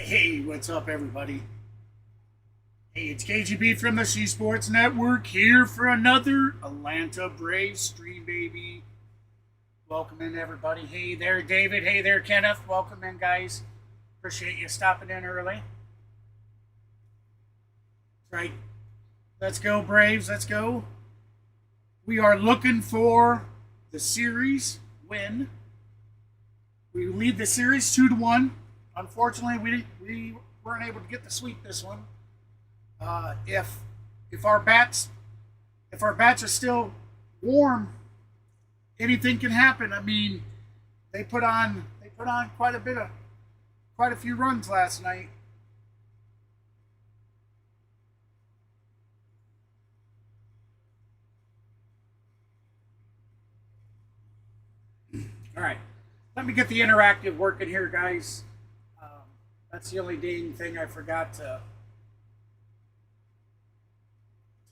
Hey, what's up, everybody? Hey, it's KGB from the C Sports Network here for another Atlanta Braves stream, baby. Welcome in, everybody. Hey there, David. Hey there, Kenneth. Welcome in, guys. Appreciate you stopping in early. That's right. Let's go, Braves. Let's go. We are looking for the series win. We lead the series 2-1. Unfortunately, we weren't able to get the sweep this one. If our bats are still warm, anything can happen. I mean, they put on quite a few runs last night. All right, let me get the interactive working here, guys. That's the only dang thing I forgot to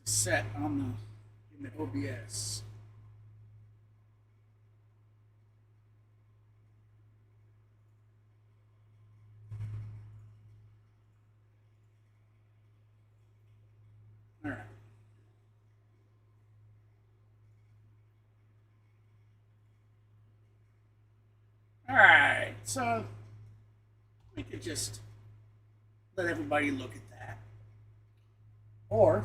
set on in the OBS. All right. All right. So we could just let everybody look at that. Or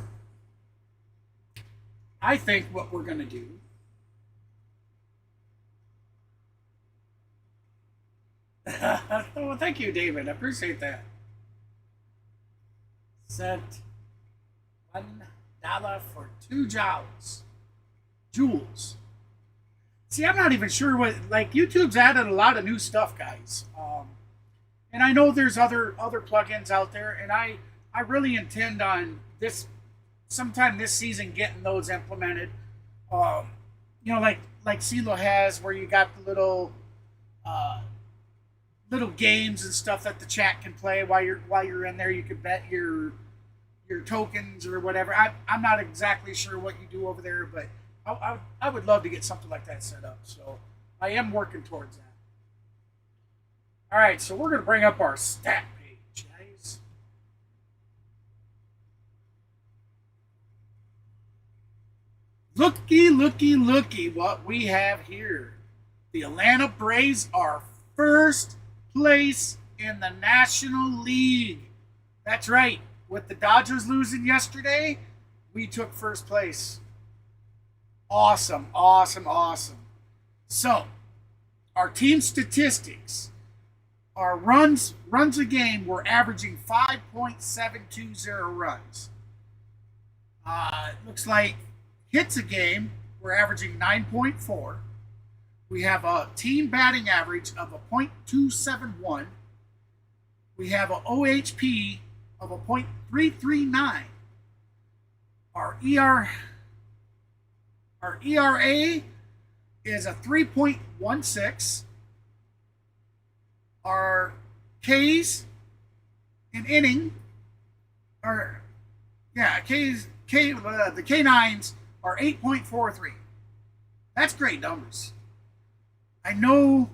I think what we're going to do well, thank you, David. I appreciate that. Set $1 for 2 joules. Joules. See, I'm not even sure what, like, YouTube's added a lot of new stuff, guys. And I know there's other plugins out there, and I really intend on this sometime this season getting those implemented. Like CeeLo has, where you got the little games and stuff that the chat can play while you're in there. You can bet your tokens or whatever. I'm not exactly sure what you do over there, but I would love to get something like that set up. So I am working towards that. All right, so we're going to bring up our stat page, guys. Looky what we have here. The Atlanta Braves are first place in the National League. That's right. With the Dodgers losing yesterday, we took first place. Awesome. So, our team statistics. Our runs a game, we're averaging 5.720 runs. Looks like hits a game, we're averaging 9.4. We have a team batting average of a .271. We have an OHP of a .339. Our ERA is a 3.16. Our Ks in inning are the K9s are 8.43. That's great numbers. I know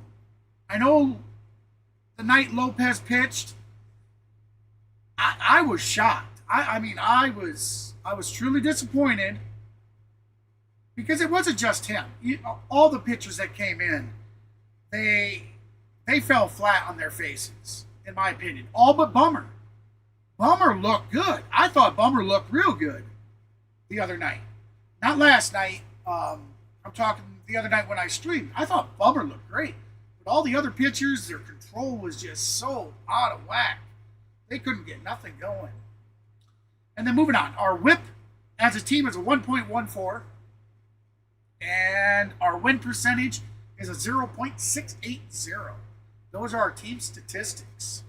the night Lopez pitched, I was shocked. I was truly disappointed because it wasn't just him. All the pitchers that came in, they fell flat on their faces, in my opinion. All but Bummer. Bummer looked good. I thought Bummer looked real good the other night. Not last night. I'm talking the other night when I streamed. I thought Bummer looked great. But all the other pitchers, their control was just so out of whack. They couldn't get nothing going. And then moving on. Our whip as a team is a 1.14. And our win percentage is a 0.680. Those are our team statistics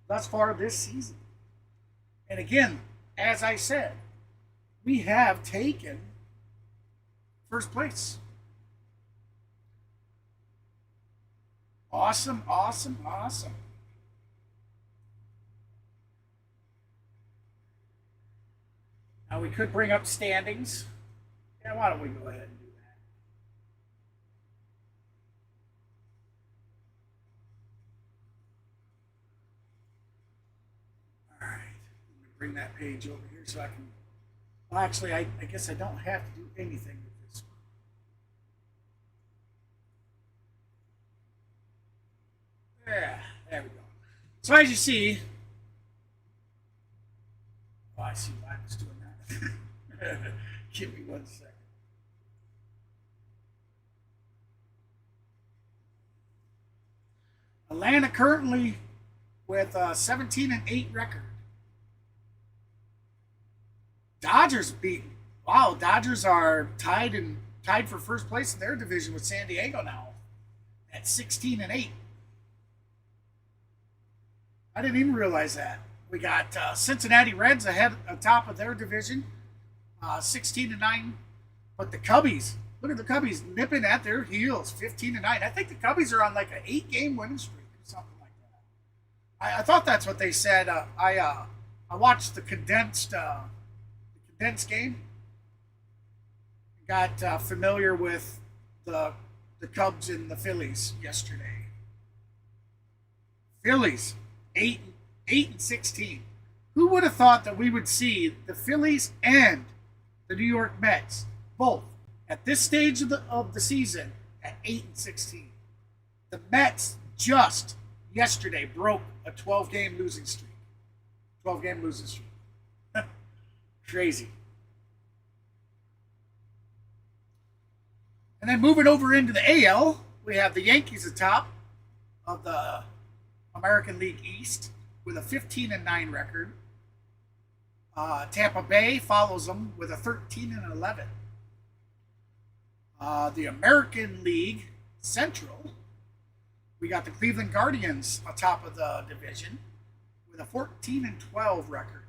thus far this season. And again, as I said, we have taken first place. Awesome. Now we could bring up standings. Yeah, why don't we go ahead and do that? bring that page over here so I can. Well, actually, I guess I don't have to do anything with this one. There we go. So as you see, oh, I see why I was doing that. Give me 1 second. Atlanta currently with a 17-8 record. Dodgers beat. Wow, Dodgers are tied for first place in their division with San Diego now at 16-8. I didn't even realize that. We got Cincinnati Reds ahead atop of their division, 16-9. But the Cubbies, look at the Cubbies nipping at their heels, 15-9. I think the Cubbies are on like an 8-game winning streak or something like that. I thought that's what they said. I watched the condensed game. Got familiar with the Cubs and the Phillies yesterday. Phillies 8-16. Who would have thought that we would see the Phillies and the New York Mets both at this stage of the season at 8-16? The Mets just yesterday broke a 12-game losing streak. 12-game losing streak. Crazy. And then moving over into the AL, we have the Yankees atop of the American League East with a 15-9 record. Tampa Bay follows them with a 13-11. The American League Central, we got the Cleveland Guardians atop of the division with a 14-12 record,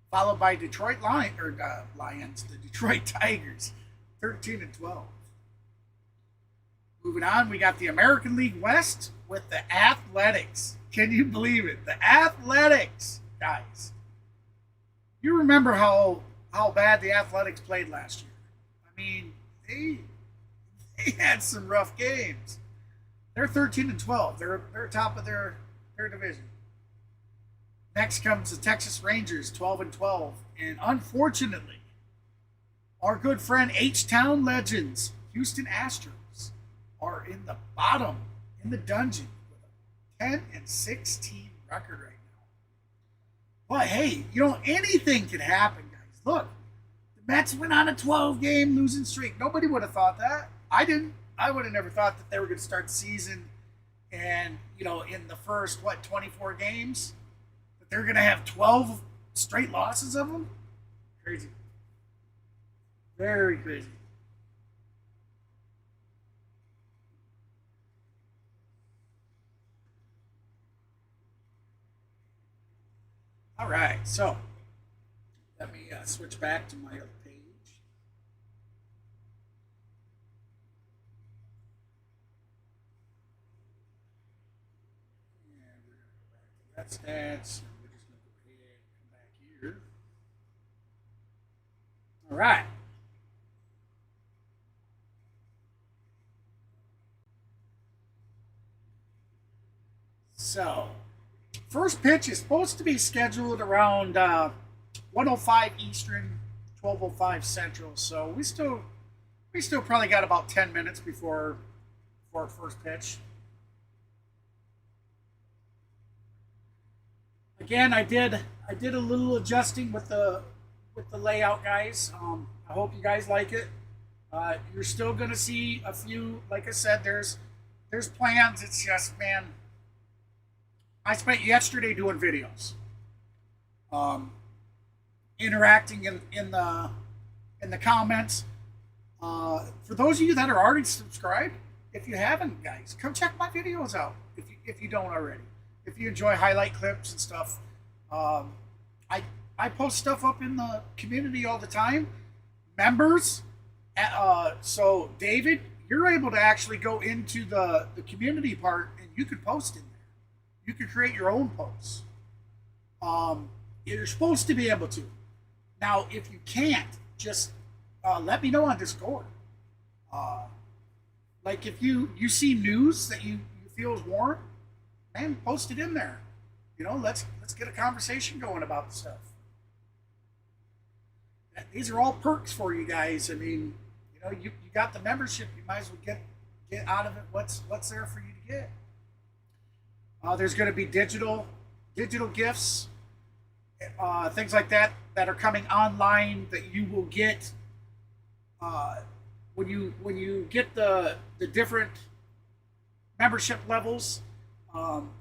followed by Detroit Lions, the Detroit Tigers, 13-12. Moving on, we got the American League West with the Athletics. Can you believe it? The Athletics, guys. You remember how bad the Athletics played last year. I mean, they had some rough games. They're 13-12. They're top of their division. Next comes the Texas Rangers, 12-12. And unfortunately, our good friend H-Town Legends, Houston Astros, are in the bottom, in the dungeon, with a 10-16 record right now. But hey, anything can happen, guys. Look, the Mets went on a 12-game losing streak. Nobody would have thought that. I didn't. I would have never thought that they were going to start the season and, in the first, 24 games, that they're going to have 12 straight losses of them? Crazy. Very crazy. All right, so let me switch back to my other page. And we're going to go back to that stats. And we're just going to go ahead and come back here. All right. So, first pitch is supposed to be scheduled around 1:05 Eastern, 12:05 Central. So we still probably got about 10 minutes before first pitch. Again, I did a little adjusting with the layout, guys. I hope you guys like it. You're still gonna see a few. Like I said, there's plans. It's just, man, I spent yesterday doing videos, interacting in the comments. For those of you that are already subscribed, if you haven't, guys, come check my videos out. If you don't already, if you enjoy highlight clips and stuff, I post stuff up in the community all the time. Members, so David, you're able to actually go into the community part and you can post in there. You can create your own posts. You're supposed to be able to. Now, if you can't, just let me know on Discord. Like if you see news that you feel is warrant, man, post it in there. Let's get a conversation going about the stuff. these are all perks for you guys. I mean, you got the membership. You might as well get out of it what's there for you to get. There's going to be digital gifts, things like that are coming online that you will get when you get the different membership levels.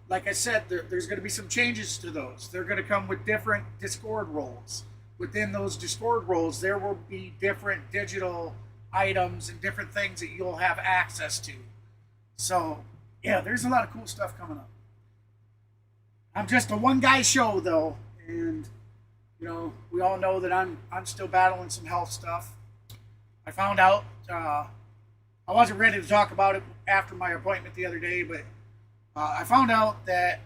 Like I said, there's going to be some changes to those. They're going to come with different Discord roles. Within those Discord roles, there will be different digital items and different things that you'll have access to. So, yeah, there's a lot of cool stuff coming up. I'm just a one-guy show, though, and we all know that I'm still battling some health stuff. I found out I wasn't ready to talk about it after my appointment the other day, but I found out that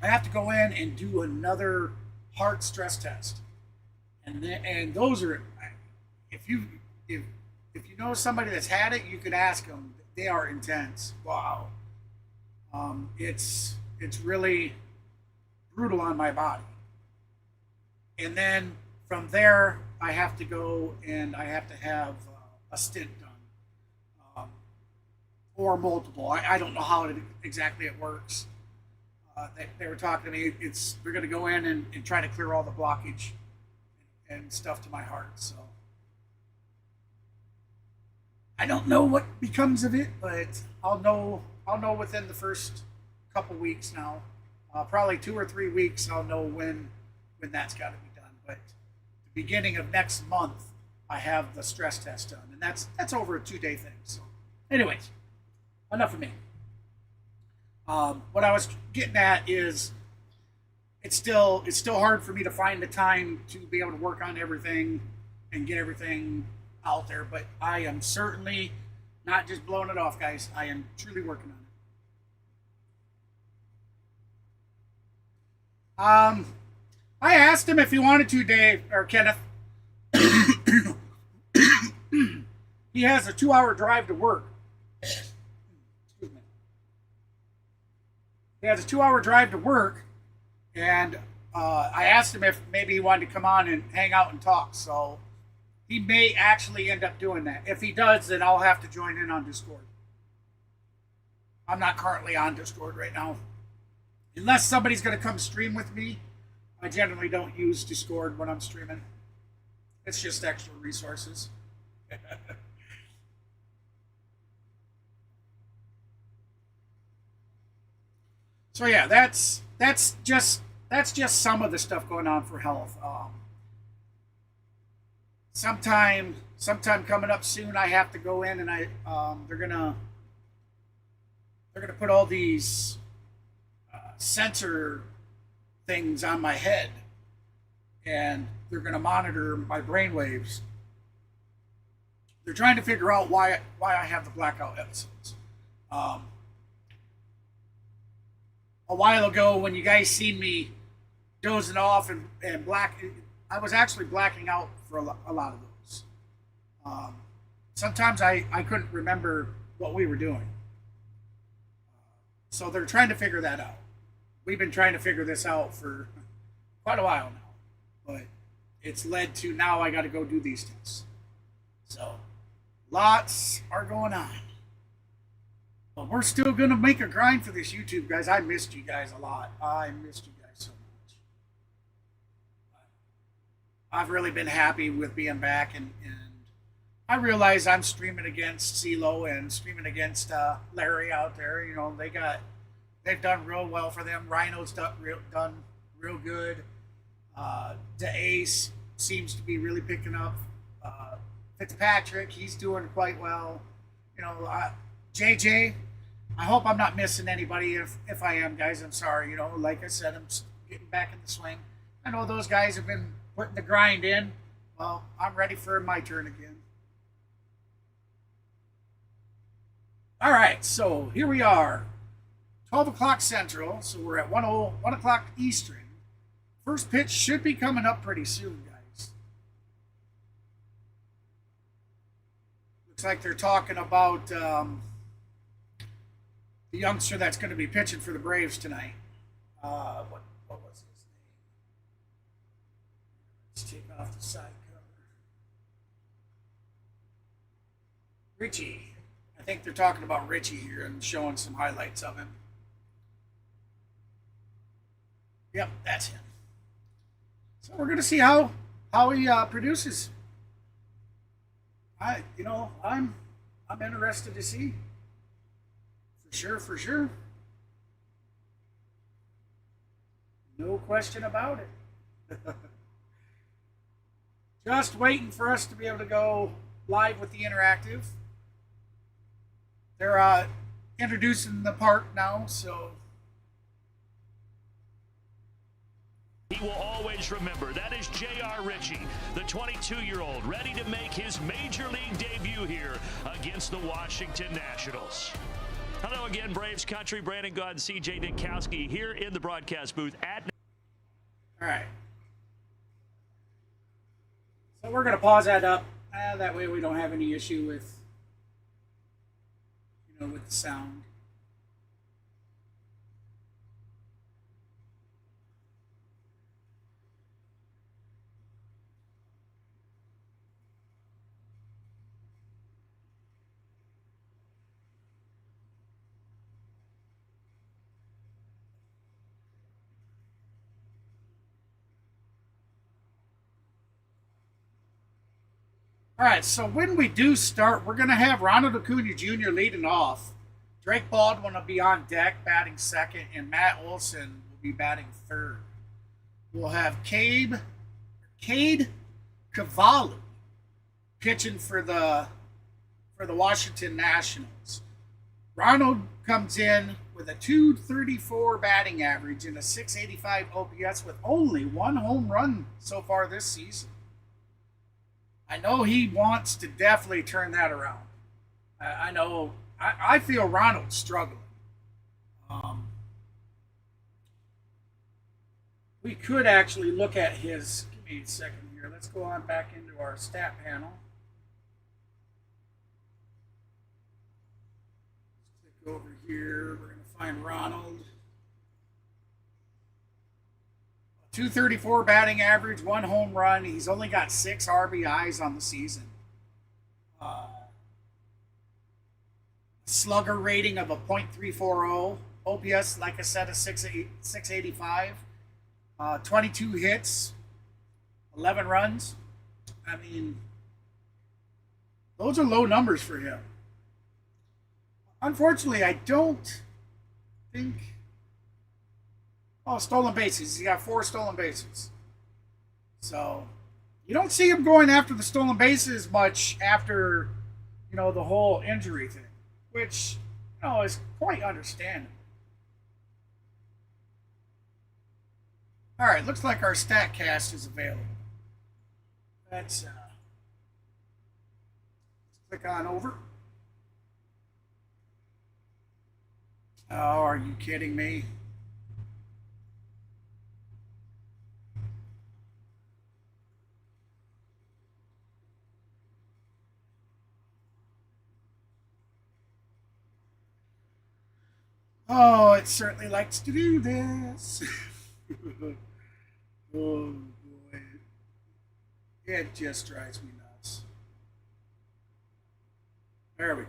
I have to go in and do another heart stress test, and those are, if you know somebody that's had it, you could ask them. They are intense. Wow, it's really brutal on my body. And then from there, I have to go and I have to have a stint done, or multiple. I don't know how exactly it works. They were talking to me. They're going to go in and try to clear all the blockage and stuff to my heart. So I don't know what becomes of it, but I'll know within the first couple weeks now. Probably 2 or 3 weeks. I'll know when that's got to be done. But the beginning of next month, I have the stress test done, and that's over a 2-day thing. So, anyways, enough of me. What I was getting at is it's still hard for me to find the time to be able to work on everything and get everything out there. But I am certainly not just blowing it off, guys. I am truly working on it. I asked him if he wanted to, Dave or Kenneth. He has a 2-hour drive to work. Excuse me. He has a 2-hour drive to work, and I asked him if maybe he wanted to come on and hang out and talk. So he may actually end up doing that. If he does, then I'll have to join in on Discord. I'm not currently on Discord right now. Unless somebody's going to come stream with me, I generally don't use Discord when I'm streaming. It's just extra resources. So yeah, that's just some of the stuff going on for health. Sometime coming up soon, I have to go in and they're gonna put all these sensor things on my head, and they're going to monitor my brain waves. They're trying to figure out why I have the blackout episodes. A while ago, when you guys seen me dozing off and black, I was actually blacking out for a lot of those. Sometimes I couldn't remember what we were doing. So they're trying to figure that out. We've been trying to figure this out for quite a while now, but it's led to now I got to go do these tests. So lots are going on, but we're still going to make a grind for this YouTube, guys. I missed you guys a lot. I missed you guys so much. I've really been happy with being back, and I realize I'm streaming against CeeLo and streaming against Larry out there. They've done real well for them. Rhino's done real good. The Ace seems to be really picking up. Fitzpatrick, he's doing quite well. JJ, I hope I'm not missing anybody. If I am, guys, I'm sorry. Like I said, I'm getting back in the swing. I know those guys have been putting the grind in. Well, I'm ready for my turn again. All right, so here we are. 12 o'clock Central, so we're at 1 o'clock Eastern. First pitch should be coming up pretty soon, guys. Looks like they're talking about the youngster that's going to be pitching for the Braves tonight. What was his name? Let's take off the side cover. Richie. I think they're talking about Richie here and showing some highlights of him. Yep, that's him. So we're gonna see how he produces. I'm interested to see. For sure. No question about it. Just waiting for us to be able to go live with the interactive. They're introducing the park now, so. He will always remember. That is J.R. Ritchie, the 22-year-old, ready to make his major league debut here against the Washington Nationals. Hello again, Braves country. Brandon Gaud and C.J. Dinkowski here in the broadcast booth at. All right. So we're going to pause that up. That way we don't have any issue with, with the sound. All right, so when we do start, we're going to have Ronald Acuna Jr. leading off. Drake Baldwin will be on deck batting second, and Matt Olson will be batting third. We'll have Cade Cavalli pitching for the Washington Nationals. Ronald comes in with a .234 batting average and a .685 OPS with only one home run so far this season. I know he wants to definitely turn that around. I know. I feel Ronald's struggling. We could actually look at his. Give me a second here. Let's go on back into our stat panel. Let's click over here. We're going to find Ronald. 234 batting average, one home run. He's only got 6 RBIs on the season. Slugger rating of a .340. OPS, like I said, a 685. 22 hits, 11 runs. I mean, those are low numbers for him. Unfortunately, I don't think... Oh, stolen bases. He got 4 stolen bases. So, you don't see him going after the stolen bases much after, the whole injury thing, which, is quite understandable. All right, looks like our StatCast is available. Let's click on over. Oh, are you kidding me? Oh, it certainly likes to do this. Oh, boy. It just drives me nuts. There we go.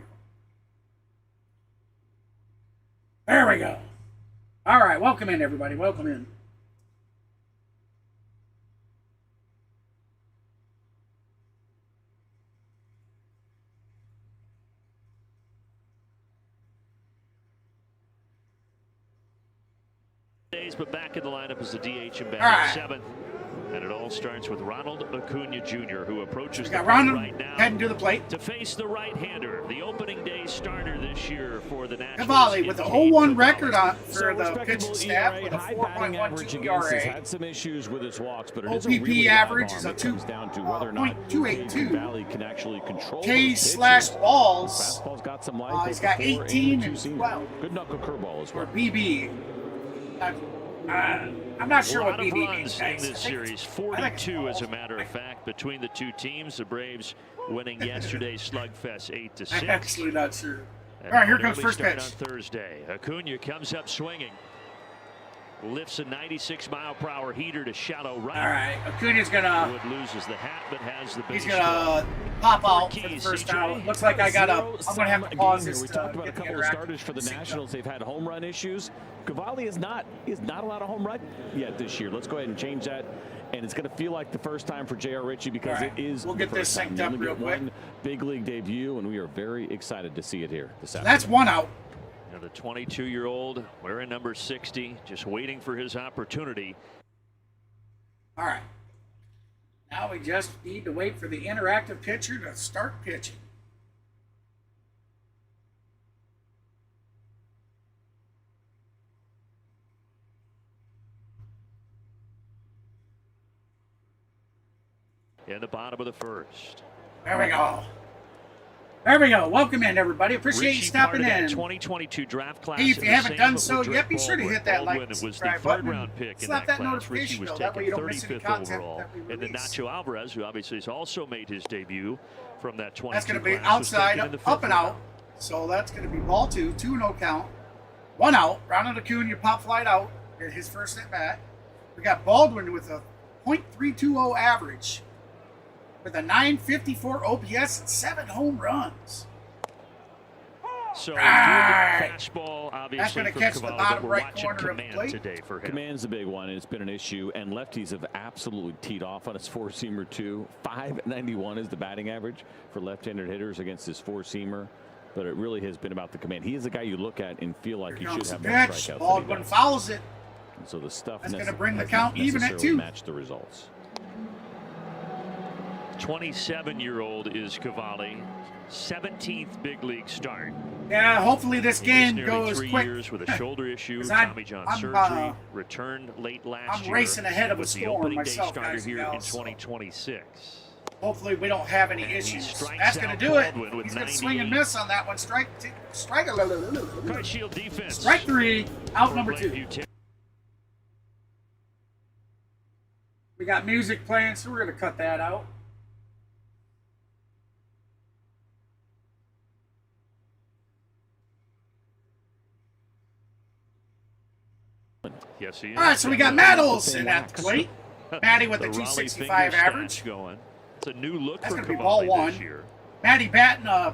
There we go. All right, welcome in, everybody. Welcome in. But back in the lineup is the DH and batting seventh. And it all starts with Ronald Acuna Jr., who approaches the plate right now heading to the plate to face the right-hander, the opening day starter this year for the Nationals. Cavalli with a 0-1 record for the pitching staff with a 4.12 ERA. Had some issues with his walks, but OPP average is a 2.282. Can actually control K/balls. Got some life. He's got 18 and 12. Good knuckle curveball as well. Or BB. I'm not sure what BB means. In this series, 42 as a matter of fact, between the two teams. The Braves winning yesterday's slugfest 8-6. I'm actually not sure. All right, here comes first pitch. On Thursday, Acuna comes up swinging. Lifts a 96-mile-per-hour heater to shallow right. All right, Acuna's gonna. Wood loses the hat, but has the base. He's gonna pop out for the first out. Looks like I'm gonna have to pause this. We talked about a couple of starters for the Nationals. They've had home run issues. Cavalli is not a lot of home run yet this year. Let's go ahead and change that. And it's going to feel like the first time for J.R. Ritchie because it is. We'll get this synced up real quick. One big league debut, and we are very excited to see it here this afternoon. That's one out. The 22-year-old wearing number 60, just waiting for his opportunity. All right. Now we just need to wait for the interactive pitcher to start pitching. In the bottom of the first. There we go. There we go. Welcome in, everybody. Appreciate you stopping in. 2022 draft class. Hey, if you haven't done so Drake yet, be sure to hit that like and was subscribe the button. third-round pick in Slap that that class. notification Ritchie was bell. That way you taken don't miss any 35th content overall. that we And then release. Nacho Alvarez, who obviously has also made his debut from that 22 That's going to be class, was outside, taken in the up and fifth out. round. So that's going to be ball 2, 2-0 count. 1 out. Ronald Acuna, pop flight out. His first at bat. We got Baldwin with a .320 average, with a 954 OPS and 7 home runs. So Right. fastball, That's obviously, going to for catch the Cavalli, bottom but we're right watching corner of the command plate. today for him. Command's the big one, and it's been an issue. And lefties have absolutely teed off on his four-seamer too. 591 is the batting average for left-handed hitters against his four-seamer. But it really has been about the command. He is a guy you look at and feel like he should have more Pitch. strikeouts than he Baldwin does. fouls it. And so the stuff That's has gonna bring the not count even at necessarily 2. matched the results. 27-year-old is Cavalli, 17th big league start. Yeah, hopefully this He game missed nearly goes 3 quick. years with a shoulder issue, 'Cause Tommy John I'm, surgery, returned late last I'm year. racing ahead of a was the storm opening myself, day starter guys and here in gals, so 2026. Hopefully we don't have any And he issues. strikes That's going to out do it. Baldwin with He's going to swing and 98. miss on that one. Strike Cut shield defense. Strike 3, out number 2. Lakeview. We got music playing, so we're going to cut that out. Yes, he is. All right, so we got Matt Olson at the plate. Matty with the Raleigh 265 finger average. stats going. It's a new look That's for gonna be ball Cavalli 1. this year. Matty batting a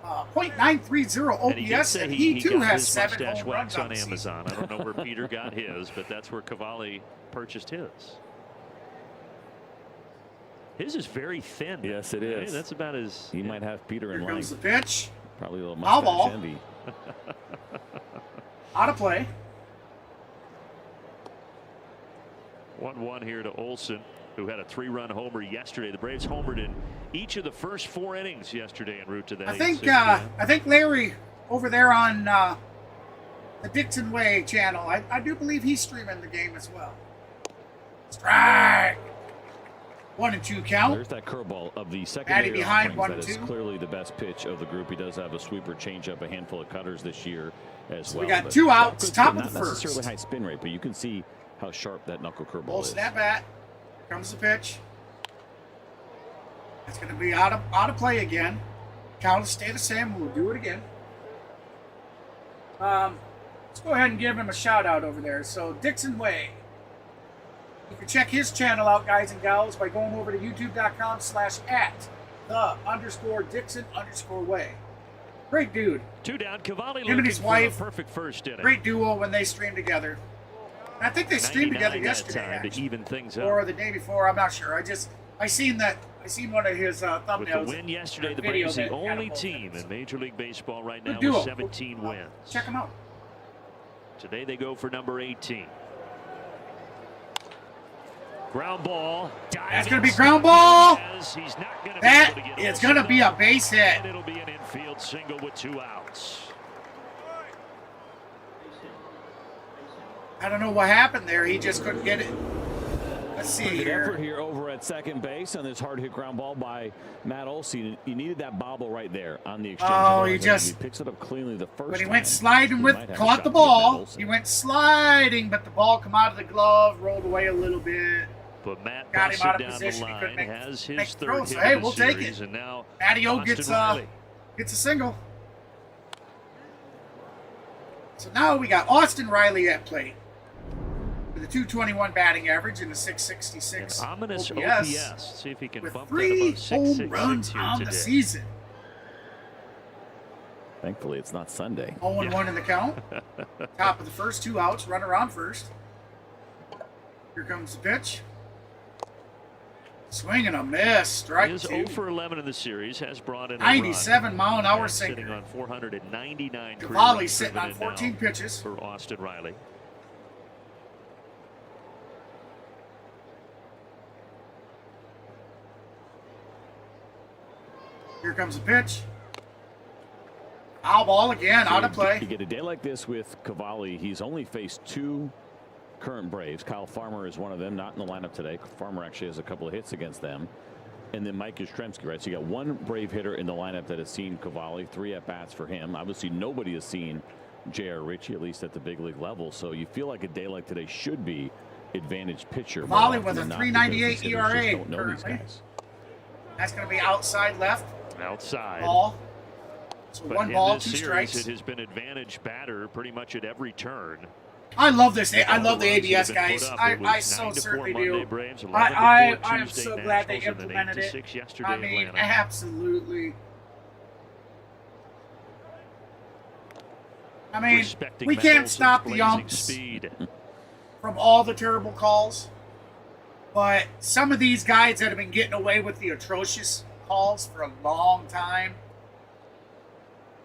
.930 And he did OPS, say and he too got has his 7 mustache home runs wax on on the season. Amazon. I don't know where Peter got his, but that's where Cavalli purchased his. His is very thin. Yes, it Hey, is. that's about as. He might have Peter Here in comes line. the pitch. Probably a little Foul ball. mustache envy. Out of play. 1-1 here to Olson, who had a 3-run homer yesterday. The Braves homered in each of the first 4 innings yesterday en route to that. I think Larry over there on the Dixon Way channel, I do believe he's streaming the game as well. Strike. 1 and 2 count. There's that curveball of the secondary behind offerings. 1-2. That is clearly the best pitch of the group. He does have a sweeper, changeup, a handful of cutters this year as So well. we got But 2 outs, good top spin, of the not first. necessarily high spin rate, but you can see how sharp that knuckle curveball Olson is. at bat. Here comes the pitch. It's going to be out of play again. Count will stay the same. We'll do it again. Let's go ahead and give him a shout out over there. So Dixon Way. You can check his channel out, guys and gals, by going over to youtube.com/@the_Dixon_Way. Great dude. 2 down. Cavalli Him and looking his for wife. a perfect first inning. Great duo when they stream together. And I think they streamed together 99 that yesterday, time to actually. even things up. Or the day before. I'm not sure. I seen one of his thumbnails. With the win yesterday, the video Braves the that had only them both team in it. in Major League Baseball right Good now duo. with 17 wins. Check them out. Today they go for number 18. Ground ball. That's going to be ground ball. He's not going to That be able to get is Olson going to be a out, base hit. and it'll be an infield single with 2 outs. I don't know what happened there. He just couldn't get it. Let's see Good effort here. here over at second base on this hard hit ground ball by Matt Olson. You needed that bobble right there on the exchange. Oh, of he runs. just- He picks it up cleanly the first When he time. went sliding He with, might have a caught shot the to get Matt ball. Olson. He went sliding, but the ball come out of the glove, rolled away a little bit. But Matt Got him busted out of down the position. He couldn't line, make- has make his the third throw. So, hit hey, of the we'll take series, it. and now Matty O Austin gets Riley. a single. So now we got Austin Riley at plate. with a 221 batting average and a 666 An ominous OPS. OPS. See if he can with bump that 3 above home 666 runs here on today. the season. Thankfully, it's not Sunday. 0-1 in the count. Top of the first, 2 outs, runner on first. Here comes the pitch. Swing and a miss. Strike He is 2. 0 for 11 in the series. Has brought in a 97 mile an hour and sitting sinker. on 499 career Cavalli runs sitting driven on in 14 now pitches. for Austin Riley. Here comes the pitch. Foul ball again, out of play. You get a day like this with Cavalli. He's only faced 2 current Braves. Kyle Farmer is one of them, not in the lineup today. Farmer actually has a couple of hits against them. And then Mike Yastrzemski, right? So you got 1 Brave hitter in the lineup that has seen Cavalli, 3 at-bats for him. Obviously, nobody has seen J.R. Ritchie, at least at the big league level. So you feel like a day like today should be advantage pitcher. Cavalli with a than not, 3.98 because these hitters just ERA don't know these currently. guys. That's going to be outside left Outside. ball. So But 1 in ball, this 2 series, strikes. It has been advantage batter pretty much at every turn. I love this. I love the Runs that ABS, have been guys. put up. It was I 9 so to 4 certainly Monday do. Braves, 11 to 4 I am Tuesday so glad they Nationals, and then 8 implemented to it. 6 yesterday I mean, Atlanta. absolutely. I mean, Respecting we Matt can't Olson's stop the blazing umps speed. from all the terrible calls, but some of these guys that have been getting away with the atrocious calls for a long time,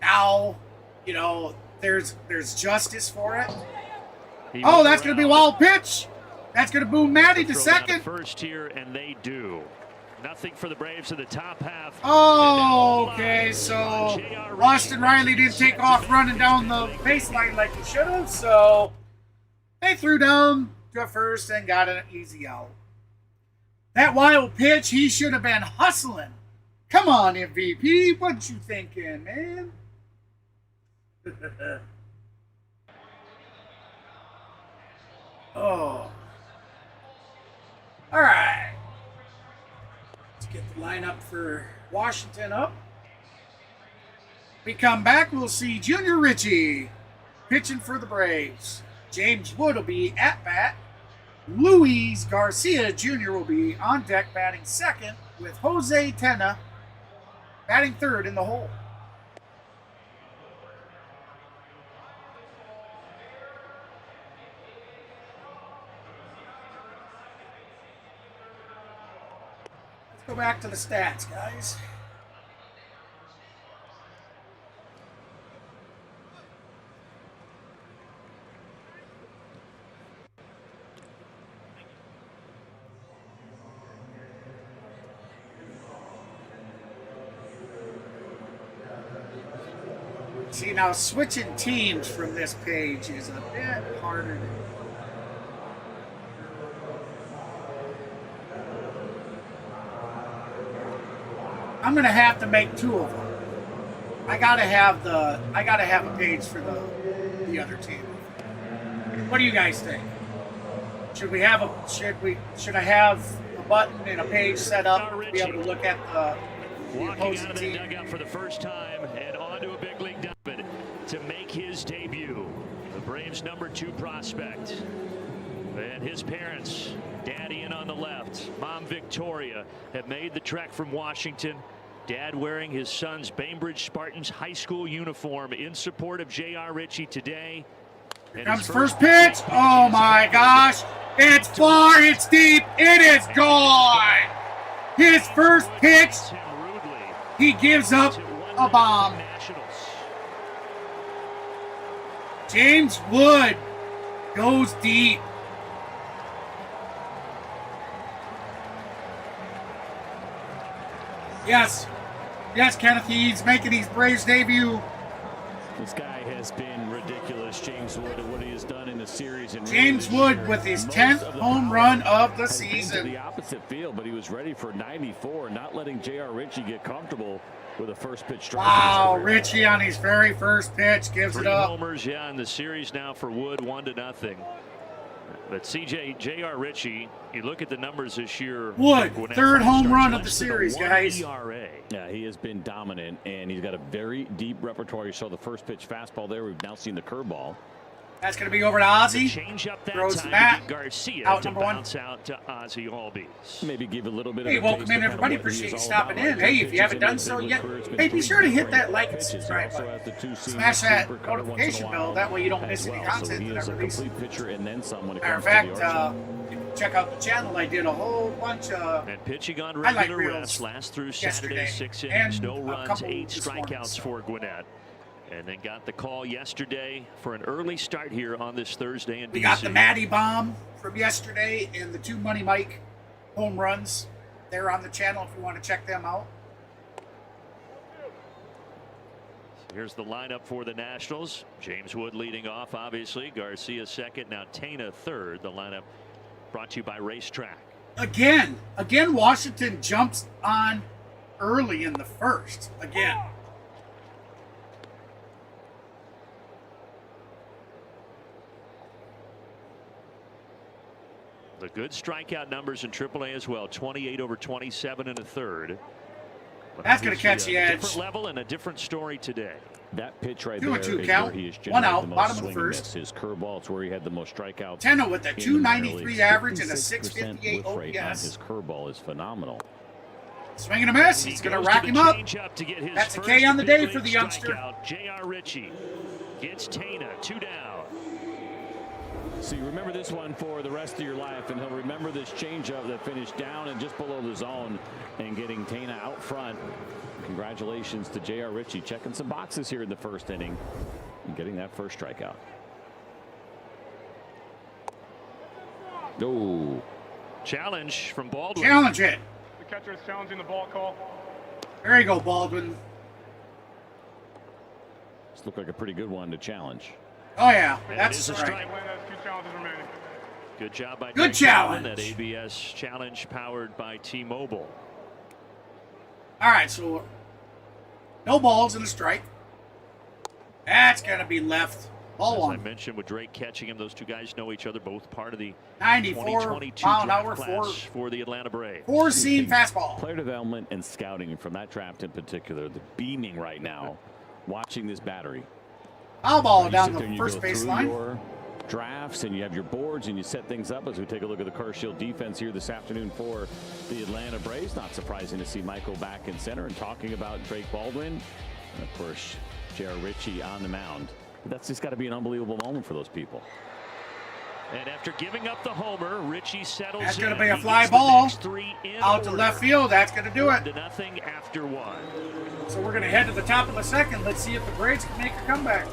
now, you know, there's justice for it. He Oh, was that's going to be a around wild pitch. That's going to boom Matty to throw down second. first here, and they do. Nothing for the Braves in the top half. Oh, okay, so Austin Riley didn't take off running down the baseline like he should have, so they threw down to first and got an easy out. That wild pitch, he should have been hustling. Come on, MVP, what you thinking, man? Oh. All right. Let's get the lineup for Washington up. We come back, we'll see Junior Ritchie pitching for the Braves. James Wood will be at bat. Luis Garcia Jr. will be on deck batting second, with Jose Tena batting third in the hole. Let's go back to the stats, guys. See, now switching teams from this page is a bit harder to do. I'm gonna have to make 2 of them. I gotta have a page for the other team. What do you guys think? Should I have a button and a page set up to be able to look at the Walking out opposing of that team? dugout for the first time and onto a big league diamond to make his debut. The Braves' #2 prospect. And his parents, Dad Ian on the left, Mom Victoria, have made the trek from Washington. Dad wearing his son's Bainbridge Spartans high school uniform in support of J.R. Ritchie today. Here comes first pitch. Oh my gosh. It's far, it's deep, it is gone. His first pitch, he gives up a bomb. James Wood goes deep. Yes. Yes, Kenneth, he's making his Braves debut. This guy has been ridiculous, James Wood, and what he has done in the series. And James Wood with his 10th home run of the season. The opposite field, but he was ready for 94, not letting J.R. Ritchie get comfortable with a first pitch strike. Wow, Ritchie on his very first pitch gives 3 it up. homers, yeah, in the series now for Wood, 1-0. But J.R. Ritchie, you look at the numbers this year. Wood, when that third first home starts, run of the less than a series, 1 guys. ERA. Yeah, he has been dominant, and he's got a very deep repertoire. You saw the first pitch fastball there. We've now seen the curveball. That's going to be over to Ozzy. Change up that Throws time the bat. to Garcia Out to number one. bounce out to Ozzy Albies. Maybe give a little bit Hey, of a welcome taste in, of kind of everybody. what he Appreciate is you all stopping about. in. Hey, if you Pitches haven't in done his so big yet, career, it's been hey, be sure to hit 3 that like and pitches. He subscribe also button. has the two-seam Smash that super cutter once in a notification bell. while That way you don't as miss any well. So content he that is I a release. complete pitcher and then some when it Matter of comes to fact, the arsenal. you can check out the channel. I did a whole bunch of And pitching on highlight regular reels reps last through yesterday, Saturday, 6 innings, and no a runs, couple 8 this morning, strikeouts so. for Gwinnett. And then got the call yesterday for an early start here on this Thursday in We DC. got the Matty bomb from yesterday and the 2 Money Mike home runs. They're on the channel if you want to check them out. Here's the lineup for the Nationals. James Wood leading off, obviously. Garcia second. Now Tana third. The lineup brought to you by Racetrack. Again, Washington jumps on early in the first. Again. The good strikeout numbers in AAA as well. 28 over 27 and a third. But That's going to obviously catch the a edge. different level and a different story today. That pitch right 2 there and 2 is count. where he has 1 generated out, the most bottom of the swing and first. miss. His curveball, it's where he had the most strikeouts. Tenno with a in the minor 293 leagues. average and a 56% 658 whiff rate on OPS. his curveball is phenomenal. Swing and a miss. He's going to rack him up. To get his That's a first K on the big day league for the youngster. strikeout. J.R. Ritchie gets Tana 2 down. So you remember this one for the rest of your life, and he'll remember this changeup that finished down and just below the zone and getting Tana out front. Congratulations to J.R. Ritchie, checking some boxes here in the first inning and getting that first strikeout. No. Challenge from Baldwin. Challenge it. The catcher is challenging the ball call. There you go, Baldwin. This looked like a pretty good one to challenge. Oh, yeah. And That's it is a strike. strike. Win has 2 challenges remaining. Good job by Good Drake Baldwin. challenge. That ABS challenge powered by T-Mobile. All right, so no balls and a strike. That's going to be left. Ball As I one. mentioned, with Drake catching him, those two guys know each other, both part of the 94 2022 mile an draft hour, class for the Atlanta Braves. 4-seam fastball. Player development and scouting from that draft in particular, the beaming right now, watching this battery. Foul ball You down sit there the and you first go through baseline. your drafts and you have your boards and you set things up as we take a look at the Car Shield defense here this afternoon for the Atlanta Braves. Not surprising to see Michael back in center and talking about Drake Baldwin. And of course, J.R. Ritchie on the mound. But that's just got to be an unbelievable moment for those people. And after giving up the homer, Ritchie settles That's in. going to be a He fly gets the ball next 3 in out to order. left field. That's going to do it. 1-0 after 1. So we're going to head to the top of the second. Let's see if the Braves can make a comeback.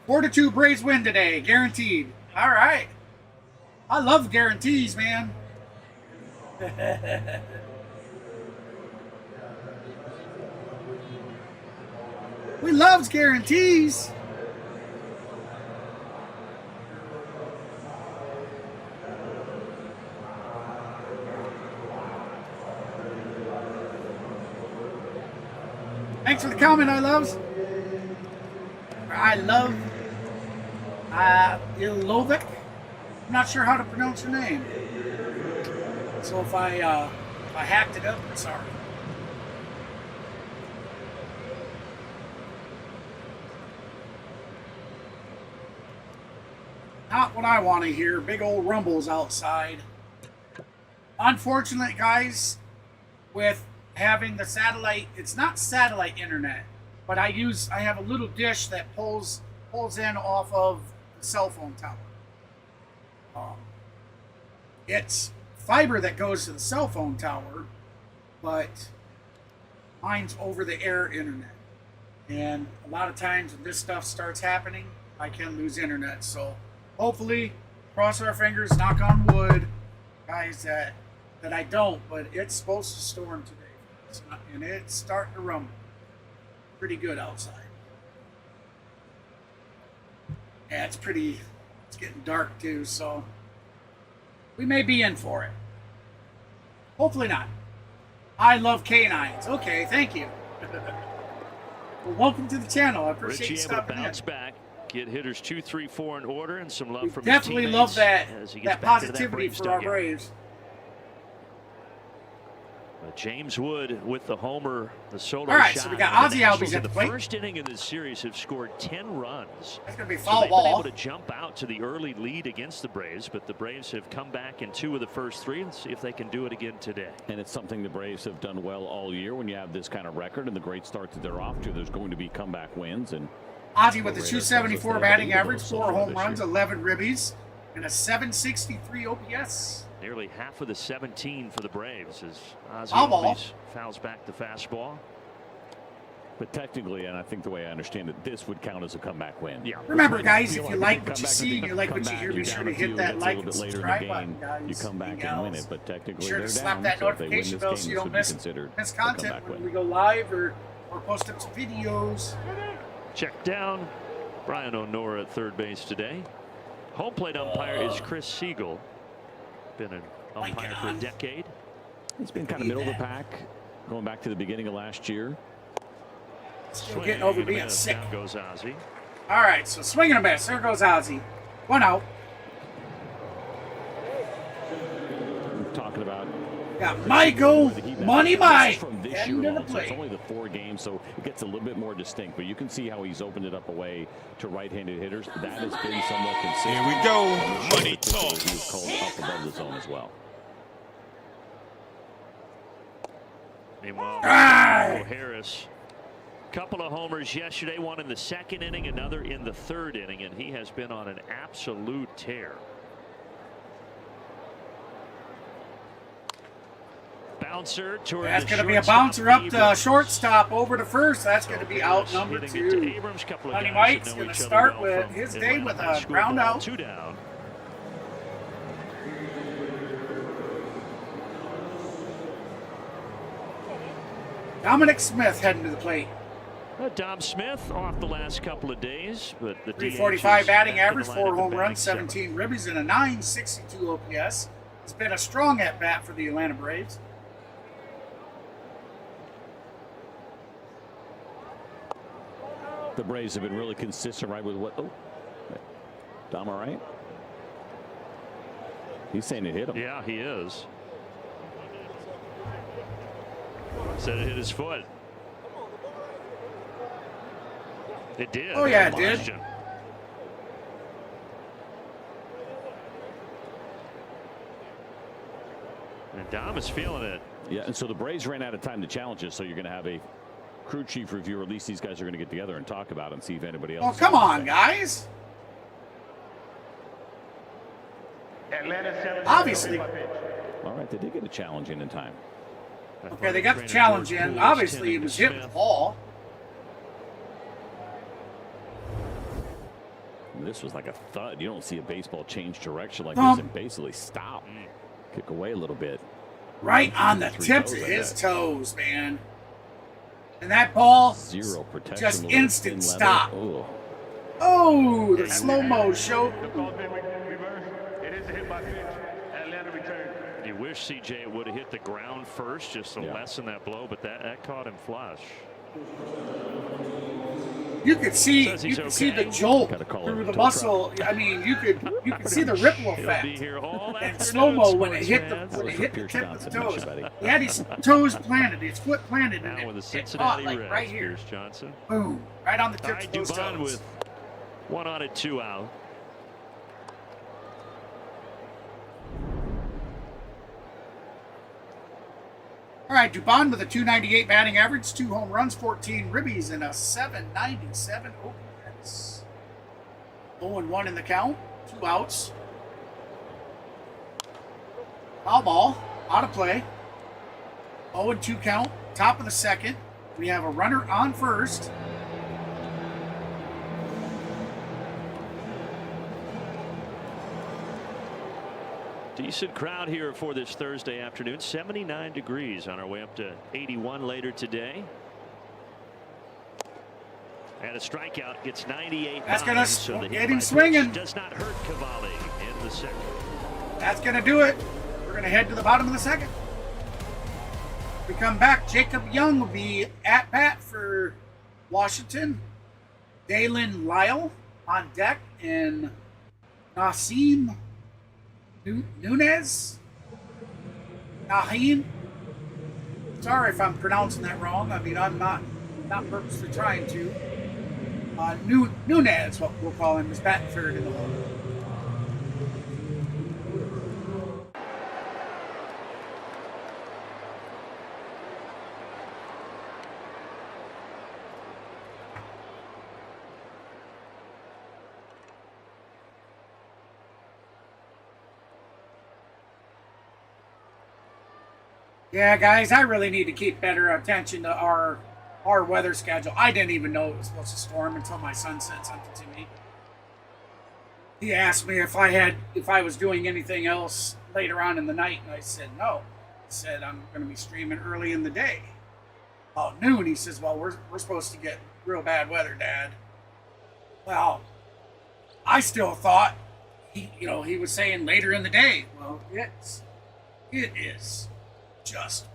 Four to 2 Braves win today, guaranteed. All right. I love guarantees, man. We loves guarantees. Thanks for the comment, I love Ilovic. I'm not sure how to pronounce your name. So if I hacked it up, I'm sorry. Not what I want to hear. Big old rumbles outside. Unfortunate, guys, with having the satellite, it's not satellite internet, but I have a little dish that pulls in off of the cell phone tower. It's fiber that goes to the cell phone tower, but mine's over the air internet. And a lot of times when this stuff starts happening, I can lose internet. So hopefully, cross our fingers, knock on wood, guys, that I don't, but it's supposed to storm today. And it's starting to rumble pretty good outside. Yeah, it's getting dark too, so we may be in for it. Hopefully not. I love canines. Okay, thank you. Well, welcome to the channel. I appreciate you Ritchie able to stopping bounce in. back, get hitters 2, 3, 4 in order, and some love We from definitely his love teammates as he gets that back into positivity Braves for our dugout. Braves. James Wood with the homer, the solo All right, shot. so we got And the Ozzy Nationals Albies at in the the plate. first inning of this series have scored 10 runs. That's going to be So foul they've been ball. able to jump out to the early lead against the Braves, but the Braves have come back in 2 of the first 3 and see if they can do it again today. And it's something the Braves have done well all year. When you have this kind of record and the great start that they're off to, there's going to be comeback wins. And Ozzy with a 274 batting average, 4 home runs, 11 ribbies, and a 763 OPS. Nearly half of the 17 for the Braves as Ozzy Foul ball. always fouls back the fastball. But technically, and I think the way I understand it, this would count as a comeback win. Yeah. Remember, guys, Feel if you like like what you come back see and and you like what come you back, hear, be you're sure down to a hit few, that it's a like little and bit later in the subscribe button, game, guys. you come back and gals. win it. But technically, Be sure they're to slap down. that So if they win notification this bell game, so you this don't would be miss considered a content comeback when win. we go live or post up some videos. Check down. Brian O'Nora at third base today. Home plate umpire is Chris Siegel. Been an umpire for a decade. It's been kind of middle of the pack, going back to the beginning of last year. Still getting over being Down sick. goes Ozzy. All right, so swing and a miss. There goes Ozzy. 1 out. We're talking about Got Michael Money Mike from this heading year to the alone, so plate. it's only the 4 games, so it gets a little bit more distinct. But you can see how he's opened it up away to right-handed hitters. That has been somewhat consistent. Here we go. Money Particularly, talk. he was called up above the zone as well. Meanwhile, Ah! Harris, couple of homers yesterday, one in the second inning, another in the third inning, and he has been on an absolute tear. Bouncer toward That's the going to be a shortstop, bouncer up to Abrams. shortstop over to first. That's going to be out Harris number hitting it to 2. Abrams, couple of Money guys Mike's that know gonna each other start well with from his day Atlanta with high a school ground ball. out. 2 down. Dominic Smith heading to the plate. Dom Smith off the last couple of days, but the 345 DH batting is back in average, the 4 lineup home and runs, batting 17 ribbies, and a 962 OPS. It's been a strong at bat for the Atlanta Braves. The Braves have been really consistent, right, with what? Oh, Dom, all right? He's saying it hit him. Yeah, he is. Said it hit his foot. It did. Oh, yeah, it No did. question. And Dom is feeling it. Yeah, and so the Braves ran out of time to challenge it, so you're going to have a crew chief review, or at least these guys are going to get together and talk about it and see if anybody else. Oh, come on, guys. Obviously. All right, they did get a challenge in time. Okay, they got the challenge in. Obviously, it was hit with the ball. And this was like a thud. You don't see a baseball change direction like Thump. this and basically stop. Kick away a little bit. Right on the 3 tips of toes, I his bet. toes, man. And that ball, Zero protection. just a little instant thin leather. stop. Oh, oh, the slow-mo show. It is a hit by pitch. Atlanta return. You wish CJ would have hit the ground first just to Yeah. lessen that blow, but that caught him flush. You could see, Says he's you could see okay. the jolt Gotta call through it the a tow muscle. I mean, you could see the ripple He'll effect. be here all And afternoon, slow-mo when it sports hit the fans. when it was hit for the Pierce tip of the Johnson, toes. buddy. He had his toes planted, his foot planted, Now and with the it Cincinnati caught like Reds, right here. Pierce Johnson. Boom, right on the All tips right, of those Dubon toes. with 1 on and 2 out. All right, Dubon with a 298 batting average, 2 home runs, 14 ribbies, and a 797 OPS. 0-1 in the count, 2 outs. Foul ball, out of play. 0-2 count, top of the second. We have a runner on first. Decent crowd here for this Thursday afternoon. 79 degrees on our way up to 81 later today. And a strikeout gets 98. That's gonna behind, so the hit get him by pitch swinging. does not hurt Cavalli in the second. That's going to do it. We're going to head to the bottom of the second. We come back. Jacob Young will be at bat for Washington. Dalen Lyle on deck, and Nasim Nunez. Nahim Sorry if I'm pronouncing that wrong. I mean, I'm not purposely trying to. Nunez, what we'll call him, is batting third in the hole. Yeah, guys, I really need to keep better attention to our weather schedule. I didn't even know it was supposed to storm until my son said something to me. He asked me if I was doing anything else later on in the night, and I said no. He said I'm going to be streaming early in the day, about noon. He says, "Well, we're supposed to get real bad weather, Dad." Well, I still thought he was saying later in the day. Well, it is just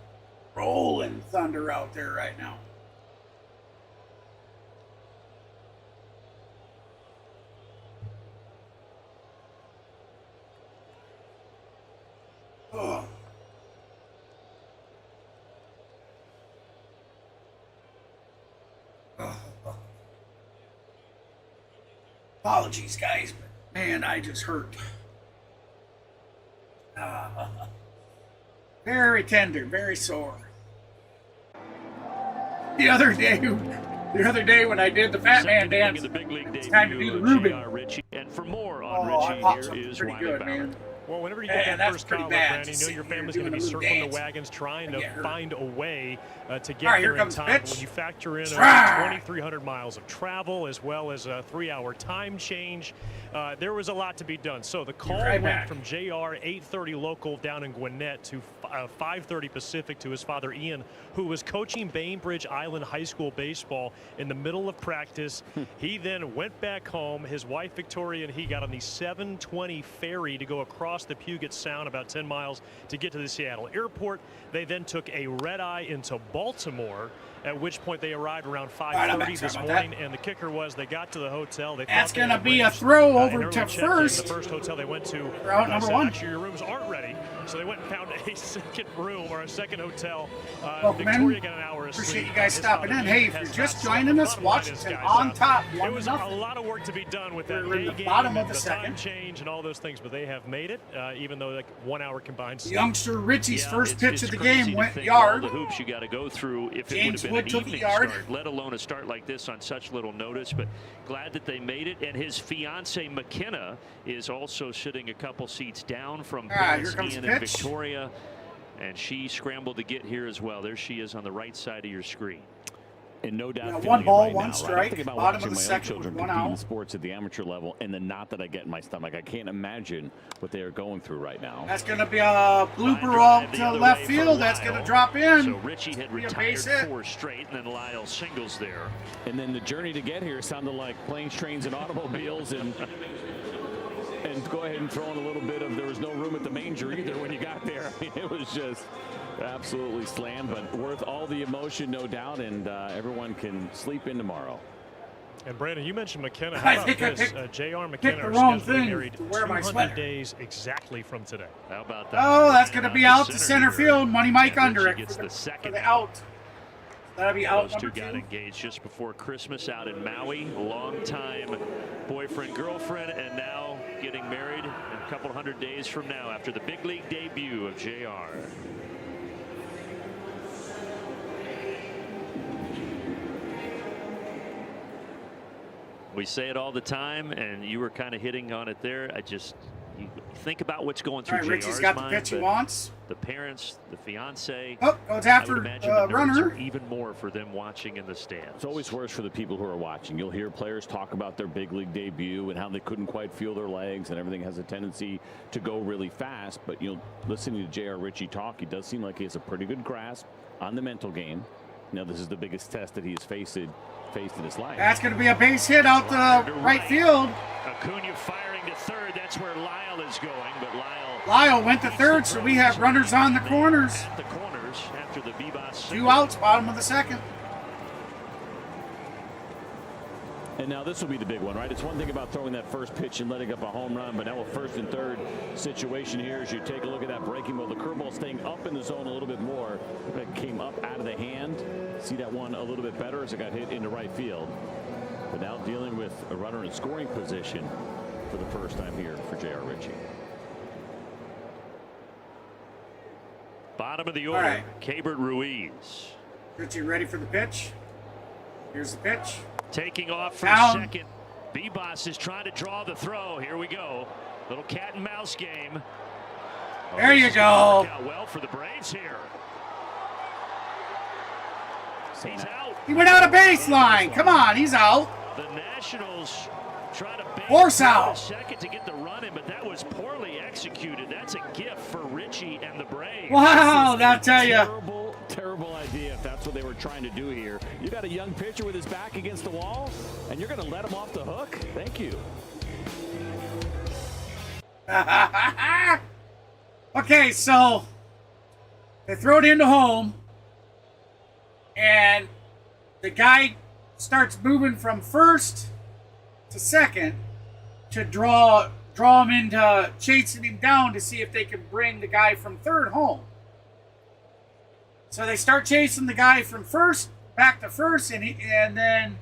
rolling thunder out there right now. Oh. Apologies, guys, but man, I just hurt. Very tender, very sore. The other day when I did the Fat Man dance, it's time to do the Reuben. And for more on I popped Richie, something here is pretty Ronald good, Bauer. man. Well, whenever you get that that's first pretty call, bad, Brandon, you know your family's going to be circling the wagons trying to find a way to get Alright, there here in comes time. pitch. When you factor in Try. 2,300 miles of travel as well as a 3-hour time change, there was a lot to be done. So the call right went back. from JR 8:30 local down in Gwinnett to 5:30 Pacific to his father Ian, who was coaching Bainbridge Island High School baseball in the middle of practice. He then went back home. His wife Victoria and he got on the 720 ferry to go across the Puget Sound about 10 miles to get to the Seattle airport. They then took a red eye into Baltimore, at which point they arrived around 5:30 this morning. And the kicker was they got to the hotel. That's going to be a throw over to first. The first hotel they went to, route number one. actually, your rooms aren't ready. So they went and found a second room or a second hotel. Welcome in. Victoria got an hour of sleep. Appreciate you guys His stopping father in. Hey, Ian if you're has just not joining slept. us, A lot of Washington guys on out. top, It was a 1-0. lot of work to be done with that We're in day the game bottom of and the the second. time change and all those things, but they have made it, even though like 1 hour combined. Youngster Richie's Yeah, first pitch of the crazy game to went think yard. all the hoops you got to go through if James it Wood would took have the been an yard. evening start, let alone a start like this on such little notice. But glad that they made it. And his fiance McKenna is also sitting a couple seats down from parents here comes Ian the and pitch. Victoria, and she scrambled to get here as well. There she is on the right side of your screen. And no doubt, Yeah, feeling one it ball, right one now, right? strike, I think about bottom of watching the my own second children with one compete in out. sports at the amateur level, and the knot that I get in my stomach. I can't imagine what they are going through right now. That's going to be a blooper Line off drive the to other left way for field. That's going to Lyle. drop in. So Richie had Be a retired base hit. 4 straight, and then Lyle singles there. And then the journey to get here sounded like planes, trains, and automobiles, and go ahead and throw in a little bit of there was no room at the manger either when you got there. I mean, it was just absolutely slammed, but worth all the emotion, no doubt, and everyone can sleep in tomorrow. And Brandon, you mentioned McKenna. I How about think I this? picked J.R. McKenna the are wrong scheduled to be thing married to wear my 200 sweater. days exactly from today. How about that? Oh, that's going to be out to center here. field. Money Mike And under Richie it gets for the the second out. That'll be out Those two number got 2. engaged just before Christmas out in Maui. Long-time boyfriend, girlfriend, and now getting married a couple hundred days from now after the big league debut of JR. We say it all the time, and you were kind of hitting on it there. You think about what's going All through right, JR's Richie's got the mind, pitch he but wants. the parents, the fiance. Oh, goes I after would imagine the nerves runner. are even more for them watching in the stands. It's always worse for the people who are watching. You'll hear players talk about their big league debut and how they couldn't quite feel their legs, and everything has a tendency to go really fast. But listening to J.R. Richie talk, he does seem like he has a pretty good grasp on the mental game. Now, this is the biggest test that he has faced in his life. That's going to be a base hit out to right field. Acuna firing to third. That's where Lyle is going, but Lyle went to third, so we have runners on the corners. At the corners after the Bebas 2 outs, bottom of the second. And now this will be the big one, right? It's one thing about throwing that first pitch and letting up a home run, but now a first and third situation here as you take a look at that breaking ball. The curveball staying up in the zone a little bit more. It came up out of the hand. See that one a little bit better as it got hit into right field. But now dealing with a runner in scoring position for the first time here for J.R. Ritchie. Bottom of the order, right. Keibert Ruiz. Ritchie ready for the pitch. Here's the pitch. Taking off for Down. second. Bebas is trying to draw the throw. Here we go. Little cat and mouse game. There you This is go. gonna work out well for the Braves here. He's out. He went out of baseline. Come on, he's out. The Nationals trying to Force out. second to get the run in, but that was poorly executed. That's a gift for Ritchie and the Braves. Wow, I'll tell you. Terrible idea if that's what they were trying to do here. You got a young pitcher with his back against the wall, and you're going to let him off the hook? Thank you. Okay, so they throw it into home, and the guy starts moving from first to second to draw him into chasing him down to see if they can bring the guy from third home. So they start chasing the guy from first back to first, and then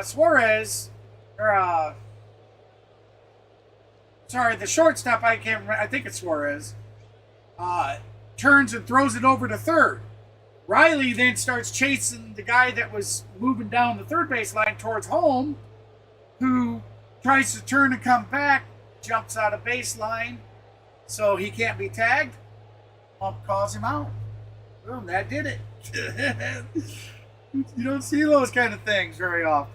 Suarez, or the shortstop, I can't remember, I think it's Suarez, turns and throws it over to third. Riley then starts chasing the guy that was moving down the third base line towards home, who tries to turn and come back, jumps out of baseline, so he can't be tagged. Ump calls him out. Boom, that did it. You don't see those kind of things very often.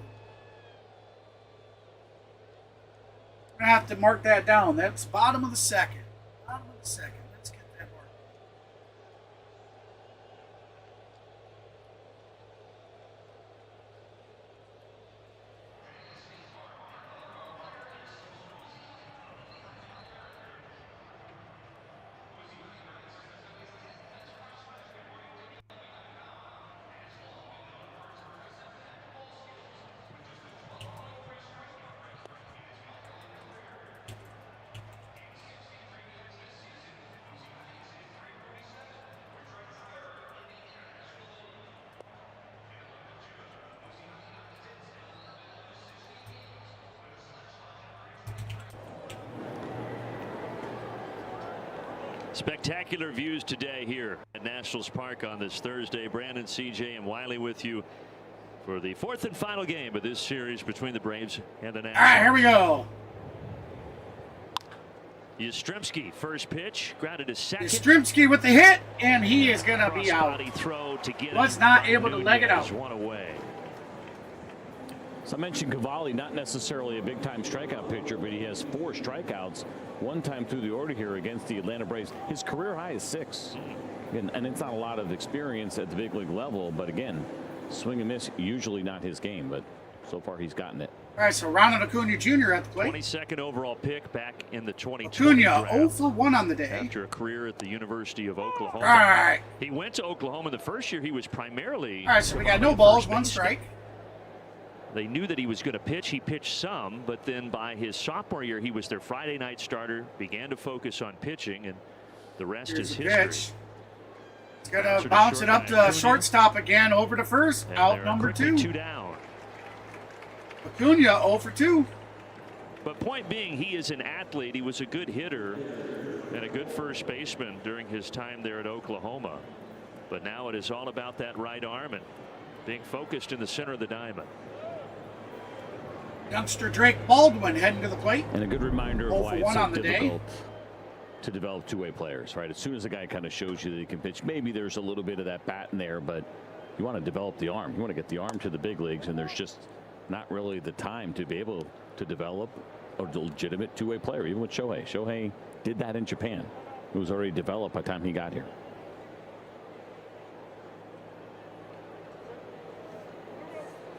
I'm going to have to mark that down. That's bottom of the second. Bottom of the second. Let's get that marked. Spectacular views today here at Nationals Park on this Thursday. Brandon, CJ, and Wiley with you for the fourth and final game of this series between the Braves and the Nationals. All right, here we go. Yastrzemski, first pitch, grounded to second. Yastrzemski with the hit, and he is going to be out. Crossbody throw to get Was it. not able to leg it out. One away. So I mentioned Cavalli, not necessarily a big-time strikeout pitcher, but he has 4 strikeouts, one time through the order here against the Atlanta Braves. His career high is 6. And it's not a lot of experience at the big league level, but again, swing and miss, usually not his game, but so far he's gotten it. All right, so Ronald Acuna Jr. at the plate. 22nd overall pick back in the 2020 Acuna draft. 0 for 1 on the day. After a career at the University of Oklahoma. All right. He went to Oklahoma the first year. He was primarily. All right, so we got no balls, 1 strike. They knew that he was going to pitch. He pitched some, but then by his sophomore year, he was their Friday night starter, began to focus on pitching, and the rest Here's is the history. pitch. It's going to bounce it up to shortstop again, over to first, And out they're number quickly 2. 2 down. Acuna 0 for 2. But point being, he is an athlete. He was a good hitter and a good first baseman during his time there at Oklahoma. But now it is all about that right arm and being focused in the center of the diamond. Youngster Drake Baldwin heading to the plate. And a good reminder of 0 why for it's 1 so on the day. difficult to develop two-way players, right? As soon as a guy kind of shows you that he can pitch, maybe there's a little bit of that bat in there, but you want to develop the arm. You want to get the arm to the big leagues, and there's just not really the time to be able to develop a legitimate two-way player, even with Shohei. Shohei did that in Japan. It was already developed by the time he got here.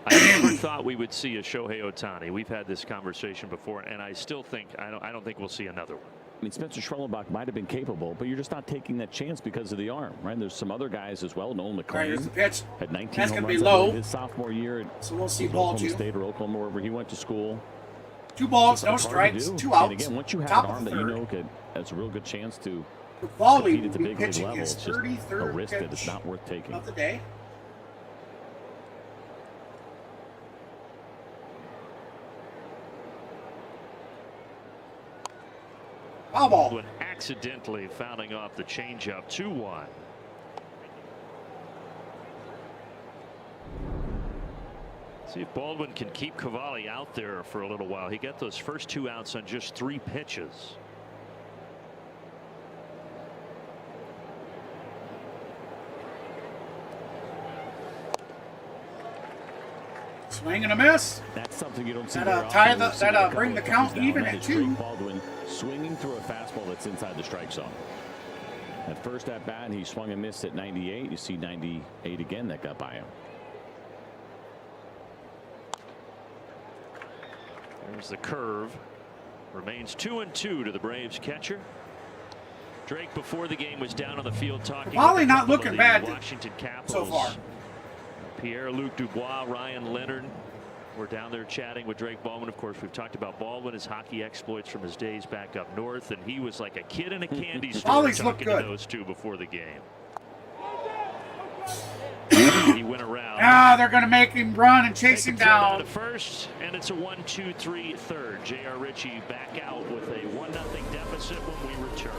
I never thought we would see a Shohei Ohtani. We've had this conversation before, and I still think I don't think we'll see another one. I mean, Spencer Schwellenbach might have been capable, but you're just not taking that chance because of the arm, right? There's some other guys as well. Nolan All right, here's the McLean pitch. had 19 That's home going to runs be low. his sophomore year at So we'll see ball Oklahoma 2. State or Oklahoma, wherever he went to school. 2 balls, Just no hard to strikes, do. 2 outs. And again, once you have top an of arm the that you third. know has a real good chance to Quality compete at the will be big league pitching level, his it's just a 33rd risk that it's pitch not worth taking. of the day. Foul ball. Baldwin accidentally fouling off the changeup. 2-1. See if Baldwin can keep Cavalli out there for a little while. He got those first 2 outs on just 3 pitches. Swing and a miss. That's something you don't see. That'll very tie often. the- You'll see that'll a couple bring the of count pitches down. even That at is 2. Drake Baldwin swinging through a fastball that's inside the strike zone. At first at bat, he swung and missed at 98. You see 98 again that got by him. There's the curve. Remains 2-2 to the Braves catcher. Drake before the game was down on the field talking. Cavalli with a not couple of looking the bad Washington Capitals. so far. Pierre-Luc Dubois, Ryan Leonard. We're down there chatting with Drake Baldwin. Of course, we've talked about Baldwin, his hockey exploits from his days back up north, and he was like a kid in a candy store Cavalli's looked talking to good. those two before the game. He went around. Ah, they're going to make him run and chase him Take a throw down. to first, and it's a 1-2-3 third. J.R. Ritchie back out with a 1-0 deficit when we return.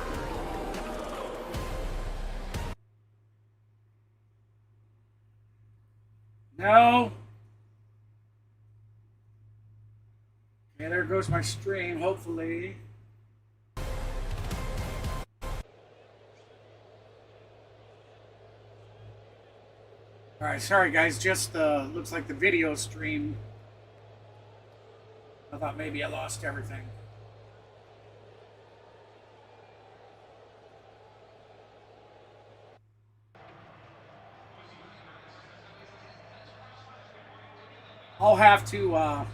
No. Okay, there goes my stream, hopefully. All right, sorry guys, just looks like the video stream. I thought maybe I lost everything. I'll have to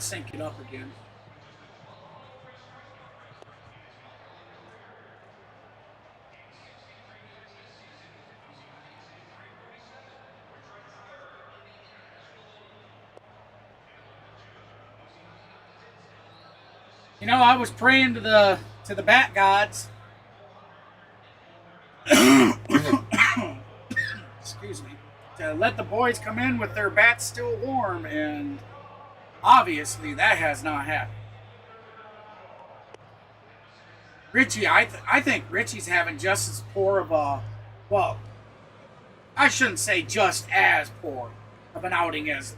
sync it up again. You know, I was praying to the bat gods. Excuse me. To let the boys come in with their bats still warm, and obviously that has not happened. Ritchie, I think Ritchie's having just as poor of a, well, I shouldn't say just as poor of an outing as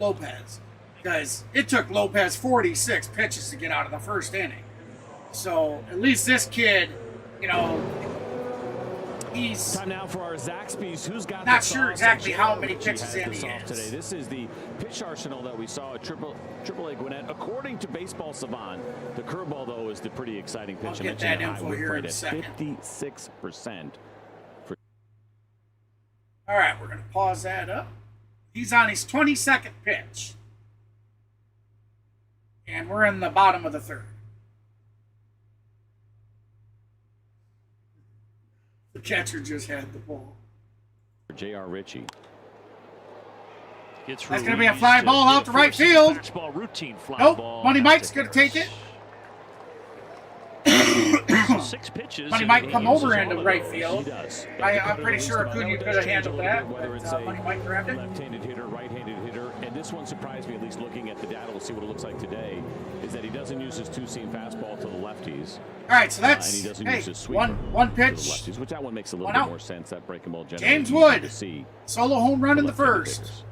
Lopez, because it took Lopez 46 pitches to get out of the first inning. So at least this kid, you know, he's Time now for our Zaxby's. Who's got not the sure sauce? exactly how J.R. many Ritchie pitches has in the he sauce is. today. This is the pitch arsenal that we saw at Triple-A Gwinnett. According to Baseball Savant, the curveball, though, is the pretty exciting pitch. I'll I get mentioned that the high info whip here rate in a at second. 56%. All right, we're going to pause that up. He's on his 22nd pitch. And we're in the bottom of the third. The catcher just had the ball. J.R. Ritchie. That's going to be a fly ball out to right field. Routine fly Nope, ball Money out Mike's to going to take Harris. it. 6 pitches. Money and Mike he come uses over all into of right those. field. He does. I'm pretty sure Acuna could have handled that, Whether it's but Money Mike grabbed it. left-handed hitter, right-handed hitter, and this one surprised me, at least looking at the data, we'll see what it looks like today, is that he doesn't use his two-seam fastball to the lefties. All right, so And that's he doesn't hey, use his sweeper one to pitch, the lefties, which that one makes a little One bit out. more sense. That breaking ball generally James easy Wood. to see solo home run in the left-handed first. hitters.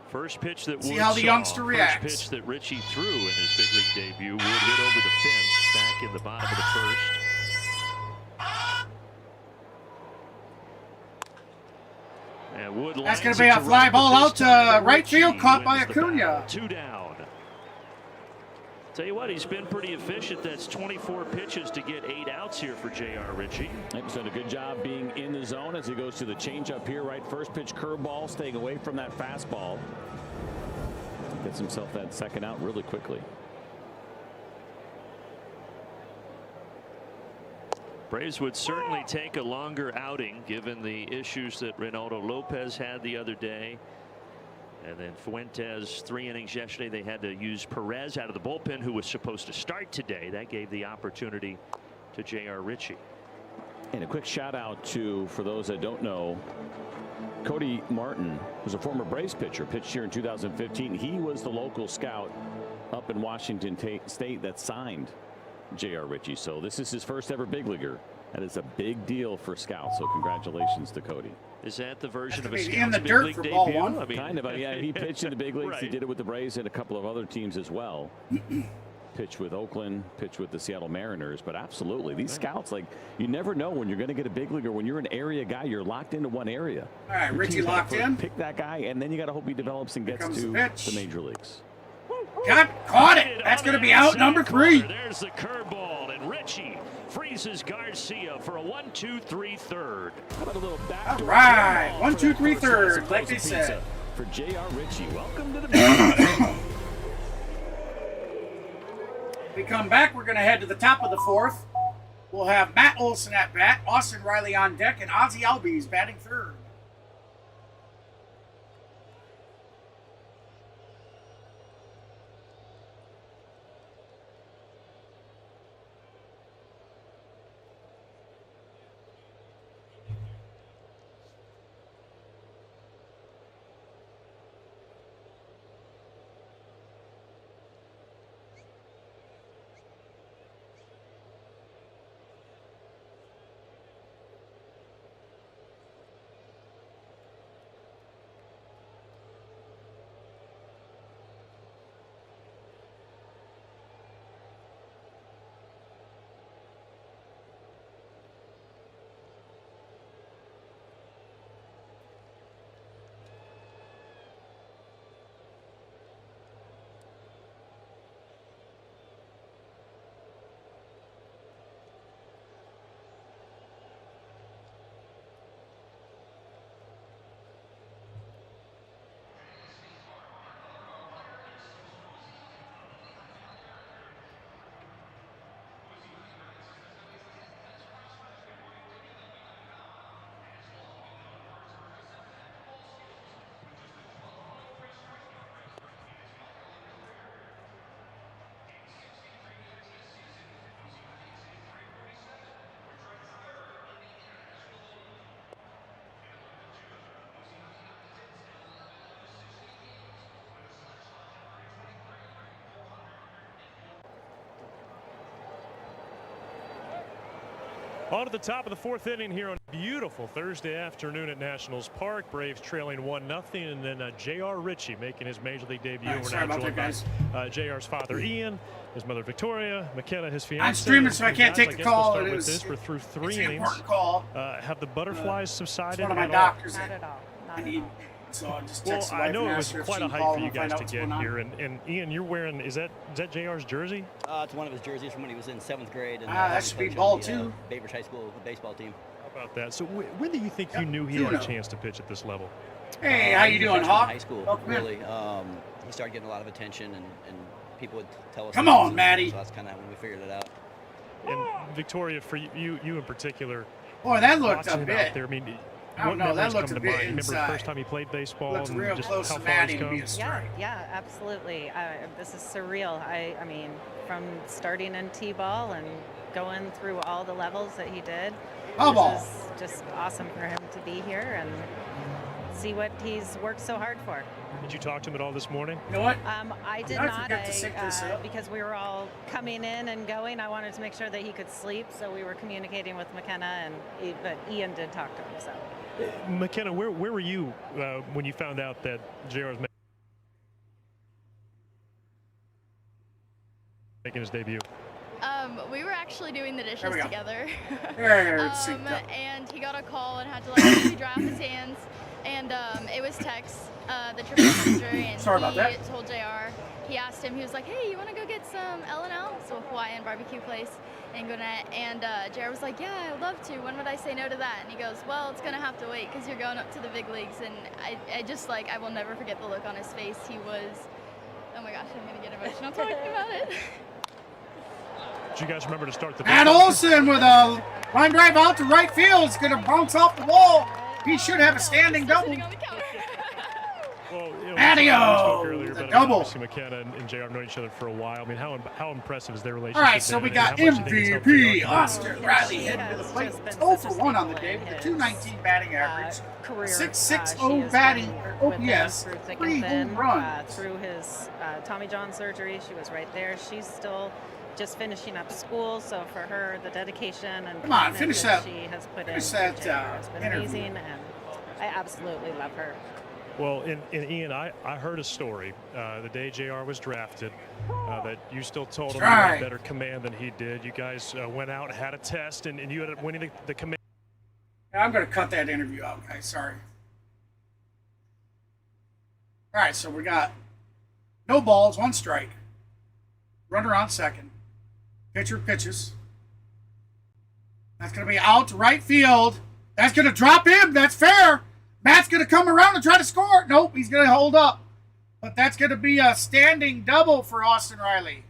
First pitch that See Wood how the saw. youngster reacts. First pitch that Ritchie threw in his big league debut. Wood hit over the fence back in the bottom of the first. And Wood That's going lines to be it a fly right, ball but out this time to right Ritchie field, caught by wins the Acuna. battle. 2 down. Tell you what, he's been pretty efficient. That's 24 pitches to get 8 outs here for J.R. Ritchie. He's done a good job being in the zone as he goes to the changeup here. Right, first pitch curveball, staying away from that fastball. Gets himself that second out really quickly. Braves would certainly take a longer outing given the issues that Ronaldo Lopez had the other day. And then Fuentes, 3 innings yesterday. They had to use Perez out of the bullpen, who was supposed to start today. That gave the opportunity to J.R. Ritchie. And a quick shout out to, for those that don't know, Cody Martin was a former Braves pitcher, pitched here in 2015. He was the local scout up in Washington State that signed J.R. Ritchie. So this is his first ever big leaguer. That is a big deal for scouts. So congratulations to Cody. Is that the version of a in scout's the big dirt league for debut? ball one. I mean, Kind of, yeah. He pitched in the big leagues. Right. He did it with the Braves and a couple of other teams as well. Pitched with Oakland, pitched with the Seattle Mariners. But absolutely, these scouts, like, you never know when you're going to get a big leaguer. When you're an area guy, you're locked into one area. All right, Richie locked in. Pick that guy, and then you got to hope he develops and gets to the major leagues. Caught it. That's going to be out number 3. There's the curveball, and Ritchie freezes Garcia for a 1-2-3 third. How about a little All right, 1, 2, 3 third, like they said. For J.R. Ritchie, welcome to the We come back, we're going to head to the top of the 4th. We'll have Matt Olson at bat, Austin Riley on deck, and Ozzie Albies batting 3rd. On to the top of the 4th inning here on a beautiful Thursday afternoon at Nationals Park. Braves trailing 1-0, and then J.R. Ritchie making his major league debut. Right, sorry about that, guys. J.R.'s father Ian, his mother Victoria, McKenna, his fiance. I'm streaming, so I can't take the call. We'll we're through 3 innings. Important call. Have the butterflies subsided? It's one of my at doctors. Not at all. Not I at need, all. so I just Well, text the I wife know and it ask was her if quite she a can hike call for you and find guys out to what's get going on. here. And Ian, you're wearing, is that JR's jersey? It's one of his jerseys from when he was in 7th grade. And, that should be ball 2. Bainbridge High School baseball team. How about that? So when do you think you knew he had a chance to pitch at this level? Hey, how you doing, Hawk? High school, Welcome in. really. He started getting a lot of attention, and people would tell us. Come on, Matty. So that's kind of when we figured it out. And Victoria, for you in particular, Boy, that looked a watching him bit. out there, I mean, I don't what know, that memories looked come a to bit mind? Remember the inside. first time he played baseball Looked and real just close how to far Matty he's to be come? a strike. Yeah, absolutely. This is surreal. I mean, from starting in T-ball and going through all the levels that he did, Ball. this is just awesome for him to be here and see what he's worked so hard for. Did you talk to him at all this morning? You know what? I did I not. forgot to sync this up? Because we were all coming in and going. I wanted to make sure that he could sleep, so we were communicating with McKenna, but Ian did talk to him. So, McKenna, where were you when you found out that JR was making his debut? We were actually doing the There dishes we go. together. There, it's synced up. And he got a call and had to like dry off his hands. And it was Tex, the triple manager, and Sorry about he that. told JR. He asked him, he was like, "Hey, you want to go get some L&L?" So a Hawaiian barbecue place in Gwinnett. And JR was like, "Yeah, I'd love to. When would I say no to that?" And he goes, "Well, it's gonna have to wait because you're going up to the big leagues." And I just like, I will never forget the look on his face. He was, oh my gosh, I'm gonna get emotional talking about it. Did you guys remember to start the Matt baseball? Olson with a Line drive out to right field. It's going to bounce off the wall. He should have a standing double. Well, Patio, the double. Obviously, McKenna and JR have known each other for a while. I mean, how impressive is their relationship? All right, so we got MVP Austin Riley She heading to the has plate. just been 0 such for a 1 on the staple day in with a his, 219 batting average, career. 6.60 batting OPS, 3 home runs. Through his Tommy John surgery, she was right there. She's still just finishing up school, so for her, the dedication and Come on, commitment finish that that- she has put finish in that, has been interview. amazing, and I absolutely love her. Well, and Ian, I heard a story the day JR was drafted that you still told him you had better command than he did. You guys went out, had a test, and you ended up winning the command. I'm going to cut that interview out, guys. Sorry. All right, so we got no balls, 1 strike. Runner on second. Pitcher pitches. That's going to be out to right field. That's going to drop in. That's fair. Matt's going to come around and try to score. Nope, he's going to hold up. But that's going to be a standing double for Austin Riley.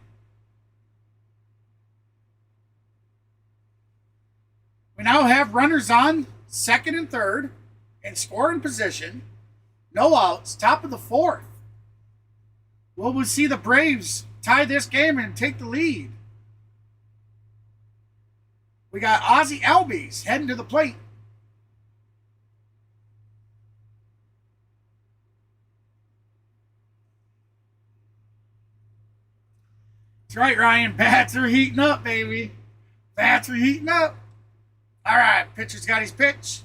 We now have runners on second and third in scoring position. No outs, top of the 4th. Will we see the Braves tie this game and take the lead? We got Ozzie Albies heading to the plate. That's right, Ryan. Bats are heating up, baby. Bats are heating up. All right, pitcher's got his pitch.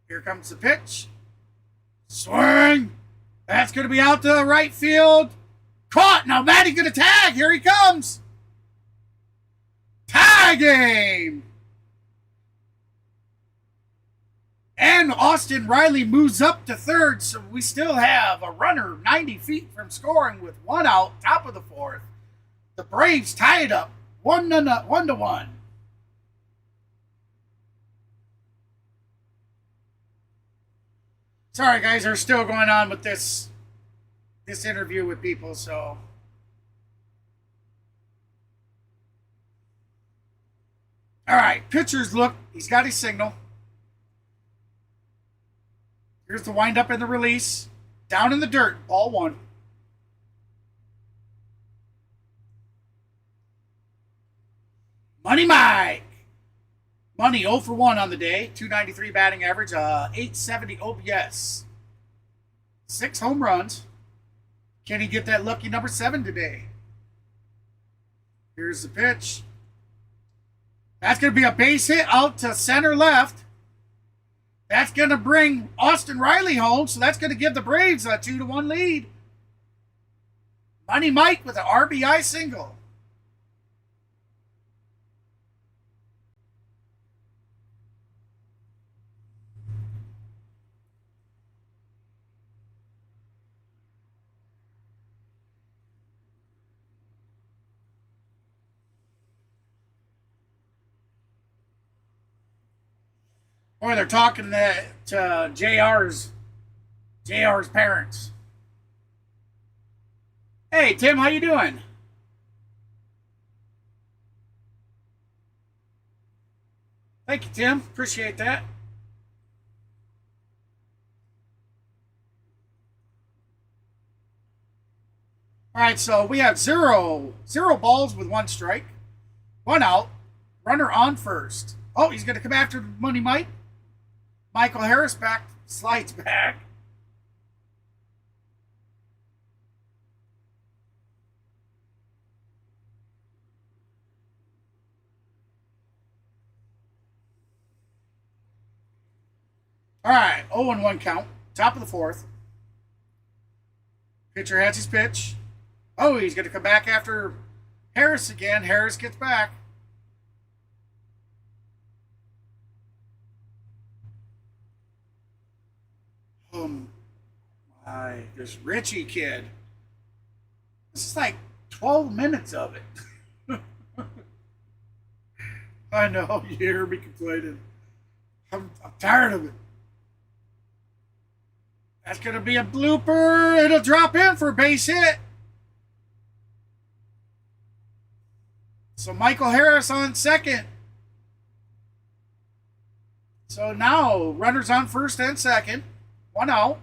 Here comes the pitch. Swing. That's going to be out to right field. Caught. Now Matty's going to tag. Here he comes. Tie game. And Austin Riley moves up to third, so we still have a runner 90 feet from scoring with 1 out, top of the 4th. The Braves tie it up 1-1. Sorry, guys, we're still going on with this interview with people, so. All right, pitchers look. He's got his signal. Here's the windup and the release. Down in the dirt, ball 1. Money Mike. Money 0 for 1 on the day. 293 batting average, 870 OPS. 6 home runs. Can he get that lucky number 7 today? Here's the pitch. That's going to be a base hit out to center left. That's going to bring Austin Riley home, so that's going to give the Braves a 2-1 lead. Money Mike with an RBI single. Boy, they're talking to JR's parents. Hey, Tim, how you doing? Thank you, Tim. Appreciate that. All right, so we have zero balls with 1 strike, 1 out, runner on first. Oh, he's going to come after Money Mike. Michael Harris slides back. All right, 0-1 count, top of the 4th. Pitcher has his pitch. Oh, he's going to come back after Harris again. Harris gets back. This Richie kid. This is like 12 minutes of it. I know, you hear me complaining. I'm tired of it. That's going to be a blooper. It'll drop in for a base hit. So Michael Harris on second. So now, runners on first and second. 1 out.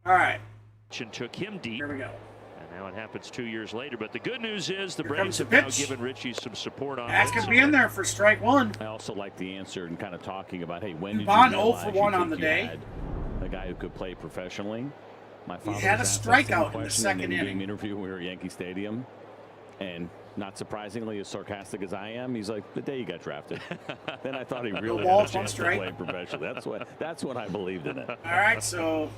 All right. Took him deep. Here we go. And now it happens 2 years later. But the good news is the Here Braves comes the have now pitch. given Richie some support on That's going to be in there for strike one. I also like the answer and kind of talking about, hey, when did Dubon you 0 realize for you 1 think on the you day. had a guy who could play professionally? My father had a was asked that same strikeout in the question second an inning. in-game interview when we were at Yankee Stadium, and not surprisingly, as sarcastic as I am, he's like, the day you got drafted. Then I thought he really ball, had a chance to one play professionally. That's when I believed in it. All right, so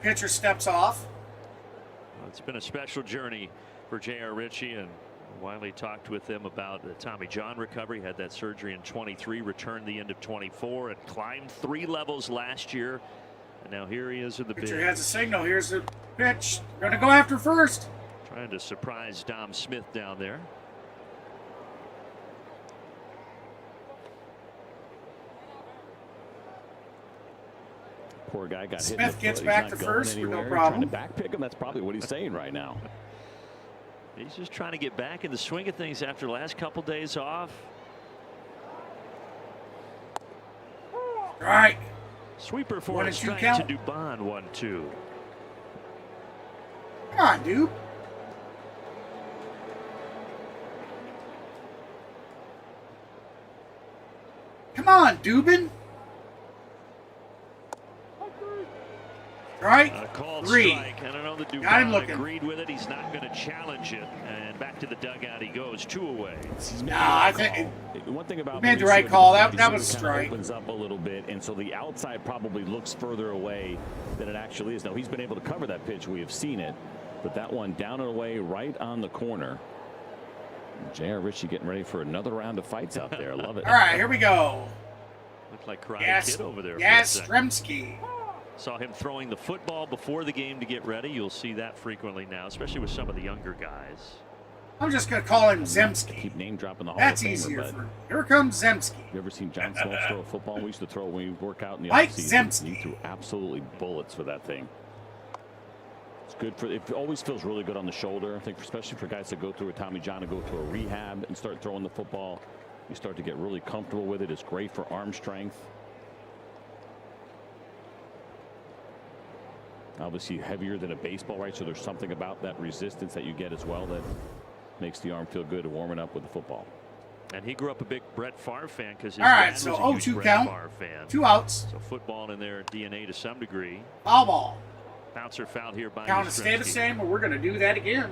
pitcher steps off. Well, it's been a special journey for J.R. Richie, and Wiley talked with him about the Tommy John recovery. Had that surgery in 23, returned the end of 24, and climbed 3 levels last year. And now here he is in the Pitcher big. has a signal. Here's the pitch. Going to go after first. Trying to surprise Dom Smith down there. Poor guy got hit. Smith gets back to first with no problem. Trying to back pick him. That's probably what he's saying right now. He's just trying to get back in the swing of things after the last couple days off. Strike. Sweeper for 1 a and 2 strike count. to Dubon. 1-2. Come on, dude. Come on, Dubin. Strike. A called 3. strike. I don't know that Got him Dubon looking. agreed with it. He's not going to challenge it. And back to the dugout he goes. 2 away. Nah, I think One thing about made the Mauricio right call. Dubon, That he was kinda strike. opens up a little bit, and so the outside probably looks further away than it actually is. Now he's been able to cover that pitch. We have seen it, but that one down and away, right on the corner. J.R. Richie getting ready for another round of fights out there. I love it. All right, here we go. Looked like Karate Kid over there. Yes, for a second. Stremski. Saw him throwing the football before the game to get ready. You'll see that frequently now, especially with some of the younger guys. I'm just going to call him Zemski. Keep name dropping the Hall That's of Famer, easier but for. Here comes Zemski. you ever seen John Smoltz throw a football? We used to throw when we work out in the Mike offseason. Zemski. He threw absolutely bullets for that thing. It's good for. It always feels really good on the shoulder. I think, especially for guys that go through a Tommy John and go to a rehab and start throwing the football, you start to get really comfortable with it. It's great for arm strength. Obviously heavier than a baseball, right? So there's something about that resistance that you get as well that makes the arm feel good warming up with the football. And he grew up a big Brett Favre fan because his All right, dad so was a huge 0-2 Brett count. Favre fan. 2 outs. So football in their DNA to some degree. Foul ball. Bouncer fouled here by Count to stay the Yastrzemski. same, but we're going to do that again.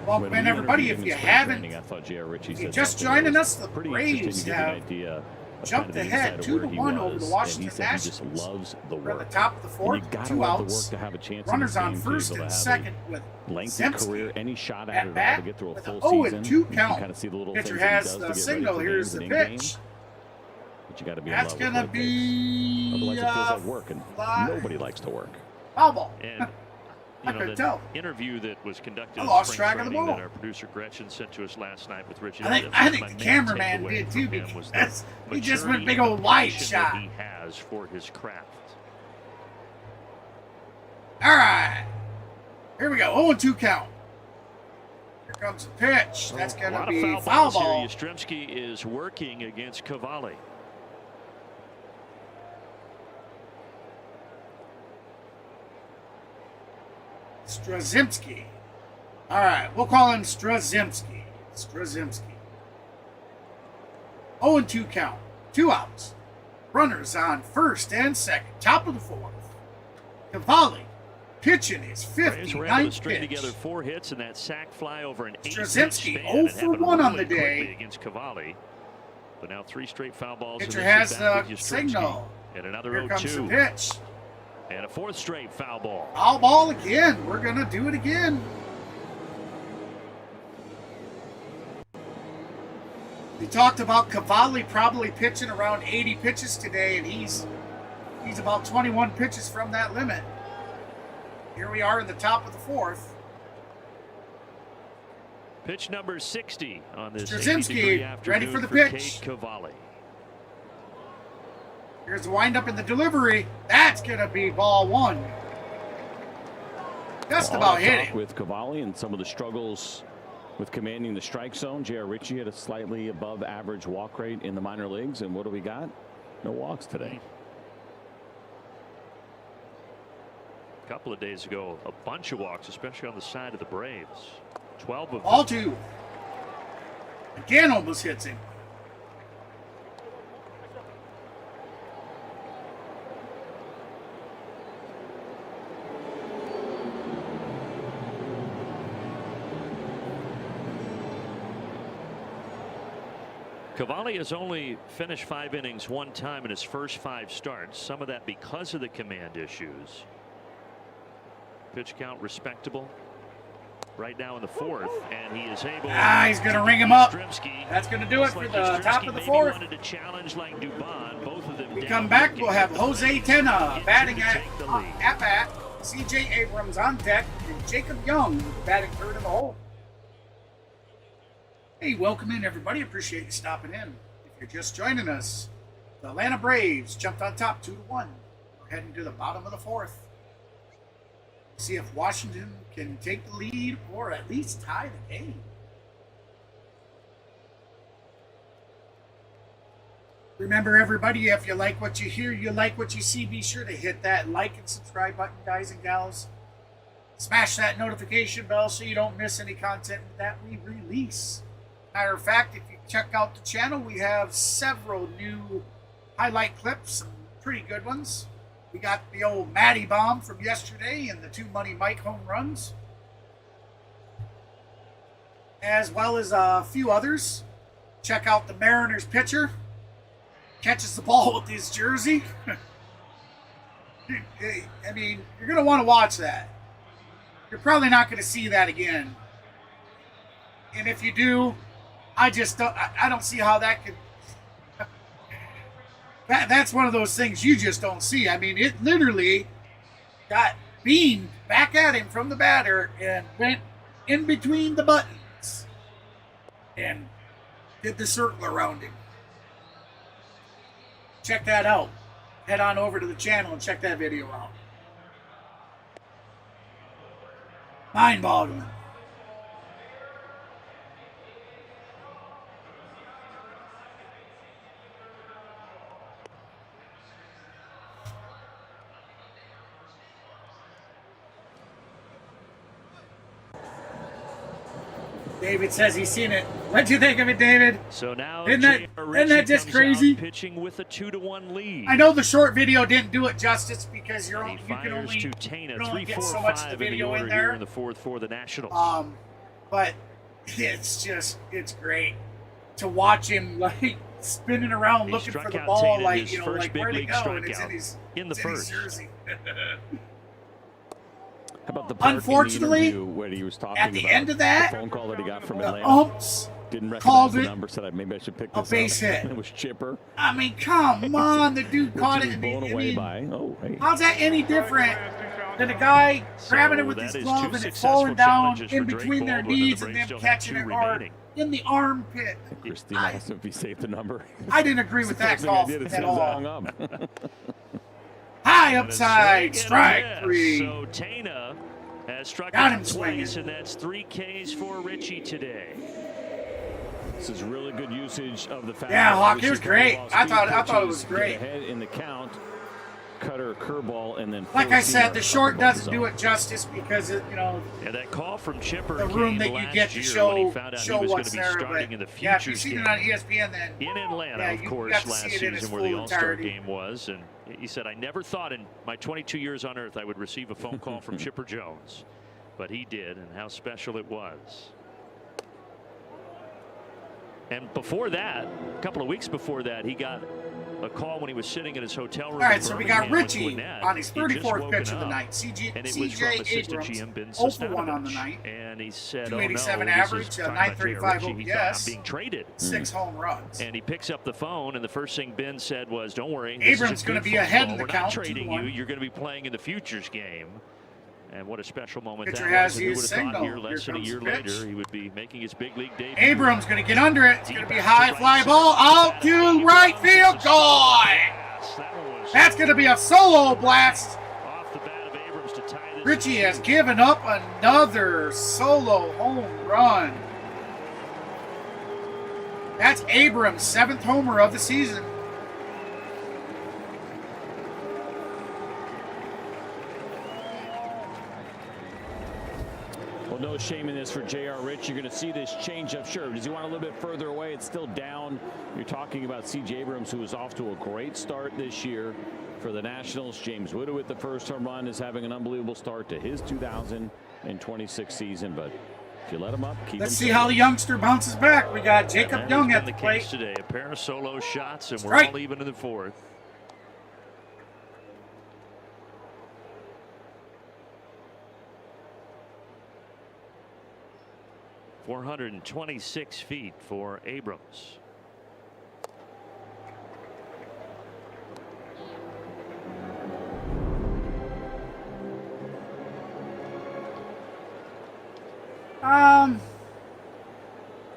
Welcome When in, we everybody. interviewed him If you in spring haven't, training, I thought J.R. Richie if you're said just something that joining was us, the pretty Braves interesting to give you an have idea of jumped kind of the ahead inside of where 2-1 he over the was, Washington and he said he just Nationals. loves the We're at work. the top of the And fourth, you gotta 2 love the outs. work to have a chance Runners in on this game first to and have second a with lengthy Zemski. career, any shot At at it bat to get through a with full a season. 0-2 You can count. kind of see the little Pitcher things has he the does to get signal. ready for Here's games the and in pitch. games. But you got to be in That's love with going to what it takes. be Otherwise, it feels like work, and fly. nobody likes to work. Foul ball. And I you know, couldn't the tell. interview that was conducted I in lost spring track of the training ball. that our producer Gretchen sent to us last night with Richie. I think the cameraman did too, because he just went big old wide shot. He has for his craft. All right. Here we go. 0-2 count. Here comes the pitch. That's A going lot to be of foul balls ball. here. Yastrzemski is working against Cavalli. Strazimski. All right. We'll call him Strazimski. 0-2 count. 2 outs. Runners on first and second. Top of the fourth. Cavalli pitching his Braves were able to 59th string pitch. together 4 hits in that sac fly over an 8-pitch Straczynski, span. 0 It for happened 1 on really the day. quickly against Cavalli. But now 3 straight foul balls. Pitcher and this has is back the with Yastrzemski. signal. And another Here comes the 0-2. pitch. And a fourth straight foul ball. Foul ball again. We're going to do it again. We talked about Cavalli probably pitching around 80 pitches today, and he's about 21 pitches from that limit. Here we are in the top of the fourth. Pitch number 60 on this Straczynski 80-degree afternoon ready for the Cade pitch. Cavalli. Here's the windup in the delivery. That's going to be ball one. Just about hit it. With Cavalli and some of the struggles with commanding the strike zone. J.R. Ritchie had a slightly above average walk rate in the minor leagues. And what do we got? No walks today. A couple of days ago, a bunch of walks, especially on the side of the Braves. 12 of them. Ball two. Again almost hits him. Cavalli has only finished 5 innings one time in his first 5 starts. Some of that because of the command issues. Pitch count respectable right now in the fourth, and he is able. He's going to ring him up. Yastrzemski. That's going to do it for Like the top of the maybe fourth. wanted to challenge like Dubon. Both of them We down come back. looking. We'll have Jose Tena batting at Take the lead. bat. C.J. Abrams on deck, and Jacob Young batting third in the hole. Hey, welcome in, everybody. Appreciate you stopping in. If you're just joining us, the Atlanta Braves jumped on top 2-1. We're heading to the bottom of the fourth. See if Washington can take the lead or at least tie the game. Remember, everybody, if you like what you hear, you like what you see, be sure to hit that like and subscribe button, guys and gals. Smash that notification bell so you don't miss any content that we release. Matter of fact, if you check out the channel, we have several new highlight clips, some pretty good ones. We got the old Matty bomb from yesterday and the 2 Money Mike home runs, as well as a few others. Check out the Mariners pitcher. Catches the ball with his jersey. I mean, you're going to want to watch that. You're probably not going to see that again. And if you do, I don't see how that could. That's one of those things you just don't see. I mean, it literally got beamed back at him from the batter and went in between the buttons and did the circle around him. Check that out. Head on over to the channel and check that video out. Mind-boggling. David says he's seen it. What'd you think of it, David? So now Isn't that just comes crazy? out pitching with a 2-1 lead. I know the short video didn't do it justice because you He can fires only to Tana, get so much of the 3-4-5 video in in the order here there. in the fourth for the Nationals. But it's great to watch him like spinning around He looking for struck the out ball, Tana in like his first like big where'd it league go? And it's strikeout in the his first. jersey. How about the part in the Unfortunately, interview where he was talking at the about end of that, the phone call that he got from the Atlanta? umps Didn't called recognize the it number, said maybe I should pick a this base up. hit. It was Chipper. I mean, come on, the dude caught He it. was blown I away mean, by. Oh, hey. how's that any different than a guy grabbing it with that his is glove two and it successful falling down challenges in for Drake between their Baldwin, and the knees and Braves them still have catching 2 it or remaining. in the armpit? Christine asked him if he saved the number. I didn't agree with that First thing I call did is at said, all. hung up. High And a upside, swing and a strike miss. 3. So Tana has struck Got him out swinging. twice, and that's 3 Ks for Ritchie today. This is really good usage of the fastball. Yeah, Hawk, it was Obviously, great. curveball I thought speed it was pitches, great. get ahead in the count, cutter, curveball, and then Like I four-seamer said, the short up above doesn't the do zone. it justice because Yeah, that call from Chipper the came room that you last get to year when he show found out show he was going what's to be there. starting But in the yeah, if futures you've seen game it on ESPN, then in Atlanta, yeah, of you course, got to last see it in its season where the full All-Star entirety. game was. And he said, I never thought in my 22 years on Earth I would receive a phone call from Chipper Jones. But he did, and how special it was. And before that, a couple of weeks before that, he got a call when he was sitting in his hotel room. All right, so we got Birmingham with Richie Gwinnett. on his He'd just 34th woken pitch of the up, night. and it was from CJ assistant Abrams, GM Ben 0 for 1 on the Sestanovich. night. And he said, 287 oh, no, average, this is 935 Richie. He thought, OPS, I'm being traded. 6 home runs. And he picks up the phone, and the first thing Ben said was, don't worry. Abrams going to be ahead in the We're count. not trading 2-1. you. You're going to be playing in the futures game. And what a special moment Pitcher that has was. And who his would have thought signal. here less than a Here year comes the pitch. later he would be making his big league debut. Abrams going to get under it. It's going to be a high fly ball out to right field. Gone! That's going to be a solo blast. Off the bat of Abrams to tie this Richie game. has given up another solo home run. That's Abrams' 7th homer of the season. Well, no shame in this for J.R. Rich. You're going to see this changeup. Sure, does he want a little bit further away? It's still down. You're talking about C.J. Abrams, who is off to a great start this year for the Nationals. James Widow with the first home run is having an unbelievable start to his 2026 season. But if you let him up, keep Let's him see safe. how the youngster bounces back. We got Jacob That Young has at been the the case plate. today. A pair of solo shots, and we're Strike. all even in the 4th. .426 feet for Abrams.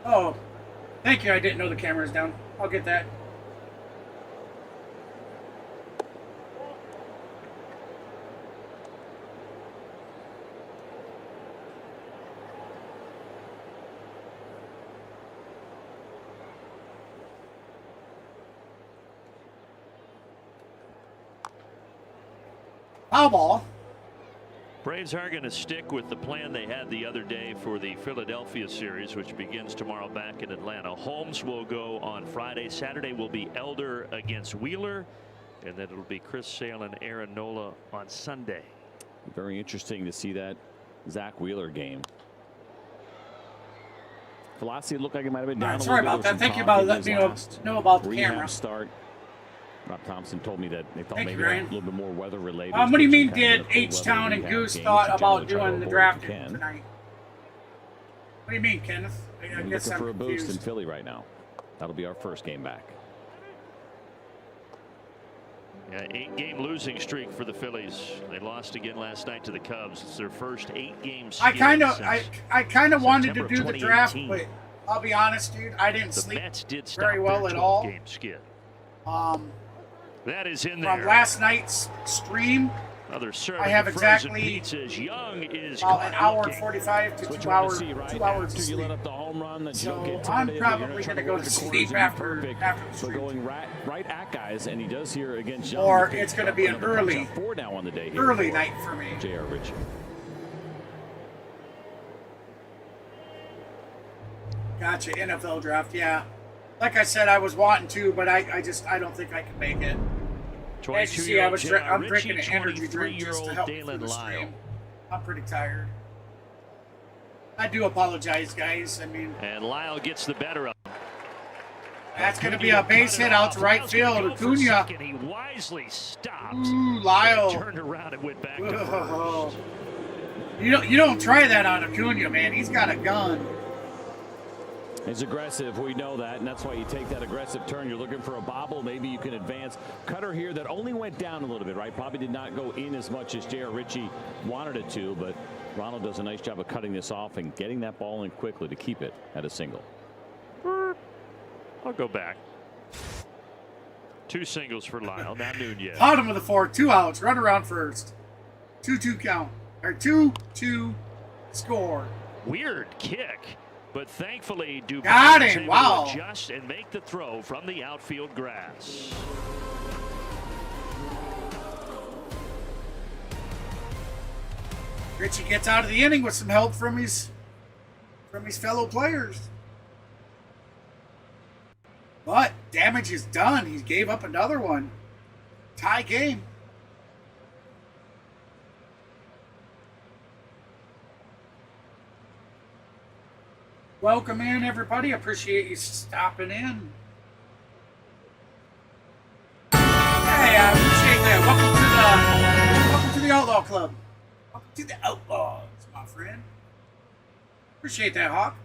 Oh, thank you. I didn't know the camera's down. I'll get that. Foul ball. Braves are going to stick with the plan they had the other day for the Philadelphia series, which begins tomorrow back in Atlanta. Holmes will go on Friday. Saturday will be Elder against Wheeler, and then it'll be Chris Sale and Aaron Nola on Sunday. Very interesting to see that Zach Wheeler game. Velocity looked like it might have been down. Sorry about that. Thank you about letting me know about the rehab camera. start. Rob Thompson told me that they thought Thank you, maybe Ryan. a little bit more weather related. What do you mean Kind of did a cold H-Town weather and rehab Goose game thought to about generally try to doing the avoid drafting what you can. tonight? What do you mean, Kenneth? I And guess looking I'm for a boost in confused. Philly right now. That'll be our first game back. Yeah, 8-game losing streak for the Phillies. They lost again last night to the Cubs. It's their first 8-game skid I kind of wanted to September do the draft, 2018. but I'll be honest, dude. I didn't The sleep Mets did stop very well their at all. 12-game skid. That is in from there. last night's stream. Another serving I have of frozen exactly pizzas. Young is about an hour and looking. 45 to That's what 2 you want hours. to see, right? 2 hours After of you let sleep. up the home run that So you don't get I'm tired of, you're probably gonna try gonna to go work to the sleep corners and be after perfect. the So stream. going right at guys, and he does here against Young. Or He it's picks gonna up be an another early- touchdown. 4 now on the day here Early for night for me. J.R. Ritchie. Gotcha. NFL draft. Yeah. Like I said, I was wanting to, but I don't think I can make it. As you see, I'm drinking an energy drink just to help through Dalen the Lyle. stream. I'm pretty tired. I do apologize, guys. I mean, And Lyle gets the better of him. that's going to be a base hit out to right field. Acuna. He wisely stopped. Ooh, Lyle. Turned around and went back to Whoa. first. You don't try that on Acuna, man. He's got a gun. He's aggressive. We know that, and that's why you take that aggressive turn. You're looking for a bobble. Maybe you can advance. Cutter here that only went down a little bit, right? Probably did not go in as much as J.R. Ritchie wanted it to, but Ronald does a nice job of cutting this off and getting that ball in quickly to keep it at a single. I'll go back. 2 singles for Lyle, not Nunez. Bottom of the 4th, 2 outs. Run around first. 2-2 count. Or 2-2 score. Weird kick, but thankfully Dubé Got was him. able Wow. to adjust and make the throw from the outfield grass. Richie gets out of the inning with some help from his fellow players. But damage is done. He gave up another one. Tie game. Welcome in, everybody. Appreciate you stopping in. Outlaw Club. Welcome to the Outlaws, my friend. Appreciate that, Hawk.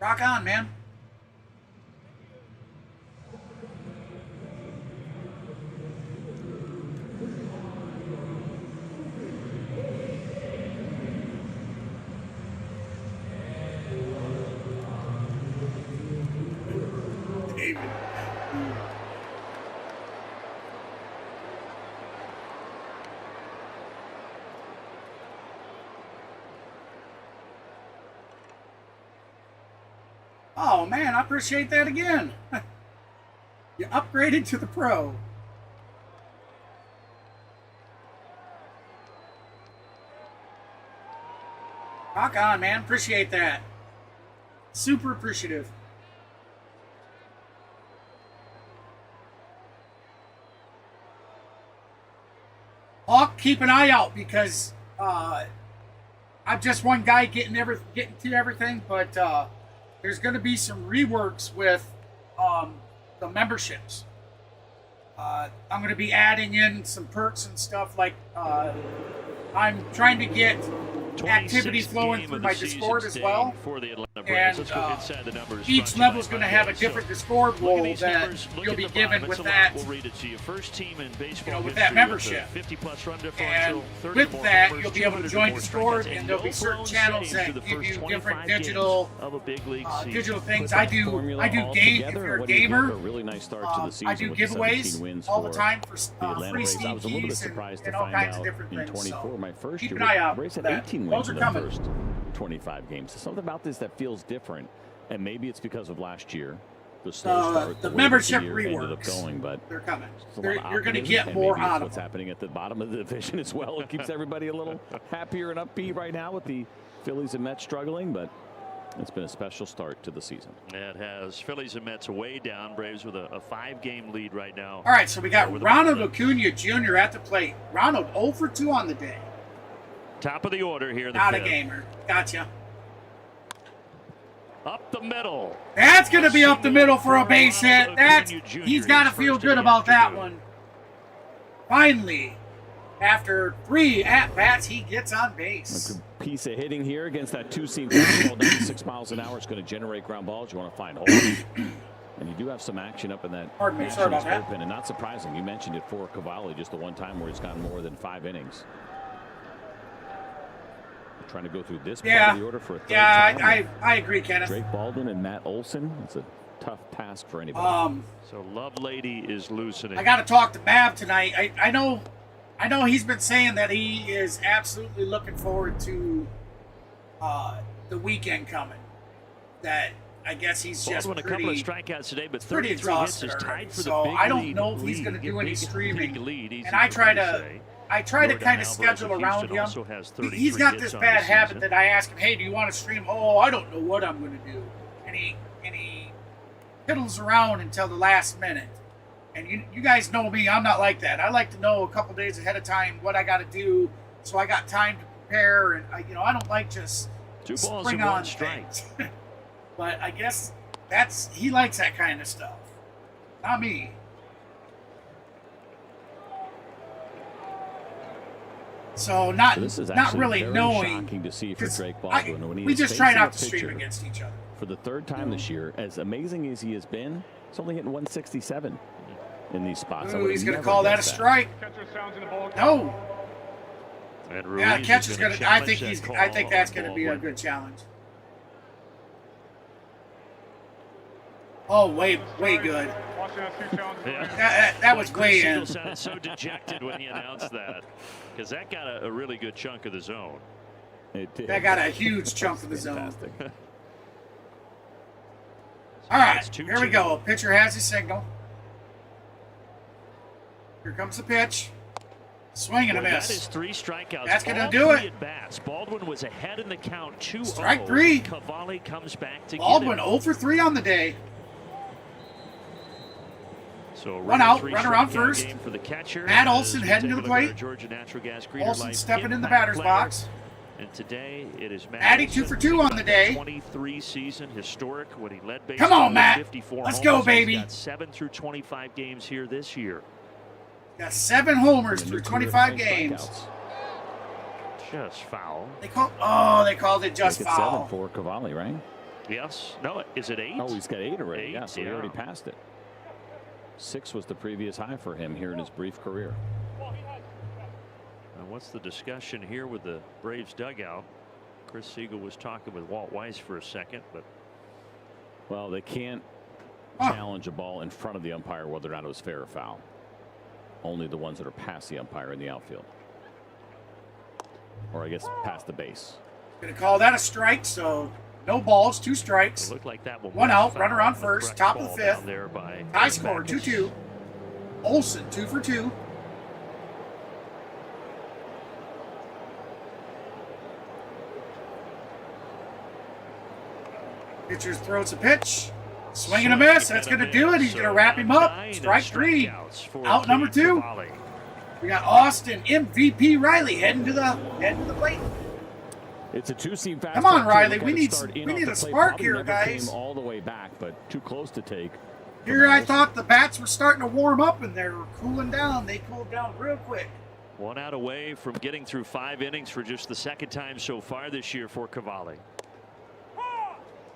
Rock on, man. David. Oh man, I appreciate that again. You upgraded to the pro. Rock on, man. Appreciate that. Super appreciative. Hawk, keep an eye out because I'm just one guy getting to everything, but there's going to be some reworks with the memberships. I'm going to be adding in some perks and stuff like I'm trying to get activity flowing through my Discord as well. And each level is going to have a different Discord role that you'll be given with that, with that membership. And with that, you'll be able to join Discord, and there'll be certain channels that give you different digital things. I do game. If you're a gamer, I do giveaways all the time for free Steam keys and all kinds of different things. So keep an eye out for that. Those are coming. First 25 games. Something about this that feels different, and maybe it's because of last year. The membership reworks, but they're coming. You're going to get more out of what's happening at the bottom of the division as well. It keeps everybody a little happier and upbeat right now with the Phillies and Mets struggling, but it's been a special start to the season. It has. Phillies and Mets way down. Braves with a 5-game lead right now. All right, so we got Ronald Acuna Jr. at the plate. Ronald 0 for 2 on the day. Top of the order here in the Not fifth. a gamer. Gotcha. Up the middle. That's going to be up the middle for a base hit. He's got to feel good about that one. Finally, after 3 at-bats, he gets on base. A piece of hitting here against that two-seam fastball down to 6 miles an hour. It's going to generate ground balls. You want to find holes. And you do have some action up in that bullpen. And not surprising. You mentioned it for Cavalli just the one time where he's gone more than 5 innings. Trying to go through this part of the order for a third time. I agree, Kenneth. Drake Baldwin and Matt Olson. It's a tough task for anybody. So Lovelady is loosening. I got to talk to Mav tonight. I know he's been saying that he is absolutely looking forward to the weekend coming. That I guess he's Baldwin just a couple of strikeouts today, but 33 hits is tied for the so big I don't lead. know if he's going to do any streaming. And I try to kind of schedule around him. He's got this bad habit that I ask him, hey, do you want to stream? Oh, I don't know what I'm going to do. And he fiddles around until the last minute. And you guys know me, I'm not like that. I like to know a couple days ahead of time what I got to do so I got time to prepare. And I don't like just 2 balls spring and on 1 strike. But I guess he likes that kind of stuff. Not me. So not really knowing. Shocking to see for Drake Baldwin when he we just try not to stream against each other. For the 3rd time this year, as amazing as he has been, he's only hitting 167 in these spots. Ooh, he's going to call that a strike. No. Yeah, catcher's going to. I think that's going to be a good challenge. Oh, way good. That was way in. Sounded so dejected when he announced that, because that got a really good chunk of the zone. It did. That got a huge chunk of the zone. All right, here we go. Pitcher has his signal. Here comes the pitch. Swing and a miss. That is 3 strikeouts. That's going to do it. Baldwin was ahead in the count 2-0. Strike 3. Cavalli comes back to Baldwin 0 for 3 on the day. So One out, runner on first. For the catcher. Matt Olson heading to the plate. Olson stepping in the batter's box. And today it is Matt Maddie Olson, 2 for 2 on the day. 23 season historic when he led baseball. Come on, Matt. 54 Let's homers. go, baby. He's got 7 through 25 games here this year. Got 7 homers And a through new career 25 high games. strikeouts. Just foul. They called it just Make it foul. 7 for Cavalli, right? Yes. No, is it 8? Oh, he's got 8 already. 8, Yeah, so he already passed it. 6 was the previous high for him here in his brief career. Now, what's the discussion here with the Braves dugout? Chris Siegel was talking with Walt Weiss for a second, but Well, they can't challenge a ball in front of the umpire whether or not it was fair or foul. Only the ones that are past the umpire in the outfield. Or I guess past the base. Gonna call that a strike, so no balls, 2 strikes. it looked like that one. 1 was out, foul. runner on The first, correct top of the ball 5th. down there by High score, Backus. 2-2. Olson, 2 for 2. Pitcher throws a pitch. Swing and a miss. That's going to do it. He's going to wrap him up. Strike 3. Out number 2. We got Austin MVP Riley heading to the plate. It's a 2-seam fastball. Come on, Riley. Look We at it need start in we off need the a plate. spark Probably here, never guys. Came all the way back, but too close to take. Here I thought the bats were starting to warm up and they're cooling down. They cooled down real quick. 1 out away from getting through 5 innings for just the 2nd time so far this year for Cavalli.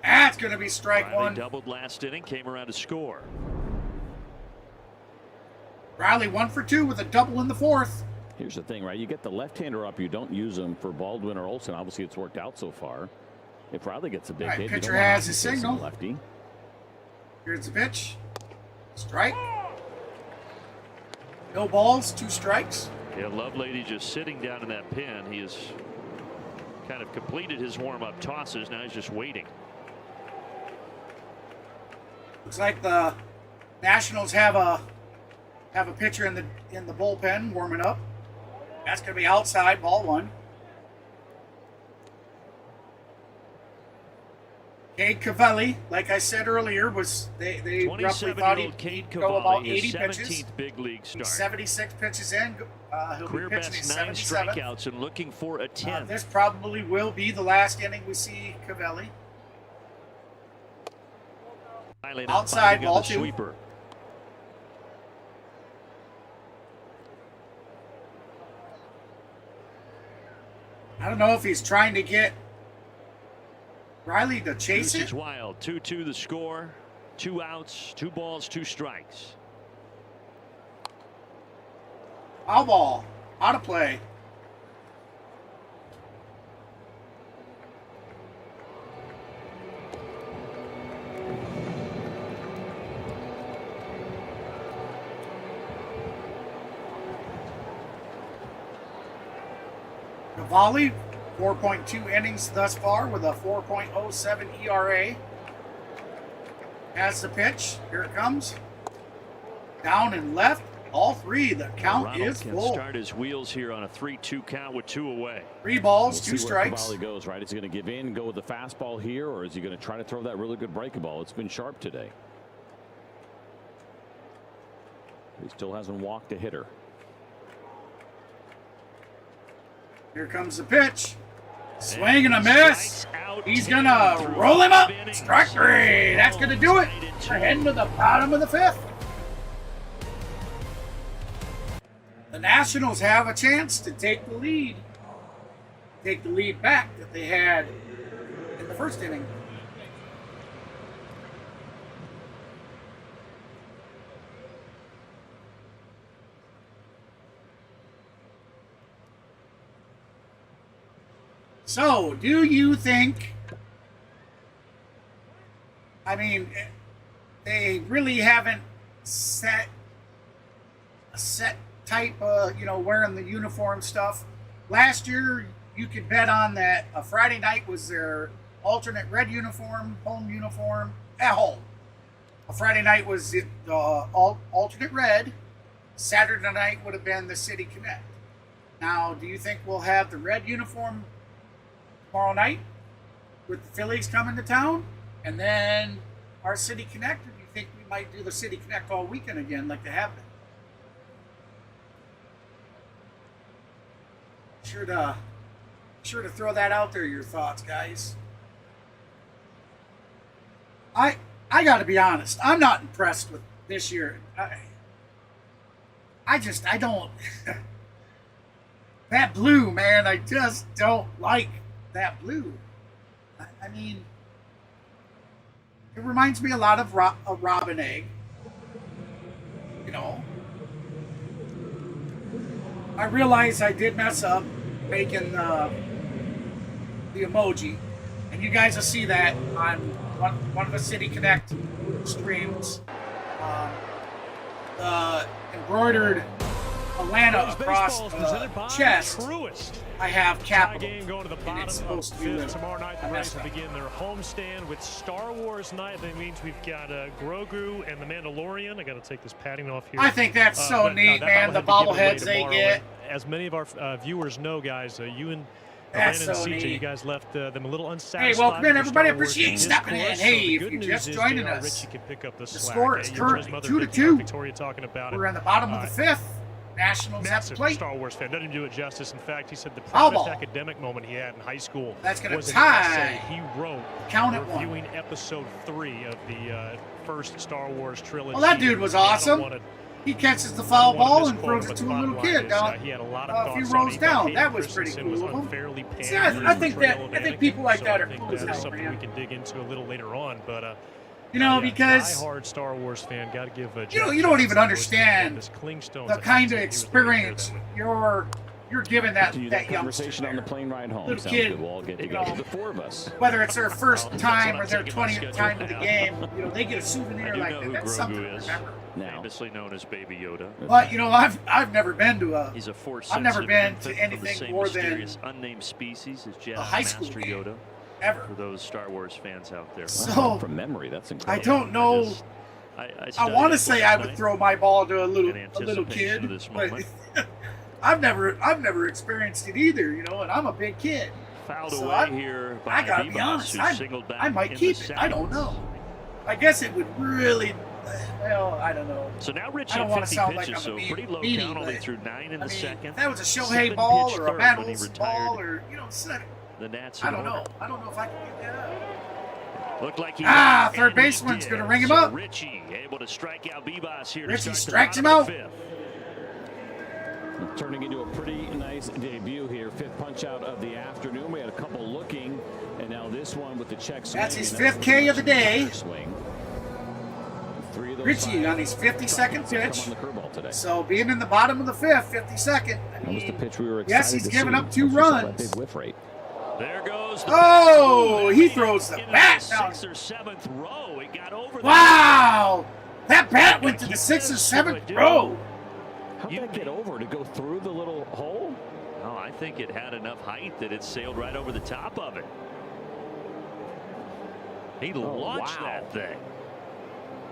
That's going to be strike Riley 1. doubled last inning, came around to score. Riley 1 for 2 with a double in the 4th. Here's the thing, right? You get the left-hander up, you don't use them for Baldwin or Olson. Obviously, it's worked out so far. If Riley gets a big All right, hit, you pitcher don't want has to his chase signal. him lefty. Here's the pitch. Strike. No balls, 2 strikes. Yeah, Lovelady just sitting down in that pen. He has kind of completed his warm-up tosses. Now he's just waiting. Looks like the Nationals have a pitcher in the bullpen warming up. That's going to be outside, ball 1. Cade Cavalli, like I said earlier, was they roughly thought 27-year-old he'd Cade go about Cavalli, 80 his pitches. 17th big league He's start. 76 pitches in. He'll Career be pitching his best 9 77th. strikeouts and looking for a 10th. This probably will be the last inning we see Cavalli. Finally, outside, finding ball the 2. Sweeper. I don't know if he's trying to get Riley to chase This it. is wild. 2-2 the score. 2 outs, 2 balls, 2 strikes. Foul ball. Out of play. Cavalli, 4.2 innings thus far with a 4.07 ERA. Has the pitch. Here it comes. Down and left. All 3. The count Ronald is can full. start his wheels here on a 3-2 count with 2 away. 3 balls, We'll 2 see where strikes. Cavalli goes, right? Is he going to give in and go with the fastball here, or is he going to try to throw that really good breaking ball? It's been sharp today. He still hasn't walked a hitter. Here comes the pitch. Swing and a miss. He's going to roll him up. Strike 3. That's going to do it. We're heading to the bottom of the 5th. The Nationals have a chance to take the lead. Take the lead back that they had in the first inning. So, do you think, I mean, they really haven't set a set type of, wearing the uniform stuff. Last year, you could bet on that a Friday night was their alternate red uniform, home uniform, at home. A Friday night was the alternate red. Saturday night would have been the City Connect. Now, do you think we'll have the red uniform tomorrow night with the Phillies coming to town, and then our City Connect? Or do you think we might do the City Connect all weekend again like they have been? Sure to throw that out there, your thoughts, guys. I got to be honest. I'm not impressed with this year. I I don't. That blue, man, I just don't like that blue. I mean, it reminds me a lot of a robin egg. You know, I realize I did mess up making the emoji, and you guys will see that on one of the City Connect streams. The embroidered Atlanta across the chest, I have capital, and it's supposed to be little. Tomorrow night, the Braves will begin their homestand with Star Wars night. That means we've got Grogu and the Mandalorian. I got to take this padding off here. I think that's so neat, man. The bobbleheads they get. As many of our viewers know, guys, you and That's Brandon so and CJ, neat. you guys left them a little unsatisfied. Hey, well, man, with everybody Star Wars appreciate stepping in. discourse. Hey, So the if good you're news just is joining JR us, Richie can pick up the slack. score is Your currently mother 2-2. Victoria talking about it. We're in the bottom of the fifth. Nationals at the Massive plate. Star Wars fan. Doesn't do it justice. In fact, he said the Foul proudest ball. academic moment he had in high school That's gonna was tie. an essay he wrote Count it one. reviewing episode 3 of the first Star Wars trilogy. Well, that dude was awesome. He catches the foul ball and throws it to a little kid down he had a lot of a few thoughts on rows it. down. Hayden That was pretty Christensen cool of was him. unfairly See, I panned think for that- the I think trail of people like Anakin, that so are I think cool as that's hell, something man. we can dig into a little later on. But You know, because diehard Star Wars fan, got to give you don't even understand this Clingstones the kind of experience you're giving that Continue that that conversation youngster on the there. plane ride home. Little Sounds kid, good. We'll all get you together. know, The four of us. Whether it's their first That's time what or their I'm taking my 20th schedule time to the now. game, you know, they get a I souvenir do like know that. who That's something to Grogu is, remember. Now, famously known as Baby Yoda. But you know, I've never been to a He's a force I've never been sensitive to infant of the anything same more than mysterious unnamed species as Jedi a high school Master game. Yoda. ever. For those Star Wars fans out there. So from memory, that's I incredible. don't know. I studied want to it say last I would night throw my ball to a little in anticipation kid, of this but moment. I've never experienced it either, you know. And I'm a big kid. Fouled So away here by I gotta be Vivas, honest. who singled back I might in keep the it. I don't seventh. know. I guess it would really. Well, I don't know. So now Richie I don't at wanna 50 sound like pitches, I'm so pretty low meanie, count, only but, threw 9 in I the mean, second. if that was a Shohei Seven ball pitch or a third when he Mattles retired ball or you know, the Nats. I in don't order. know. I don't know if I can get that up. Looked like he Third and he baseman's did. gonna ring him So up. Richie able to strike out Vivas here. Richie to start strikes the him bottom out. of the fifth. Turning into a pretty nice debut here. Fifth punch out of the afternoon. We had a couple looking, and now this one with the check swing. That's his and fifth K of the day. Swing. Three of those Richie five on his 52nd come pitch. on the curveball today. So being in the bottom of the fifth, 52nd. That was the pitch we were excited yes, he's to given see. up 2 Once we saw that runs. big whiff rate. There goes. The Oh, he throws the into bat the down. 6th or 7th row. It got over. Wow, that bat went to the 6th or 7th row. How did that get over to go through the little hole? Oh, I think it had enough height that it sailed right over the top of it. He launched wow. that thing.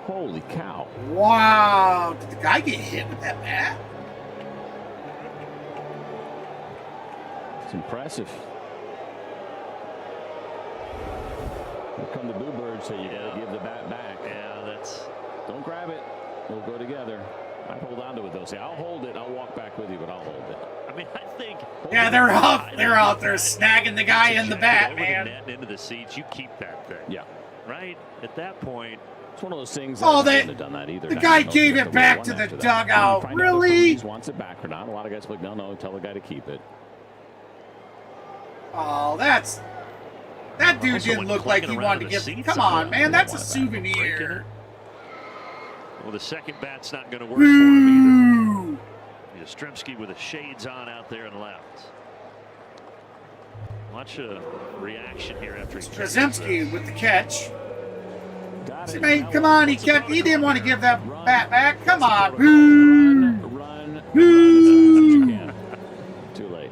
Holy cow. Wow, did the guy get hit with that bat? It's impressive. Here come the Boo Birds, so you gotta give the bat back. Yeah, that's. Don't grab it. We'll go together. I hold on to it though. Say, I'll hold it. I'll walk back with you, but I'll hold it. I mean, I think. Yeah, they're out there snagging the guy in the bat, over man. The net and into the seats, you keep that thing. Yeah. Right at that point. It's one of those things. Oh, that they- have done that either. the I guy don't know if gave you it have back roll to one the after that. dugout. You find out if Really? Ruiz wants it back or not. A lot of guys are like, no, tell the guy to keep it. Oh, that dude Also didn't went look like he clicking wanted to around give. the seats Come a on, bit. man, that's a Want it back. souvenir. Well, the second bat's not going to work for him Boo! either. Yastrzemski with the shades on out there and left. Watch a reaction here after he catches Strzemski this. with the catch. Got See, it. man, come on, he didn't want to give that Run. bat back. Come That's on, the boo! protocol. Run. Boo! You can. Too late.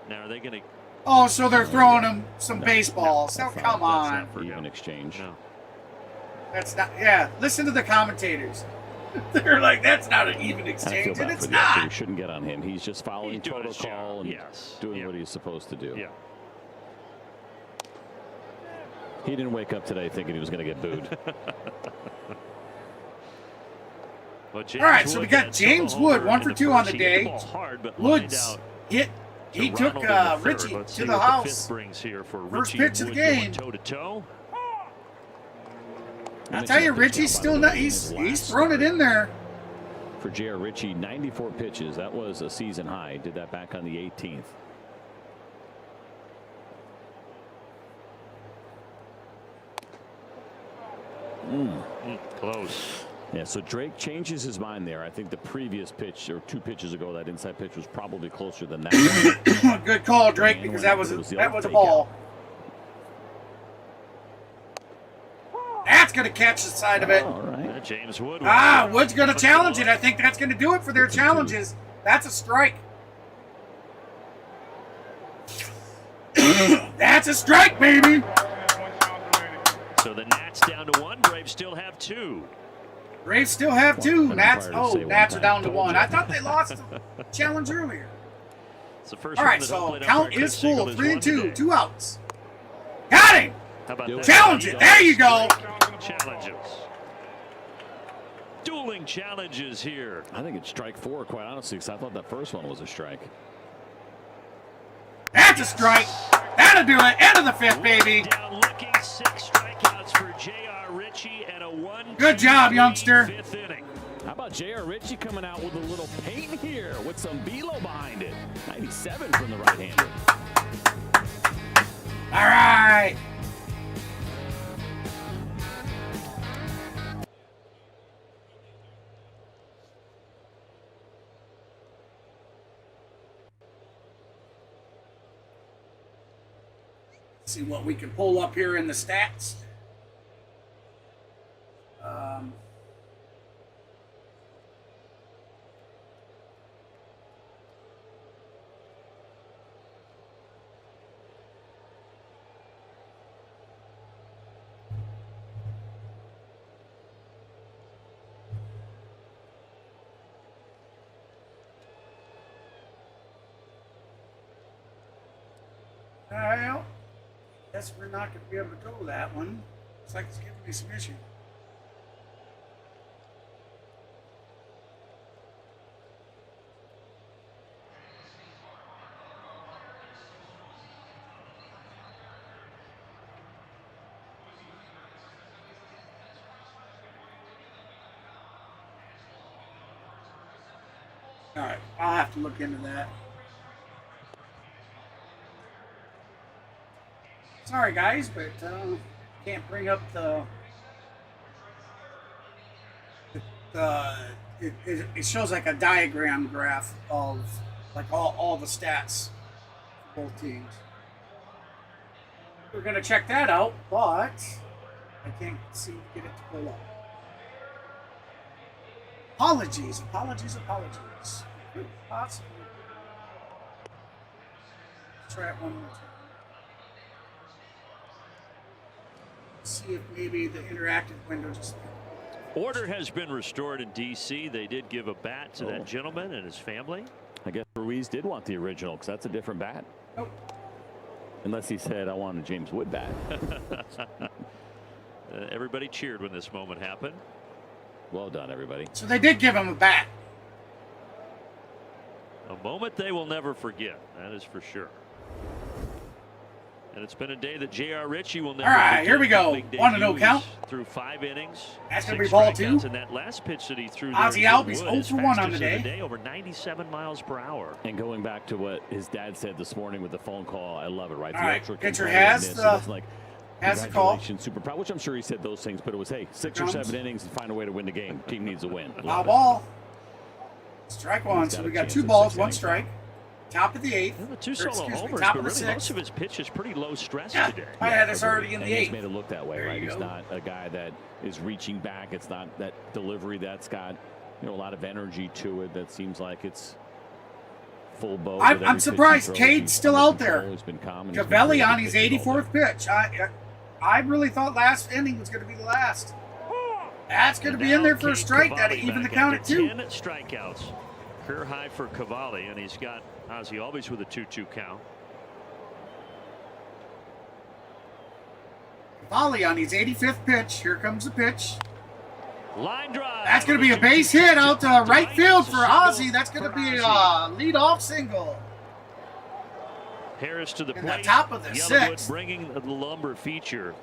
Now, are they going to. Oh, so they're throwing him some baseballs. So That's not- come that's on. not for even exchange. No. That's not. Yeah, listen to the commentators. They're like, that's not an even I feel exchange, bad and it's for the other. We not. shouldn't get on him. He's just following He's doing his protocol job. and Yes. doing Yeah. what he's supposed to do. Yeah. He didn't wake up today thinking he was going to get booed. Well, James All right, so we Wood got got James solo Wood, homer 1 in for 2 on the first. He hit day. ball hard, but Woods lined out hit. to He took Ronald in the third. Richie Let's to see the what the house. fifth brings here for First Richie pitch and of the Wood game. going toe to toe. I'll tell you, Richie's still not. He's thrown it in there. For J.R. Ritchie, 94 pitches. That was a season high. Did that back on the 18th. Close. Yeah, so Drake changes his mind there. I think the previous pitch, or 2 pitches ago, that inside pitch was probably closer than that. Good call, Drake, because that was a ball. That's going to catch the side of it. All right. James Wood. Wood's going to challenge it. I think that's going to do it for their challenges. That's a strike. That's a strike, baby. So the Nats down to 1. Braves still have 2. Braves still have 2. Nats are down to 1. I thought they lost the challenge earlier. It's the first All right, one so that count is full. Single 3 and 2. today. 2 outs. Got him. How about that? Challenge it. There you go. Challenges. Dueling challenges here. I think it's strike 4, quite honestly, because I thought that first one was a strike. That's a strike. That'll do it. End of the 5th, baby. Down looking, 6 strikeouts for J.R. Ritchie and a 1. Good job, youngster. 5th inning. How about J.R. Ritchie coming out with a little paint here with some velo behind it? 97 from the right-hander. All right. See what we can pull up here in the stats. Well, guess we're not going to be able to go that one. Looks like it's giving me some issue. All right, I'll have to look into that. Sorry, guys, but can't bring up it shows like a diagram graph of like all the stats for both teams. We're gonna check that out, but I can't seem to get it to pull up. Apologies. Could possibly. Let's try it one more time. See if maybe the interactive window just. Order has been restored in D.C. They did give a bat to that gentleman and his family. I guess Ruiz did want the original because that's a different bat. Nope. Unless he said, I want a James Wood bat. Everybody cheered when this moment happened. Well done, everybody. So they did give him a bat. A moment they will never forget. That is for sure. And it's been a day that J.R. Ritchie will never forget. All right, here we go. 1-0 count. Through 5 innings. That's going to be ball 2. And that last pitch that he threw Ozzie Albies 0 for 1 on the day. Over 97 miles per hour. And going back to what his dad said this morning with the phone call, I love it, right? All right, pitcher has the call. Super proud, which I'm sure he said those things, but it was, hey, 6 or 7 innings and find a way to win the game. Team needs a win. Foul ball. Strike 1, so we got 2 balls, 1 strike. Top of the 8th. And the 2 solo homers, top but of the really 6th. most of his pitch is pretty low stress today. I had us already in the 8th. He's made it look that way, right? He's not a guy that is reaching back. It's not that delivery that's got, a lot of energy to it. That seems like it's full boat. I'm surprised Cade's still out there. Cavelli on his 84th pitch. I really thought last inning was going to be the last. That's going to be in there for a strike. That even the count at 2. 10 strikeouts. Career high for Cavalli, and he's got Ozzie Albies with a 2-2 count. Cavalli on his 85th pitch. Here comes the pitch. Line drive. That's going to be a base hit out to right field for Ozzie. That's going to be a lead-off single. Harris to the In plate. the top of the Yellowwood 6th. bringing the lumber feature.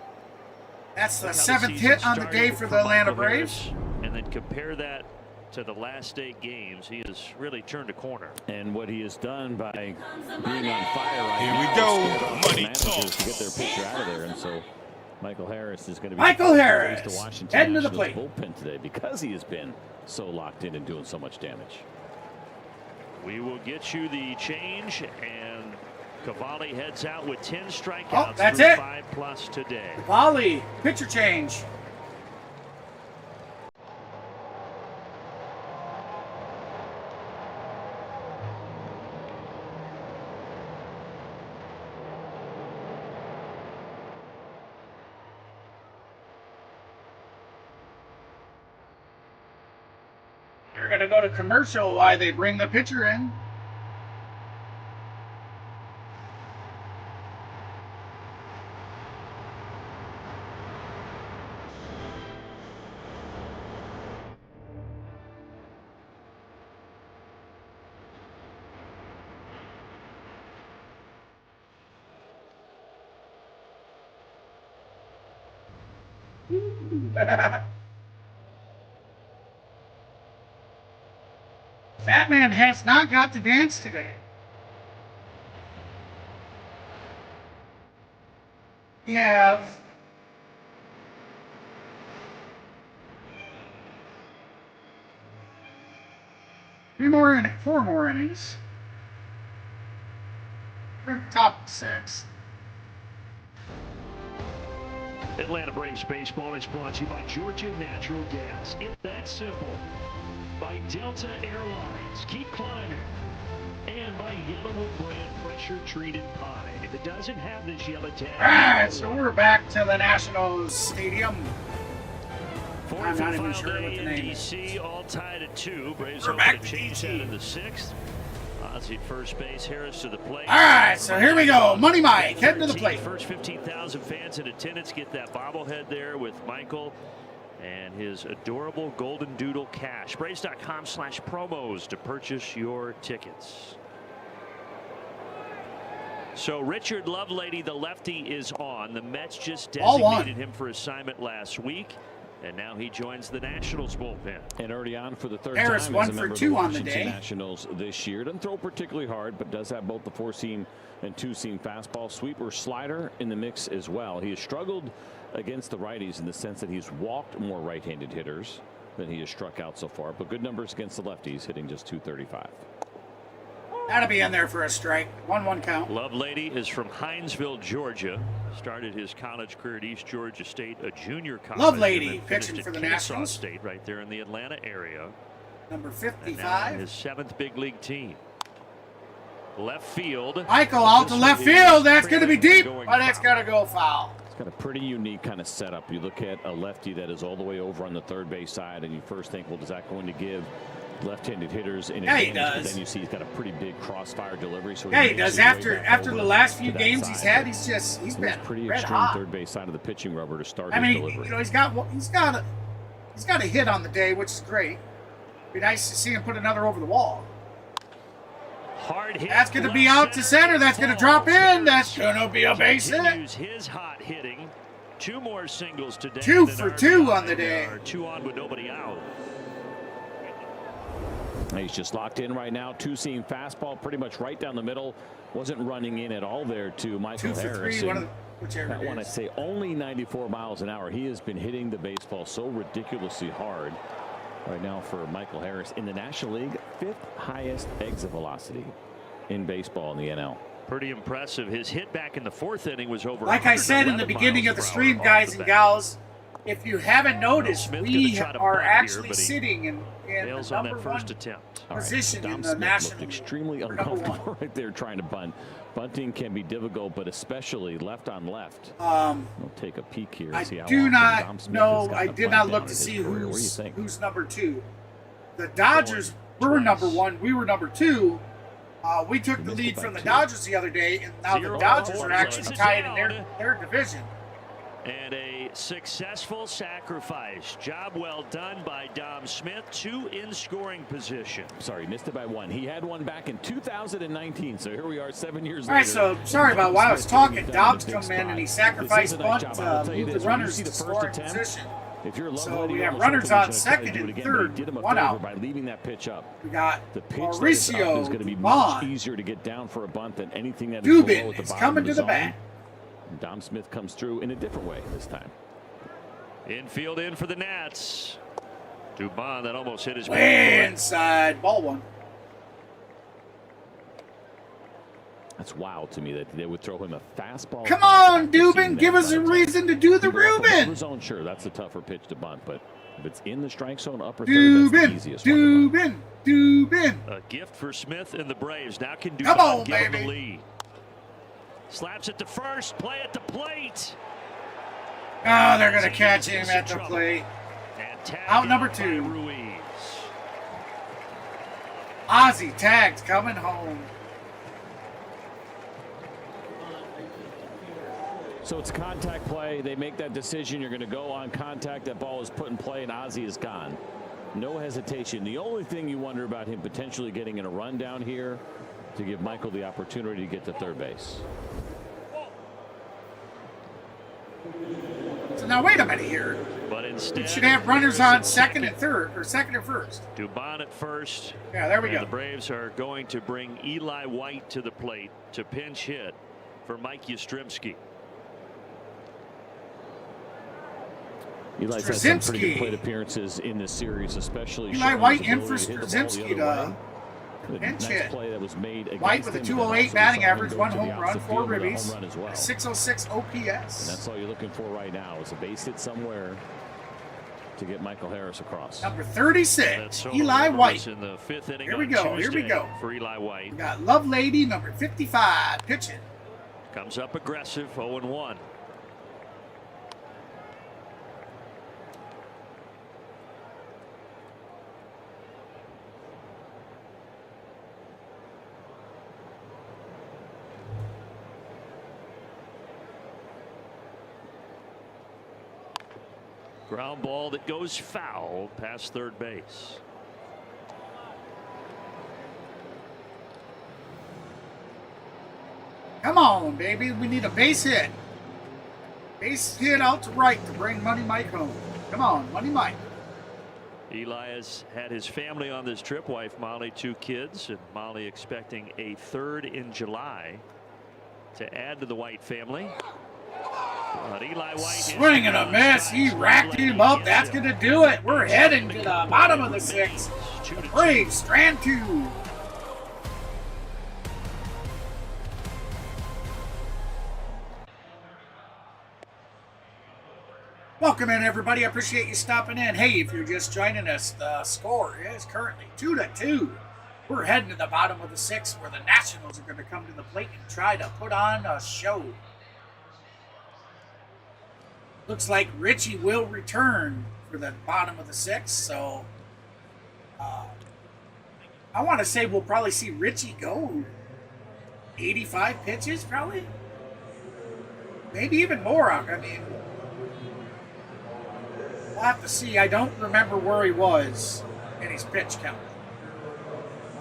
That's the Look how 7th season hit on the day started for the Atlanta Michael Braves. Harris, and then compare that to the last 8 games. He has really turned a corner. And what he has done by being on fire right Here now, we go. is scared off Money the managers to get their talks. pitcher out of there. And so Michael Harris is going to be Michael the Harris, face to Washington heading to the Nationals plate. bullpen today because he has been so locked in and doing so much damage. We will get you the change, and Cavalli heads out with 10 strikeouts Oh, that's through it. 5+ today. Volley, pitcher change. You're going to go to commercial while they bring the pitcher in. Batman has not got to dance today. He has. Four more innings. We're top 6. Atlanta Braves baseball is brought to you by Georgia Natural Gas. It's that simple. By Delta Airlines, keep climbing. And by Yellowwood brand pressure treated pine. If it doesn't have this yellow tag. Alright, so we're back to the Nationals Stadium. Fourth I'm not and even final sure what day the in name is. DC, all tied at 2. Braves We're hoping back to to change DC. that in the 6th. Ozzie first base, Harris to the plate. Alright, so here we go. Money Mike, heading to the plate. First 15,000 fans in attendance get that bobblehead there with Michael and his adorable golden doodle cash. Braves.com/promos to purchase your tickets. So Richard Lovelady, the lefty, is on. The Mets just designated him for assignment last week, and now he joins the Nationals bullpen. And already on for the 3rd Harris time 1 as a for member of 2 the on the Washington day. Nationals this year. Doesn't throw particularly hard, but does have both the 4-seam and 2-seam fastball, sweeper, slider in the mix as well. He has struggled against the righties in the sense that he's walked more right-handed hitters than he has struck out so far, but good numbers against the lefties, hitting just .235. That'll be in there for a strike. 1-1 count. Lovelady is from Hinesville, Georgia. Started his college career at East Georgia State, a junior college. Lovelady and then pitching finished for at the Kennesaw Nationals. State, right there in the Atlanta area. Number And now 55. on his 7th big league team. Left field. Michael out to left field. That's going to be deep, but it's going going to go foul. It's got a pretty unique kind of setup. You look at a lefty that is all the way over on the third base side, and you first think, well, is that going to give left-handed hitters an Yeah, he advantage? does. But then you see he's got a pretty big crossfire delivery. So Yeah, he makes does. his way After back the over last few to that games he's side. had, he's It was been pretty red extreme hot. third base side of the pitching rubber to start I his mean, delivery. you know, he's got a hit on the day, which is great. Be nice to see him put another over the wall. Hard hit. That's going to be out to center. That's going to drop in. That's going to be a base hit. Continues his hot hitting. 2 more singles today. 2 than for RBI. 2 on the day. There are 2 on with nobody out. He's just locked in right now. 2-seam fastball, pretty much right down the middle. Wasn't running in at all there to Michael 2 for Harris. 3. And Whichever that it one, I'd is. say only 94 miles an hour. He has been hitting the baseball so ridiculously hard right now for Michael Harris in the National League. 5th highest exit velocity in baseball in the NL. Pretty impressive. His hit back in the 4th inning was over. Like I said in the 111 beginning of the miles per stream, hour guys off the and bat. gals, if you haven't noticed, Smith we gonna try to are bunt here, actually but he sitting in the Fails on number that 1 first attempt. All right, position Dom in the Smith National looked League. extremely We're number uncomfortable right there trying to bunt. Bunting can be difficult, but especially left on left. Um, We'll take a peek here and I see how do often not Dom Smith know. has I gotten a did bunt not down look in to his see career. What do you who's think? number 2. The Dodgers were number 1. We were number 2. We took the missed lead it by from the 2. Dodgers the other day, and now the 0-4, Dodgers are so actually it's tied in down. their division. And a successful sacrifice. Job well done by Dom Smith. 2 in scoring position. Sorry, missed it by 1. He had one back in 2019. So here we are 7 years later. All right, so sorry about why I was talking. Dom's come in and he sacrificed bunt to move the runners to scoring position. If you're So we have runners on second and third, 1 out. By leaving that pitch up. We got The pitch Mauricio is going to be much Dubon. easier to get down for a bunt than anything that is below at Dubin the is bottom coming of to the zone. bat. Dom Smith comes through in a different way this time. Infield in for the Nats. Dubon, that almost hit his Way inside, ball 1. That's wild to me that they would throw him a fastball. Come on, Dubin, give us a reason to do the Reuben. Zone, sure, that's a tougher pitch to bunt, but if it's in the strike zone, upper third, that's the easiest one to bunt. Dubin. A gift for Smith and the Braves. Now can Come on, Dubon get him baby. the lead. Slaps it to first. Play at the plate. Oh, they're going to catch him at the plate. Out number 2. Ruiz. Ozzie tagged coming home. So it's a contact play. They make that decision. You're going to go on contact. That ball is put in play, and Ozzie is gone. No hesitation. The only thing you wonder about him potentially getting in a run down here to give Michael the opportunity to get to third base. So now wait a minute here. But instead, We should have runners on second and third, or second and first. Dubon at first. Yeah, there we And go. the Braves are going to bring Eli White to the plate to pinch hit for Mike Yastrzemski. Eli's had some pretty good Strzemski. plate appearances in this series, especially Eli showing White his in for ability to hit the ball the Strzemski other to way. The pinch next hit. play that was made against White with a him, 208 but batting also average, go 1 to the home run, opposite 4 field with a ribbies, home run as well. 606 And OPS. that's all you're looking for right now is a base hit somewhere to get Michael Harris across. Number 36, That's Eli Ronald White. in the 5th inning Here we on go, here we Tuesday go. for Eli White. We got Love Lady, number 55, pitching. Comes up aggressive, 0-1. Ground ball that goes foul past third base. Come on, baby. We need a base hit. Base hit out to right to bring Money Mike home. Come on, Money Mike. Eli has had his family on this trip, wife Molly, 2 kids, and Molly expecting a 3rd in July to add to the White family. But Eli White Swing and a miss. He racked him up. That's going to do it. We're heading to the bottom of the 6th. The Braves, strand 2. Welcome in, everybody. I appreciate you stopping in. Hey, if you're just joining us, the score is currently 2-2. We're heading to the bottom of the 6th where the Nationals are going to come to the plate and try to put on a show. Looks like Richie will return for the bottom of the 6th, so I want to say we'll probably see Richie go 85 pitches, probably. Maybe even more. I mean, we'll have to see. I don't remember where he was in his pitch count.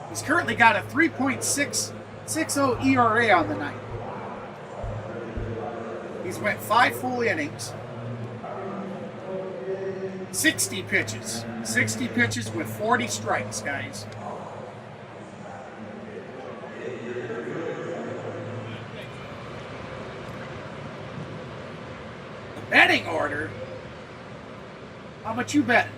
He's currently got a 3.660 ERA on the night. He's went 5 full innings. 60 pitches. 60 pitches with 40 strikes, guys. The betting order. How much you betting?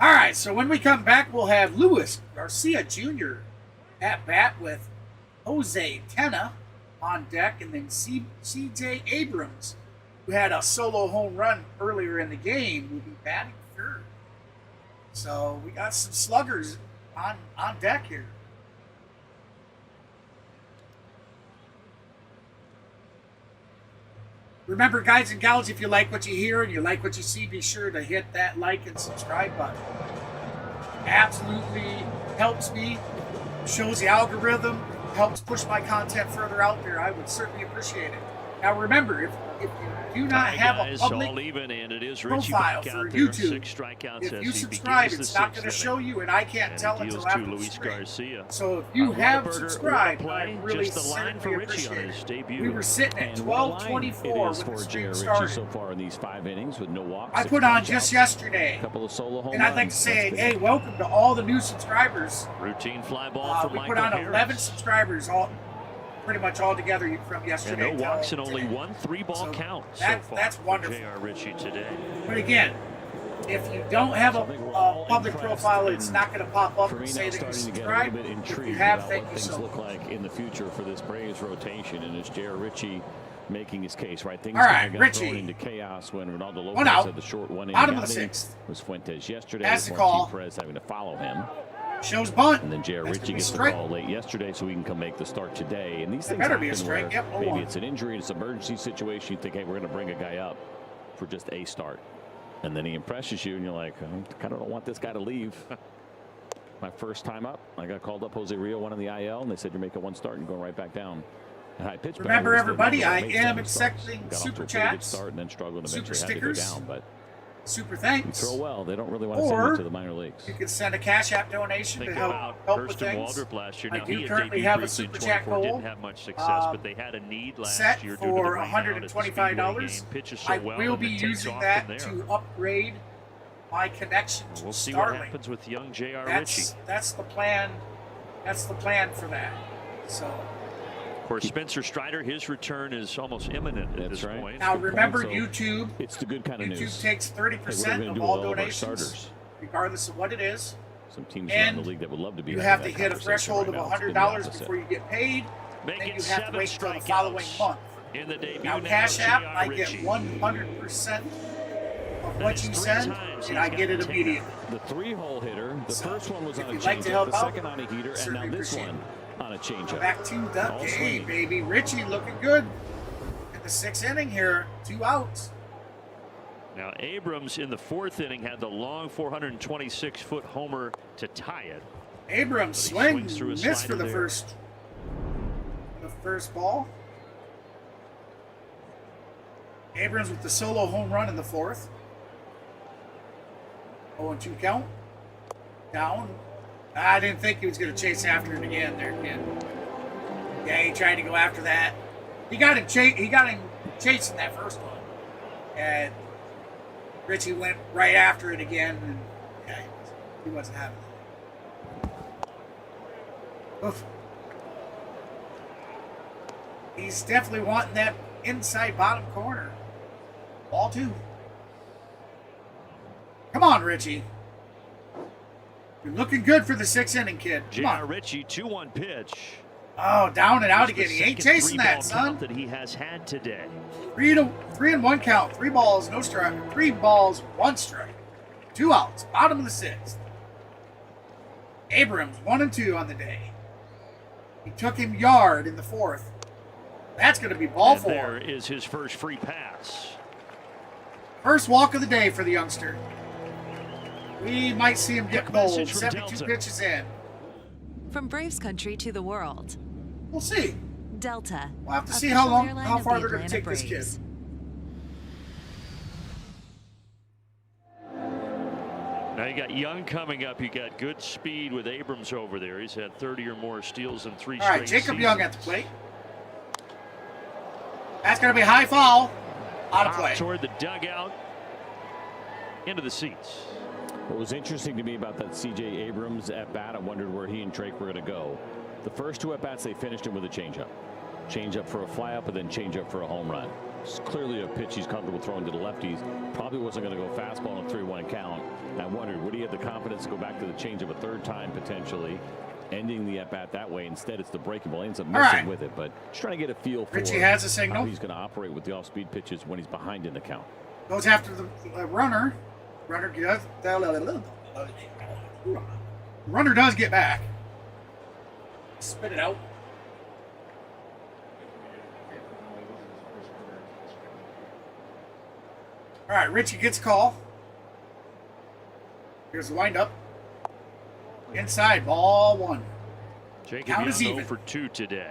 All right, so when we come back, we'll have Luis Garcia Jr. at bat with Jose Tena on deck, and then C.J. Abrams, who had a solo home run earlier in the game, will be batting third. So we got some sluggers on deck here. Remember, guys and gals, if you like what you hear and you like what you see, be sure to hit that like and subscribe button. Absolutely helps me, shows the algorithm helps push my content further out there, I would certainly appreciate it. Now remember, if you do not have a public all even, and it is Richie profile back for out there. YouTube, 6 strikeouts if as you he subscribe, begins it's the not 6th going to inning. show you, and I can't And tell he until deals after to the Luis stream. Garcia. So if you have Whataburger, subscribed, play, I really just the line for certainly Richie on appreciate his it. debut. We were sitting at And what a line 12:24 it is when for the stream J.R. Ritchie started. so far in these 5 innings with no walks. I 6 put on strikeouts, just yesterday, a couple of solo home and I'd like to runs. say, That's hey, big. welcome to all the new subscribers. Routine fly ball from We Michael put on Harris. 11 subscribers, pretty much all together from And yesterday. no walks and till only today. one 3-ball So count that's so far that's for wonderful. J.R. Ritchie today. But again, if you don't have a public profile, it's not going to pop up For and me say now, that you starting to get a subscribe. little bit If you intrigued have, about thank what you things so look much. like in the future for this Braves rotation, and it's J.R. Ritchie making his case, right? Things All right, kind of got Richie. thrown into chaos when Ronaldo One Lopez out. had the short one-inning Bottom of the outing. 6th. Was Fuentes yesterday. Has the with Martin call. Perez having to follow him. Shows bunt. And then J.R. That's Ritchie gonna be gets the strike. call late yesterday, so he can come make the start today. And these things better happen be a strike. where Yep, no maybe one. it's an injury, it's an emergency situation. You think, hey, we're going to bring a guy up for just a start. And then he impresses you, and you're like, I kind of don't want this guy to leave. My first time up, I got called up. Jose Rio went on the IL, and they said you're making one start and going right back down. And I pitched Remember, back, everybody, I made am 7 starts. accepting Got off to super a pretty good chats, start and then struggled and super eventually had to go stickers, down. But super you thanks. throw well. They don't really want to send Or you to the minor leagues. you can send a Cash App donation Think to about help with Hurston things. Waldrop last year. I Now, do he had currently debuted have a briefly in super chat 24, goal, didn't have much success, but they had a need last set year due to the for rain out at the Speedway $125. game. Pitches so I well will and be it takes using off that from there. to upgrade my connection to We'll see what Starlink. happens with young J.R. Ritchie. That's the plan. That's the plan for that. So Of course, Spencer Strider, his return is almost imminent at That's this right. point. now Good remember, point. So YouTube. It's the good kind of YouTube news. takes Hey, what are we 30% gonna of do all with all of our donations, starters? regardless of what it is. Some teams around the And league that would love to be You having have to that hit a conversation threshold right of now. It's been the $100 opposite. before you get paid. Make Then it you have to 7 wait till the strikeouts following month. in the debut. Now, Cash App, J.R. I get Ritchie. 100% of That what is you 3 send, times and he's I get it gotten 10. immediately. The 3-hole hitter. The So, first one was if on a you'd like to changeup, help the out, second on a heater, and now certainly this appreciate one on a changeup. Back to the All game, swinging. baby. Richie looking good in the 6th inning here. 2 outs. Now, Abrams in the 4th inning had the long 426-foot homer to tie it. Abrams But he swing, swings through a missed for slider the there. first ball. Abrams with the solo home run in the 4th. 0-2 count. Down. I didn't think he was going to chase after it again there, kid. Yeah, he tried to go after that. He got him chasing that first one. And Richie went right after it again, and yeah, he wasn't having it. Oof. He's definitely wanting that inside bottom corner. Ball 2. Come on, Richie. You're looking good for the 6th inning, kid. Come J.R. on. Ritchie, 2-1 pitch. Oh, down and out It's the again. He ain't second chasing that, 3-ball son. count that he has had today. 3-1 count. 3 balls, no strike. 3 balls, 1 strike. 2 outs. Bottom of the 6th. Abrams 1-2 on the day. He took him yard in the 4th. That's going to be ball And 4. there is his first free pass. First walk of the day for the youngster. We might see him get Quick bold. message from 72 Delta. pitches in. From Braves country to the world, We'll see. Delta. We'll have to see official how airline of far the they're going to Atlanta take this Braves. kid. Now you got Young coming up. You got good speed with Abrams over there. He's had 30 or more steals in 3 All straight right, Jacob seasons. Young at the plate. That's going to be high foul. Out of Pop play. toward the dugout. Into the seats. What was interesting to me about that C.J. Abrams at bat, I wondered where he and Drake were going to go. The first 2 at bats, they finished him with a changeup. Changeup for a fly up, and then changeup for a home run. It's clearly a pitch he's comfortable throwing to the lefties. Probably wasn't going to go fastball on a 3-1 count. And I wondered, would he have the confidence to go back to the changeup a 3rd time potentially, ending the at bat that way? Instead, it's the breaking ball. He ends up missing right. with it, but just trying to get a feel for Richie has a how signal. he's going to operate with the off-speed pitches when he's behind in the count. Goes after the runner. Runner does get back. Spit it out. All right, Richie gets a call. Here's the windup. Inside, ball 1. Jacob Count Young is 0 even. for 2 today.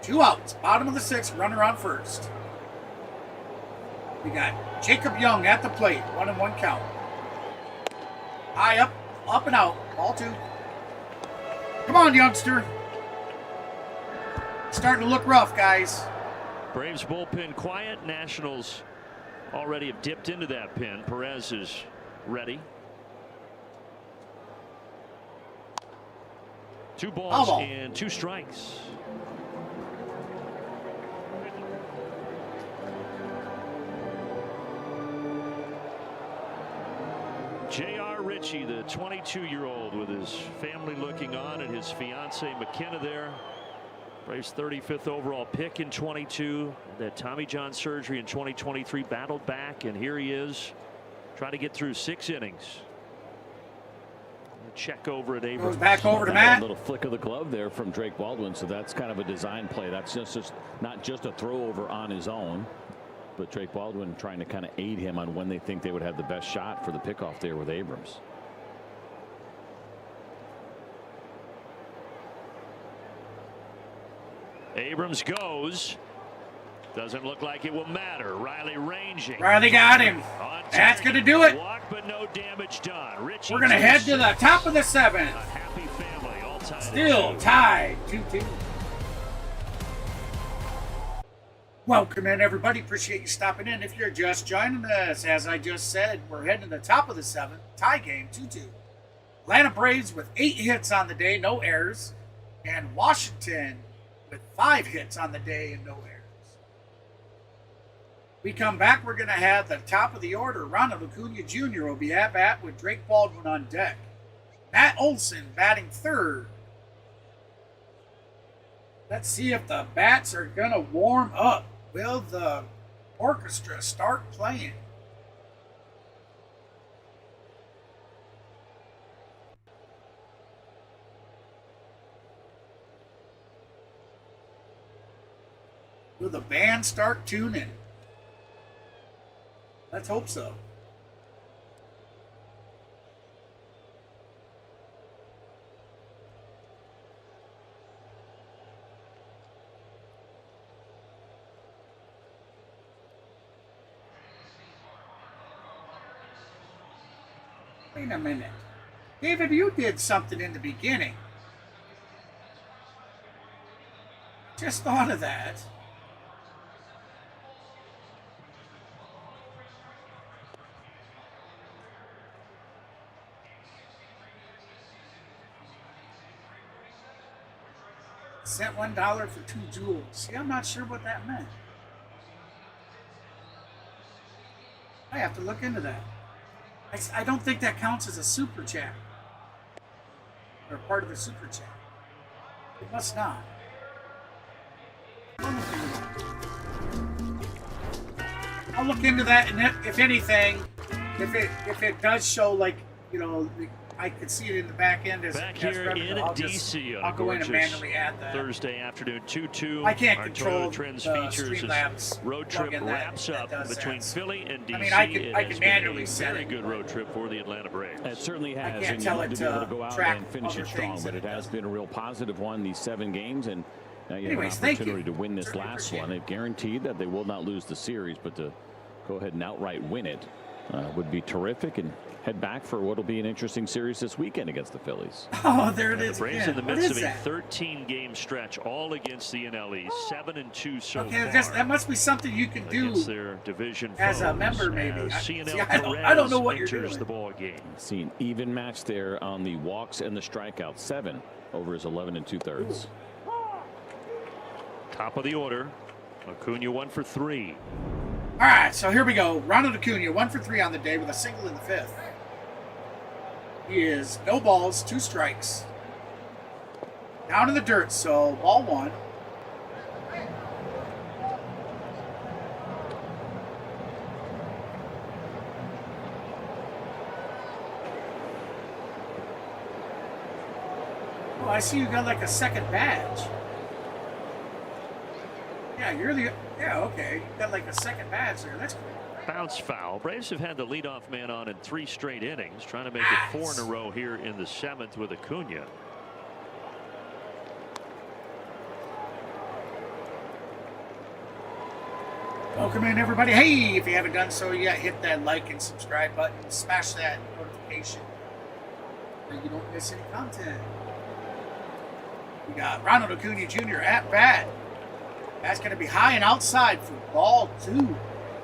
Two outs. Bottom of the 6th. Runner on first. We got Jacob Young at the plate. 1-1 count. High up. Up and out. Ball 2. Come on, youngster. Starting to look rough, guys. Braves bullpen quiet. Nationals already have dipped into that pen. Perez is ready. 2 balls Ball. and 2 strikes. J.R. Ritchie, the 22-year-old, with his family looking on and his fiancee McKenna there. Braves 35th overall pick in 22. That Tommy John surgery in 2023, battled back, and here he is trying to get through 6 innings. Check over at Abrams. Goes back over to Matt. A little flick of the glove there from Drake Baldwin, so that's kind of a design play. That's just not just a throw over on his own, but Drake Baldwin trying to kind of aid him on when they think they would have the best shot for the pickoff there with Abrams. Abrams goes. Doesn't look like it will matter. Riley ranging. Riley got him. That's going to do it. Walk, but no damage done. Ritchie We're going to head to the top of the 7th. A happy family, all tied. Still tied 2-2. Welcome in, everybody. Appreciate you stopping in. If you're just joining us, as I just said, we're heading to the top of the 7th. Tie game 2-2. Atlanta Braves with 8 hits on the day, no errors. And Washington with 5 hits on the day and no errors. We come back, we're going to have the top of the order. Ronald Acuna Jr. will be at bat with Drake Baldwin on deck. Matt Olson batting 3rd. Let's see if the bats are going to warm up. Will the orchestra start playing? Will the band start tuning? Let's hope so. Wait a minute. David, you did something in the beginning. Just thought of that. Sent $1 for 2 jewels. See, I'm not sure what that meant. I have to look into that. I don't think that counts as a super chat. Or part of the super chat. It must not. I'll look into that, and if anything, if it does show, like, you know, I could see it in the back end as back here in DC on I'll a go in and gorgeous manually add that. Thursday afternoon 2-2. I can't Our control Toyota Trends the features Streamlabs as road trip plugin wraps that up does between that. Philly and DC. I mean, I It can has manually been a set very it. good road trip for the Atlanta Braves. It certainly has, can't and you tell have it to be able to to go out track and finish other it strong, things but that it it has does. been a real positive one, these 7 games, and now you Anyways, have an thank opportunity you. to win this Certainly last appreciate one. It guaranteed that they will not lose the series, but to go ahead and outright win it would be terrific, and head back for what will be an interesting series this weekend against the Phillies. Oh, there it And is the Braves again. in the What midst is of a that? 13-game stretch, all against the NL East, 7-2 so Okay, far. that must be something you can do Against their division as a foes, member, maybe. as See, CNL I don't know what Perez you're enters doing. the ball game. Seen even match there on the walks and the strikeouts, 7 over his 11 2/3. Top of the order, Acuna 1 for 3. All right, so here we go. Ronald Acuna, 1 for 3 on the day with a single in the 5th. He is no balls, 2 strikes. Down in the dirt, so ball 1. Oh, I see you got like a second badge. Yeah, you're the... Yeah, okay. You got like a second badge there. That's cool. Bounce foul. foul. Braves have had the leadoff man on in 3 straight innings, trying to make it 4 in a row here in the 7th with Acuna. Welcome in, everybody. Hey, if you haven't done so yet, hit that like and subscribe button. Smash that notification so you don't miss any content. We got Ronald Acuna Jr. at bat. That's going to be high and outside for ball 2.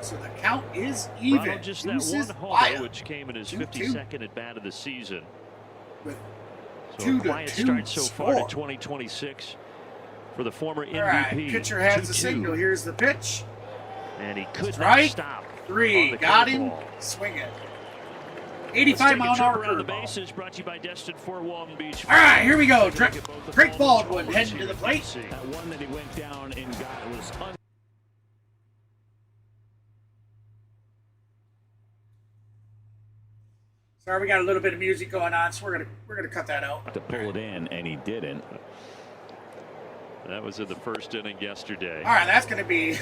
So the count is even. Ronald just that one homer, which came in his 52nd at bat of the season. With so a quiet start so far to 2026 for the former MVP. All right, pitcher has the signal. Here's the pitch. And he could not stop. 3, got him. Swing it. 85-mile-an-hour around the curveball. bases, brought to you by Destin Fort Walton Beach. All right, here we go. Drake Baldwin heading to the plate. That one that he went down and got was Sorry, we got a little bit of music going on, so we're gonna cut that out. to pull it in, and he didn't. That was in the first inning yesterday. All right, that's gonna be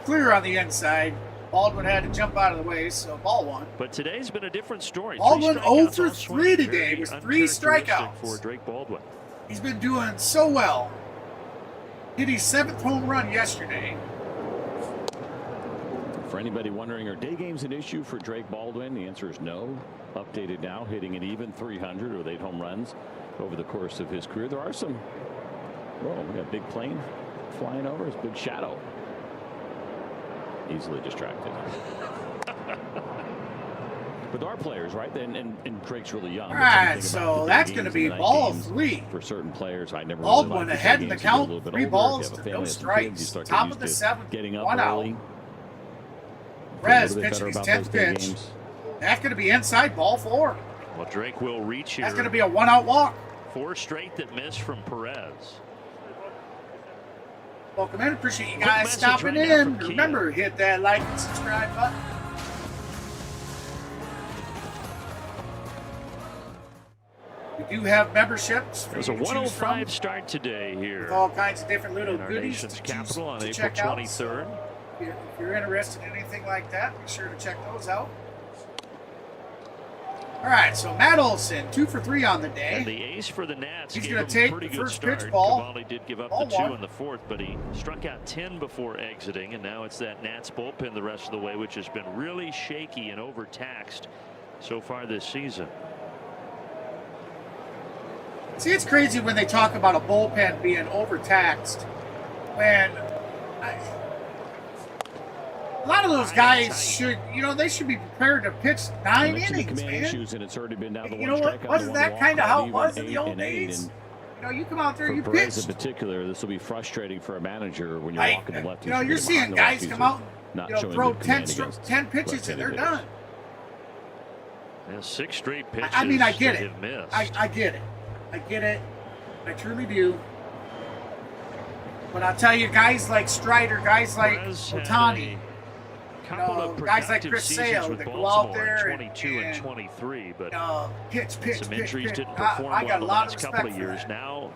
clear on the inside. Baldwin had to jump out of the way, so ball 1. But today's been a different story. Baldwin 0 for 3 elsewhere. today with 3 Uncharacteristic strikeouts. for Drake Baldwin. He's been doing so well. Hit his 7th home run yesterday. For anybody wondering, are day games an issue for Drake Baldwin? The answer is no. Updated now, hitting an even 300 with 8 home runs over the course of his career. There are some. Whoa, we got a big plane flying over. It's a big shadow. Easily distracted. But there are players, right? And Drake's really young. All right, so that's going to be ball 3. For certain players, I never. Baldwin really ahead in the count. 3 balls to no kids, strikes. Top of the 7th. Getting up 1 out. early. Rez pitching his 10th pitch. That's going to be inside ball 4. Well, Drake will reach here. That's going to be a 1-out walk. 4 straight that missed from Perez. Welcome in. Appreciate you Quick guys message stopping right now in. from Remember, hit that like and subscribe button. We do have memberships. It was a 105 start today here. With all kinds of different little in our goodies nation's to capital on to April check out. 23rd. If you're interested in anything like that, be sure to check those out. All right, so Matt Olson, 2 for 3 on the day. And the ace for the Nats. He's going to take pretty the good first start. pitch ball. Cavalli did give up Ball the 2 1. in the 4th, but he struck out 10 before exiting, and now it's that Nats bullpen the rest of the way, which has been really shaky and overtaxed so far this season. See, it's crazy when they talk about a bullpen being overtaxed. When a lot of those guys should, they should be prepared to pitch 9 innings, man. Issues, and it's already been down to You know what? Wasn't that kind of how it was in the old days? You come out there, you Perez pitch. in particular, this will be frustrating for a manager when you're walking the lefties. You're seeing guys come out and throw 10 pitches and they're left-handed done. Yeah, 6 straight pitches. I mean, I get that it. have missed. I get it. I get it. I truly do. But I'll tell you, guys like Strider, guys like Perez had Otani, couple of guys like productive Chris seasons Sale with that go out Baltimore there in 22 and 23, but pitch, some injuries pitch. didn't perform I got well a the lot last of couple of respect for years. that. Now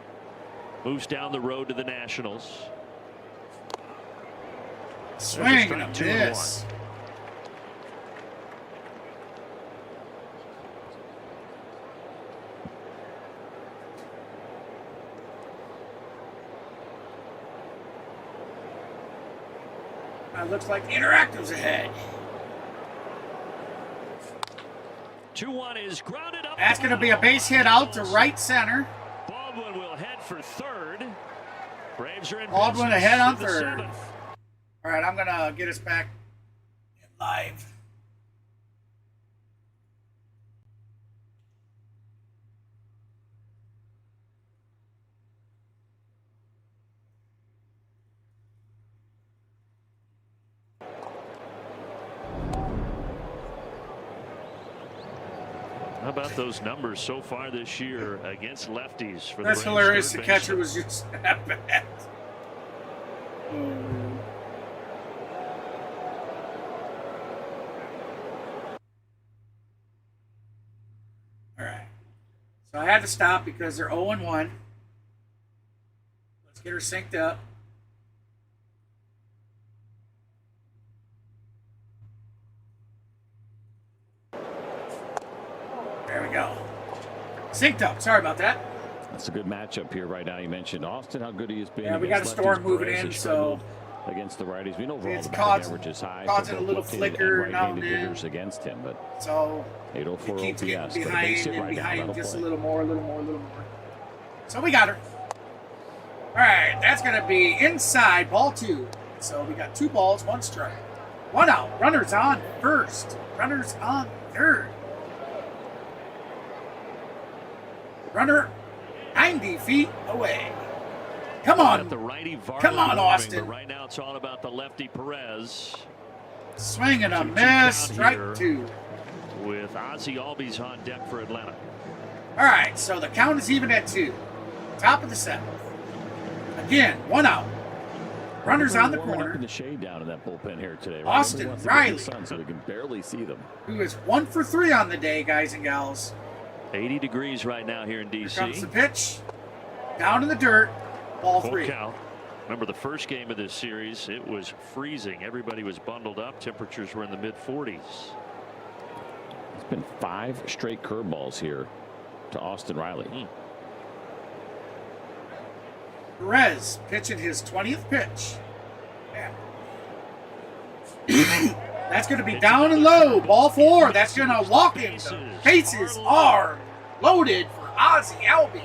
moves down the road to the Nationals. Swing and a There's a strike, 2 and 1. miss. Looks like Interactive's ahead. 2-1 is grounded up. That's going to be a base hit out to right center. Baldwin will head for third. Braves are in Baldwin business ahead on in the third. 7th. All right, I'm going to get us back in live. How about those numbers so far this year against lefties for That's the Braves? hilarious. The third catcher baseman? was just that bad. All right. So I had to stop because they're 0-1. Let's get her synced up. There we go. Synced up. Sorry about that. That's a good matchup here right now. You mentioned Austin, how good he has been. Yeah, we got a storm moving in, so against the righties, we know it's the batting average is high. causing a little flicker now and then against him, but so 804 it keeps getting OPS, behind and right behind now, just play. a little more. So we got her. All right, that's going to be inside, ball 2. So we got 2 balls, 1 strike. 1 out. Runners on first. Runners on third. Runner 90 feet away. Come on. The righty Come on, Austin. But right now it's all about the lefty Perez. Swing and a miss. Strike 2. With Ozzie Albies on deck for Atlanta. All right, so the count is even at 2. Top of the 7th. Again, 1 out. Runners on the corner. In the shade down in that bullpen here today. Right? Austin Riley, so we can barely see them. who is 1 for 3 on the day, guys and gals. 80 degrees right now here in D.C. Here comes the pitch. Down in the dirt. Ball Full 3. count. Remember the first game of this series, it was freezing. Everybody was bundled up. Temperatures were in the mid-40s. It's been 5 straight curveballs here to Austin Riley. Perez pitching his 20th pitch. That's going to be down and low. Ball 4. That's going to walk in. Bases are loaded for Ozzie Albies.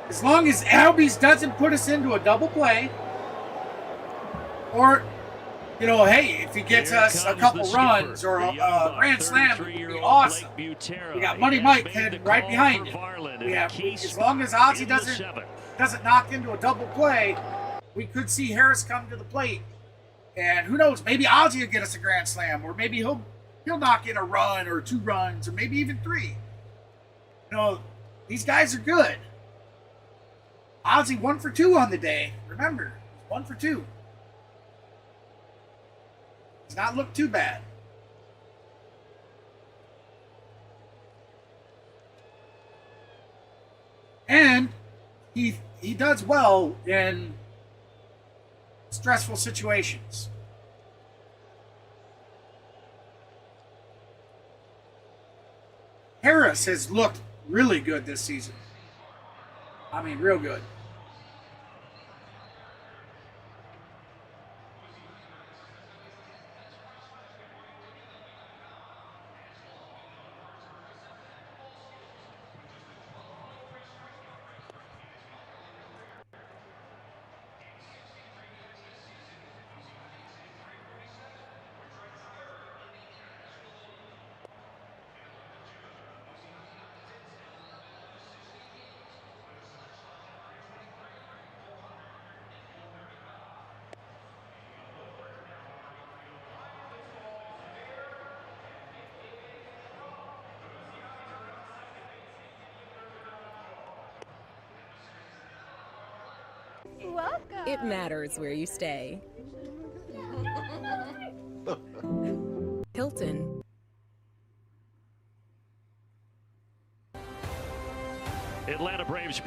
As long as Albies doesn't put us into a double play, or, you know, hey, if he gets us a couple runs or a grand slam, it would be awesome. We got Money Mike heading right behind him. We have, as long as Ozzie doesn't knock into a double play, we could see Harris come to the plate. And who knows, maybe Ozzie will get us a grand slam, or maybe he'll knock in a run or 2 runs, or maybe even 3. You know, these guys are good. Ozzie 1 for 2 on the day. Remember, 1 for 2. Does not look too bad. And he does well in stressful situations. Harris has looked really good this season. I mean, real good. Welcome. It matters where you stay. Hilton. Atlanta Braves.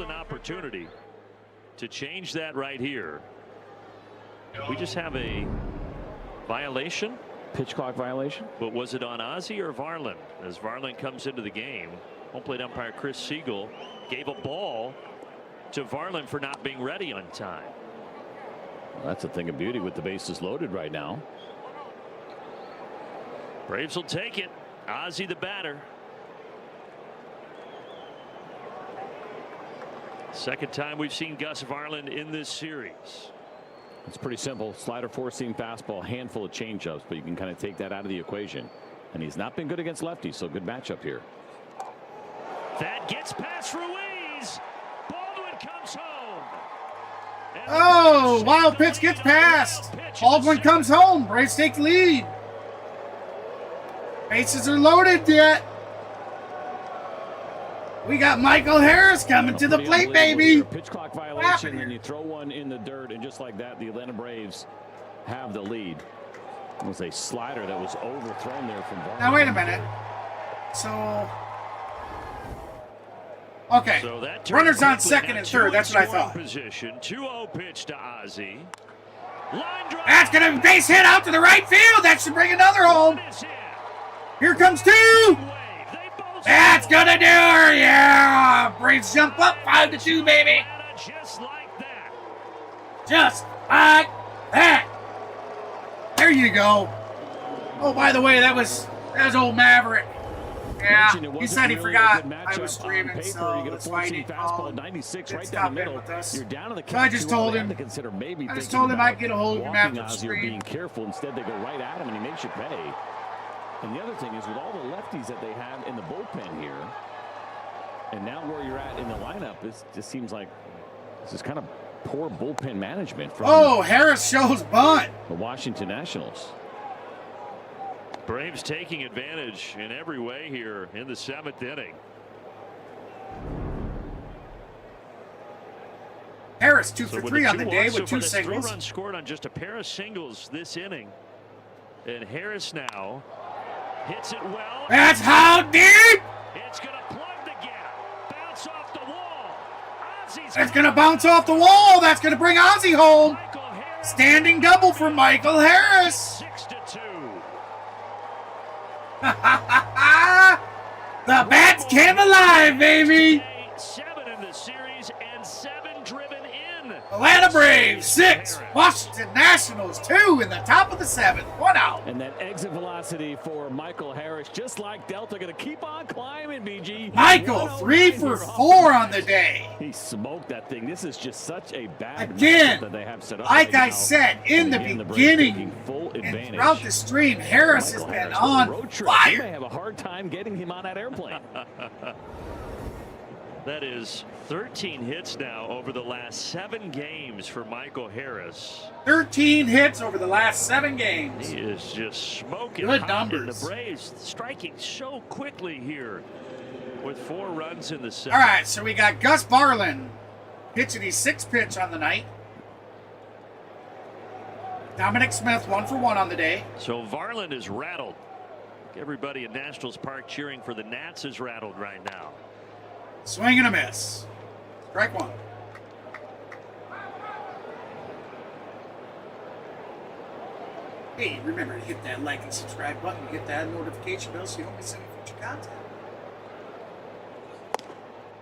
An opportunity to change that right here. We just have a violation, pitch clock violation. But was it on Ozzie or Varland? As Varland comes into the game, home plate umpire Chris Siegel gave a ball to Varland for not being ready on time. Well, that's a thing of beauty with the bases loaded right now. Braves will take it. Ozzie the batter. Second time we've seen Gus Varland in this series. It's pretty simple. Slider, 4-seam fastball, handful of changeups, but you can kind of take that out of the equation. And he's not been good against lefties, so good matchup here. That gets past Ruiz. Baldwin comes home. Oh, wild pitch gets past. Baldwin comes home. Braves take the lead. Bases are loaded yet. We got Michael Harris coming to the plate, baby. Pitch clock violation, and you throw one in the dirt, and just like that, the Atlanta Braves have the lead. It was a slider that was overthrown there from Varner. Now, wait a minute. So, okay. So that runners on second and third. That's what I thought. Position. 2-0 pitch to Ozzie. Line drive. That's going to base hit out to the right field. That should bring another home. Here comes two. That's going to do her. Yeah. Braves jump up 5-2, baby. Just like that. Just like that. There you go. Oh, by the way, that was old Maverick. Yeah, he said he forgot I was streaming, so that's why he didn't call. 96 right Stop down the in middle. with us. You're down to the So I just told him. maybe I just told him I'd get a hold of him after the Ozzie or stream. being careful. Instead, they go right at him, and he makes you pay. And the other thing is, with all the lefties that they have in the bullpen here, and now where you're at in the lineup, this just seems like this is kind of poor bullpen management from Harris shows bunt. the Washington Nationals. Braves taking advantage in every way here in the 7th inning. Harris 2 for 3 on the day with 2 singles. 3 runs scored on just a pair of singles this inning. And Harris now hits it well. That's how deep. It's going to plug the gap. Bounce off the wall. It's going to bounce off the wall. That's going to bring Ozzie home. Standing double for Michael Harris. 6-2. The bats came alive, baby. 7 in the series and 7 driven in. Atlanta Braves 6, Washington Nationals 2 in the top of the 7th. 1 out. And that exit velocity for Michael Harris, just like Delta, going to keep on climbing, BG. Michael 3 for 4 on the day. He smoked that thing. This is just such a bad again that they have set up like right I now. said in the beginning and throughout the stream, Harris has been on fire. You may have a hard time getting him on that airplane. That is 13 hits now over the last 7 games for Michael Harris. 13 hits over the last 7 games. He is just smoking good hot, numbers. and the Braves striking so quickly here with 4 runs in the 7th. All right, so we got Gus Barlin pitching his 6th pitch on the night. Dominic Smith 1 for 1 on the day. So Varland is rattled. Everybody at Nationals Park cheering for the Nats is rattled right now. Swing and a miss. Strike 1. Hey, remember to hit that like and subscribe button to get that notification bell so you don't miss any future content.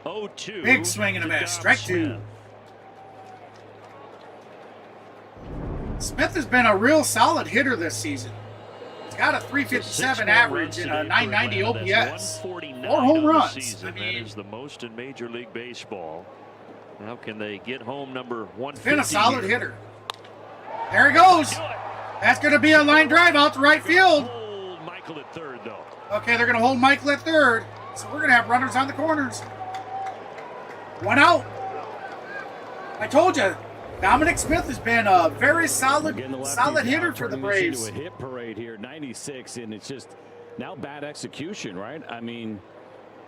0-2. Big swing and a miss. Strike 2. Smith has been a real solid hitter this season. He's got a 357 average and a 990 OPS. 4 home runs. That is the most in Major League Baseball. How can they get home number 150? Been a solid hitter. There he goes. That's going to be a line drive out to right field. Hold Michael at third, though. Okay, they're going to hold Michael at third. So we're going to have runners on the corners. 1 out. I told you, Dominic Smith has been a very solid hitter for the Braves. Into a hit parade here, 96, and it's just now bad execution, right? I mean,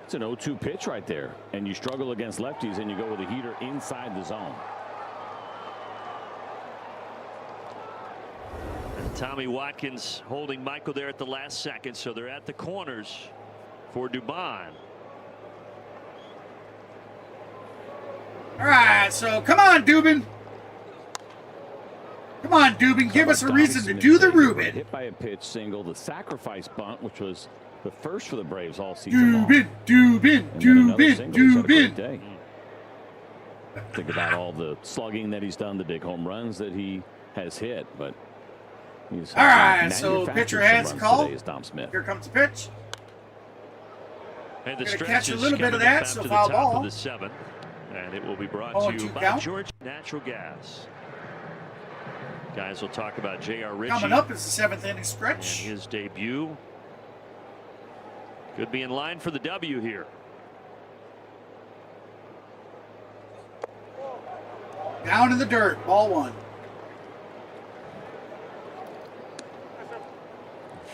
it's an 0-2 pitch right there, and you struggle against lefties, and you go with a heater inside the zone. And Tommy Watkins holding Michael there at the last second, so they're at the corners for Dubon. All right, so come on, Dubin. Come on, Dubin, give us a reason to do the Rubin. Hit by a pitch single, the sacrifice bunt, which was the first for the Braves all season long. Dubin. Think about all the slugging that he's done, the big home runs that he has hit, but he's all right, so pitcher has a call. Is Dom Smith. Here comes the pitch. And the Gonna stretch catch a is little bit of coming that, up so after foul the top ball. of the 7th, and it will be brought Ball to you 2 by count. Georgia Natural Gas. Guys, we'll talk about J.R. Ritchie. Coming up is the 7th inning And stretch. his debut could be in line for the W here. Down in the dirt, ball 1.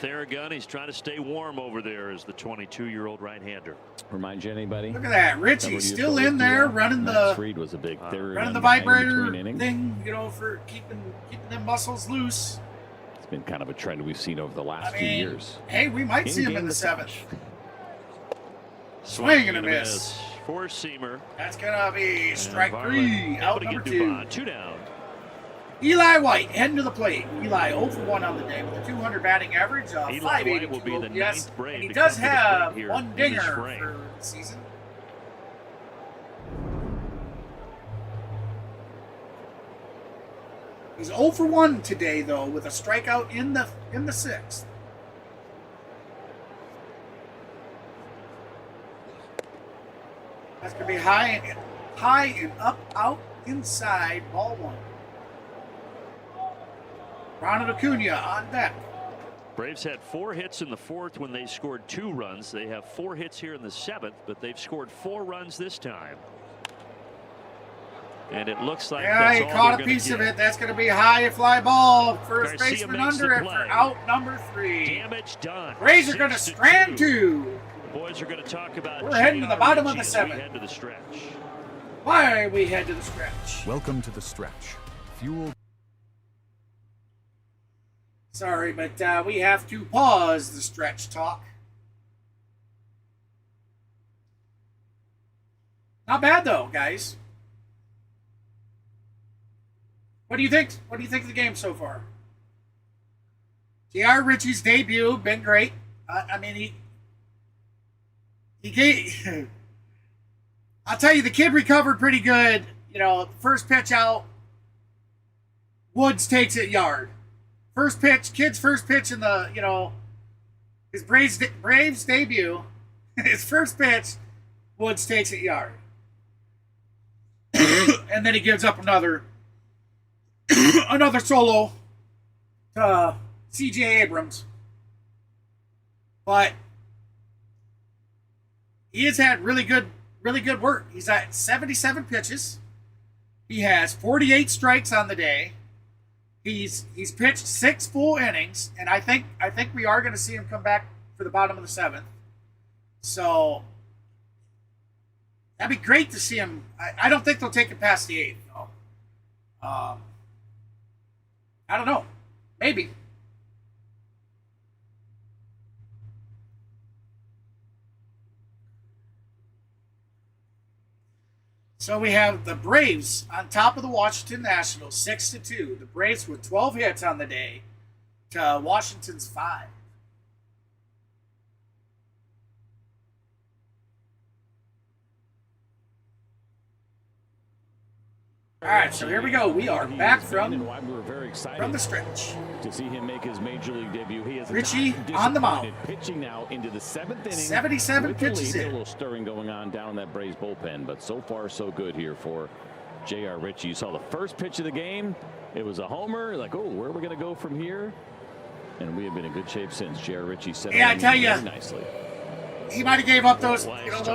Theragun. He's trying to stay warm over there as the 22-year-old right-hander. Remind you anybody? Look at that. Richie's still in there running the Freed was a big running the vibrator thing, you know, for keeping them muscles loose. It's been kind of a trend we've seen over the last few years. Hey, we might see him in the 7th. Swing and a miss. Four-seamer. That's gonna be strike 3. Out number 2. 2 down. Eli White heading to the plate. Eli 0 for 1 on the day with a 200 batting average of Eli 582 White will be the OPS, ninth Brave and he to does come to the have plate here one in this dinger frame. for the season. He's 0 for 1 today though, with a strikeout in the 6th. That's gonna be high and up, out, inside, ball 1. Ronald Acuna on deck. Braves had 4 hits in the 4th when they scored 2 runs. They have 4 hits here in the 7th, but they've scored 4 runs this time. And it looks like he caught a piece of it. That's going to be high fly ball. First baseman under it for out number 3. Damage done. Braves are going to strand 2. The boys are going to talk about. We're heading to the bottom of the 7th. We head to the stretch. Why we head to the stretch? Welcome to the stretch. Fuel. Sorry, but we have to pause the stretch talk. Not bad though, guys. What do you think? What do you think of the game so far? J.R. Ritchie's debut been great. I mean, he gave. I'll tell you, the kid recovered pretty good. You know, first pitch out. Woods takes it yard. First pitch, kid's first pitch in the, you know, his Braves debut. His first pitch, Woods takes it yard. And then he gives up another solo to C.J. Abrams. But he has had really good work. He's at 77 pitches. He has 48 strikes on the day. He's pitched 6 full innings, and I think we are going to see him come back for the bottom of the 7th. So that'd be great to see him. I don't think they'll take it past the 8th, though. I don't know. Maybe. So we have the Braves on top of the Washington Nationals, 6-2. The Braves with 12 hits on the day to Washington's 5. All right, so here we go. We are back from the stretch. To see him make his major league debut, he is Richie on the mound, pitching now into the 7th inning. 77 pitches in. A little stirring going on down in that Braves bullpen, but so far so good here for J.R. Ritchie. You saw the first pitch of the game; it was a homer. Like, oh, where are we going to go from here? And we have been in good shape since. J.R. Ritchie set I tell you, nicely. He might have gave up those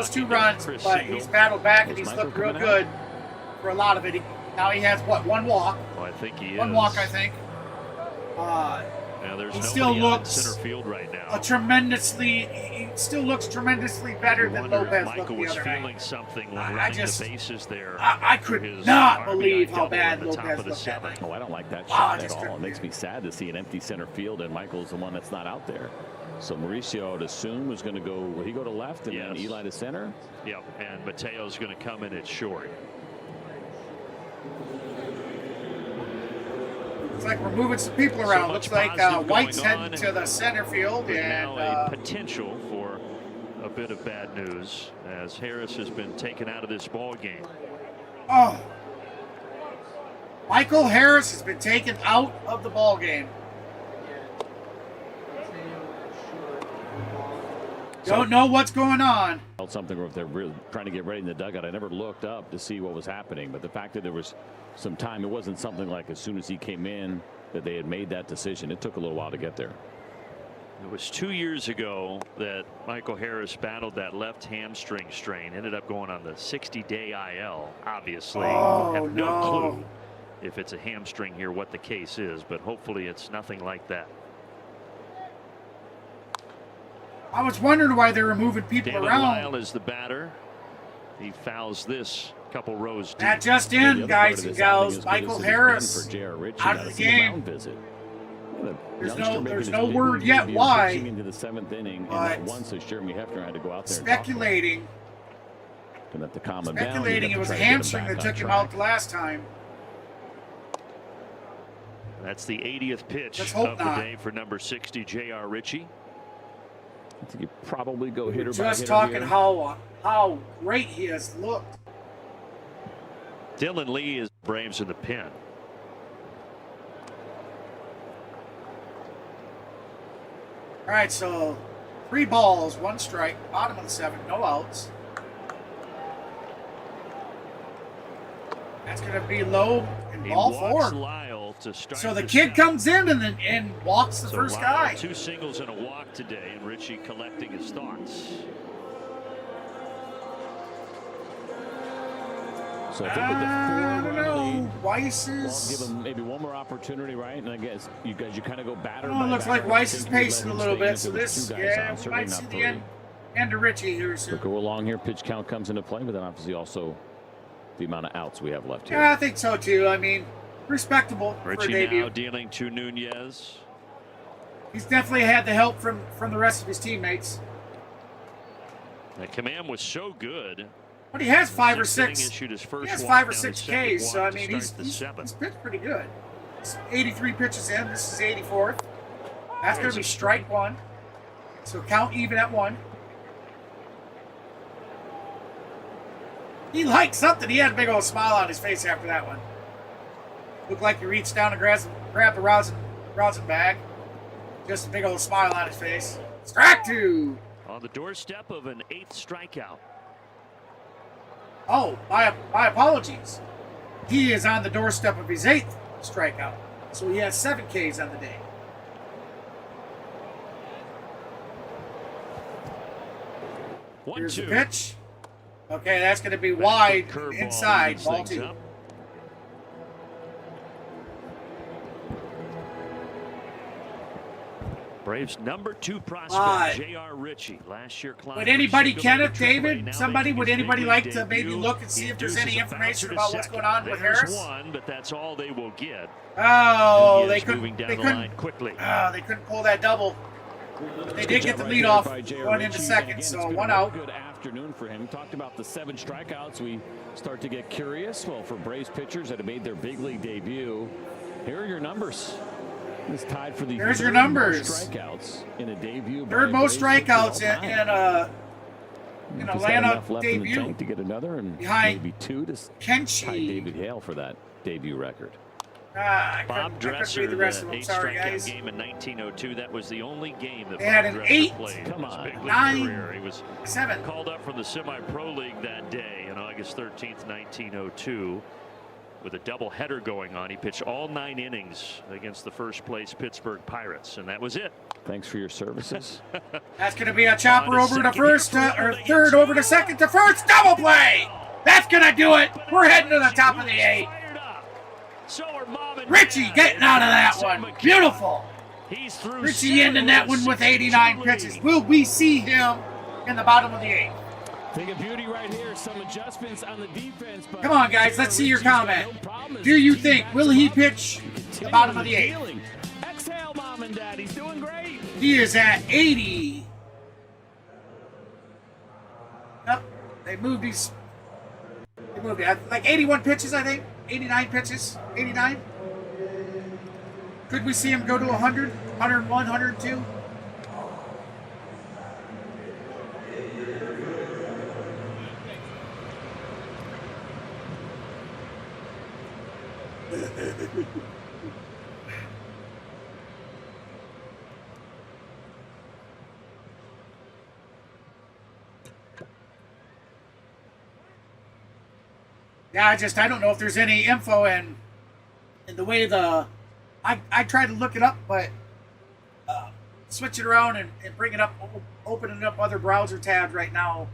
2 runs, but he's battled back and he's looked real good for a lot of it. Now he has, what, 1 walk? Oh, I think he is. 1 walk, I think. Now there's he nobody still looks center field right now. He still looks tremendously better than Lopez looked Michael the was other feeling night. something when running the bases there. I could not believe how bad Lopez looked that night. Oh, I don't like that shot at all. It makes me sad to see an empty center field, and Michael's the one that's not out there. So Mauricio, I would assume, was going to go. Will he go to left and then Eli to center? Yep, and Mateo's going to come in at short. Looks like we're moving some people around. Looks like White's heading to the center field, and now a potential for a bit of bad news as Harris has been taken out of this ball game. Oh, Michael Harris has been taken out of the ball game. Don't know what's going on. Something if they're really trying to get ready in the dugout. I never looked up to see what was happening, but the fact that there was some time, it wasn't something like as soon as he came in that they had made that decision. It took a little while to get there. It was 2 years ago that Michael Harris battled that left hamstring strain, ended up going on the 60-day IL. Obviously, have no clue if it's a hamstring here what the case is, but hopefully it's nothing like that. I was wondering why they were moving people David around. Lyle is the batter. He fouls this couple rows deep. That just in, guys and gals. Michael Harris out of the game. There's no word yet why. Into the 7th inning, but and once so Jeremy Hefner had to go out there. Speculating. And have to calm him Speculating it was a hamstring that took him out the last time. That's the 80th pitch of the day for number 60, J.R. Ritchie. I think you probably go hitter by hitter. Just talking how great he has looked. Dylan Lee is Braves in the pen. All right, so 3 balls, 1 strike, bottom of the 7th, no outs. That's going to be low in ball 4. Lyle to start so the kid comes in and walks the first Lyle, guy. 2 singles and a walk today, and Ritchie collecting his thoughts. So I think with the 4-run lead, Weiss is. Give him maybe one more opportunity, right? And I guess you kind of go batter. Oh, it looks like Weiss is pacing a little bit. So this, yeah, we might see the end of Ritchie here soon. But go along here, pitch count comes into play, but then obviously also the amount of outs we have left here. Yeah, I think so too. I mean, respectable Ritchie for a debut. now dealing to Nunez. He's definitely had the help from the rest of his teammates. The command was so good. But he has 5 or 6. He has 5 or 6 Ks, so I mean he's pitched pretty good. It's 83 pitches in. This is 84th. That's going to be strike 1. So count even at 1. He liked something. He had a big old smile on his face after that one. Looked like he reached down and grabbed the rosin bag. Just a big old smile on his face. Strike 2. On the doorstep of an 8th strikeout. Oh, my apologies. He is on the doorstep of his 8th strikeout. So he has 7 Ks on the day. Here's the pitch. Okay, that's going to be wide inside. Ball 2. Braves number 2 prospect J.R. Ritchie. Last year climbed. Would anybody, Kenneth, David, somebody, would anybody like to maybe look and see if there's any information about what's going on with Harris? One, but that's all they will get. Oh, they couldn't quickly. They couldn't pull that double. They did get the lead off going into second, so 1 out. Good afternoon for him. Talked about the 7 strikeouts. We start to get curious. Well, for Braves pitchers that have made their big league debut, here are your numbers. Is tied for the There's your numbers. Strikeouts in a debut. Third most strikeouts in Atlanta debut. To get another and behind maybe 2 to Kenshi. tie David Hale for that debut record. Bob Dresser, the 8 strikeout game in 1902. That was the only game that they had an 8. Played. Come on, 9. He was 7. Called up from the semi-pro league that day on August 13th, 1902. With a doubleheader going on, he pitched all 9 innings against the first place Pittsburgh Pirates, and that was it. Thanks for your services. That's going to be a chopper over to first, or third over to second to first. Double play! That's going to do it. We're heading to the top of the 8. Ritchie getting out of that one. Beautiful. Ritchie ending that one with 89 pitches. Will we see him in the bottom of the 8th? Thing of beauty right here, some adjustments on the defense. But come on, guys, let's see your comment. Do you think, will he pitch the bottom of the 8th? Exhale, Mom and Dad. He's doing great. He is at 80. Nope, they moved these. They moved it. Like 81 pitches, I think. 89 pitches. 89. Could we see him go to 100, 101, 102? Yeah, I don't know if there's any info in the way I tried to look it up, but switch it around and bring it up, opening up other browser tabs right now.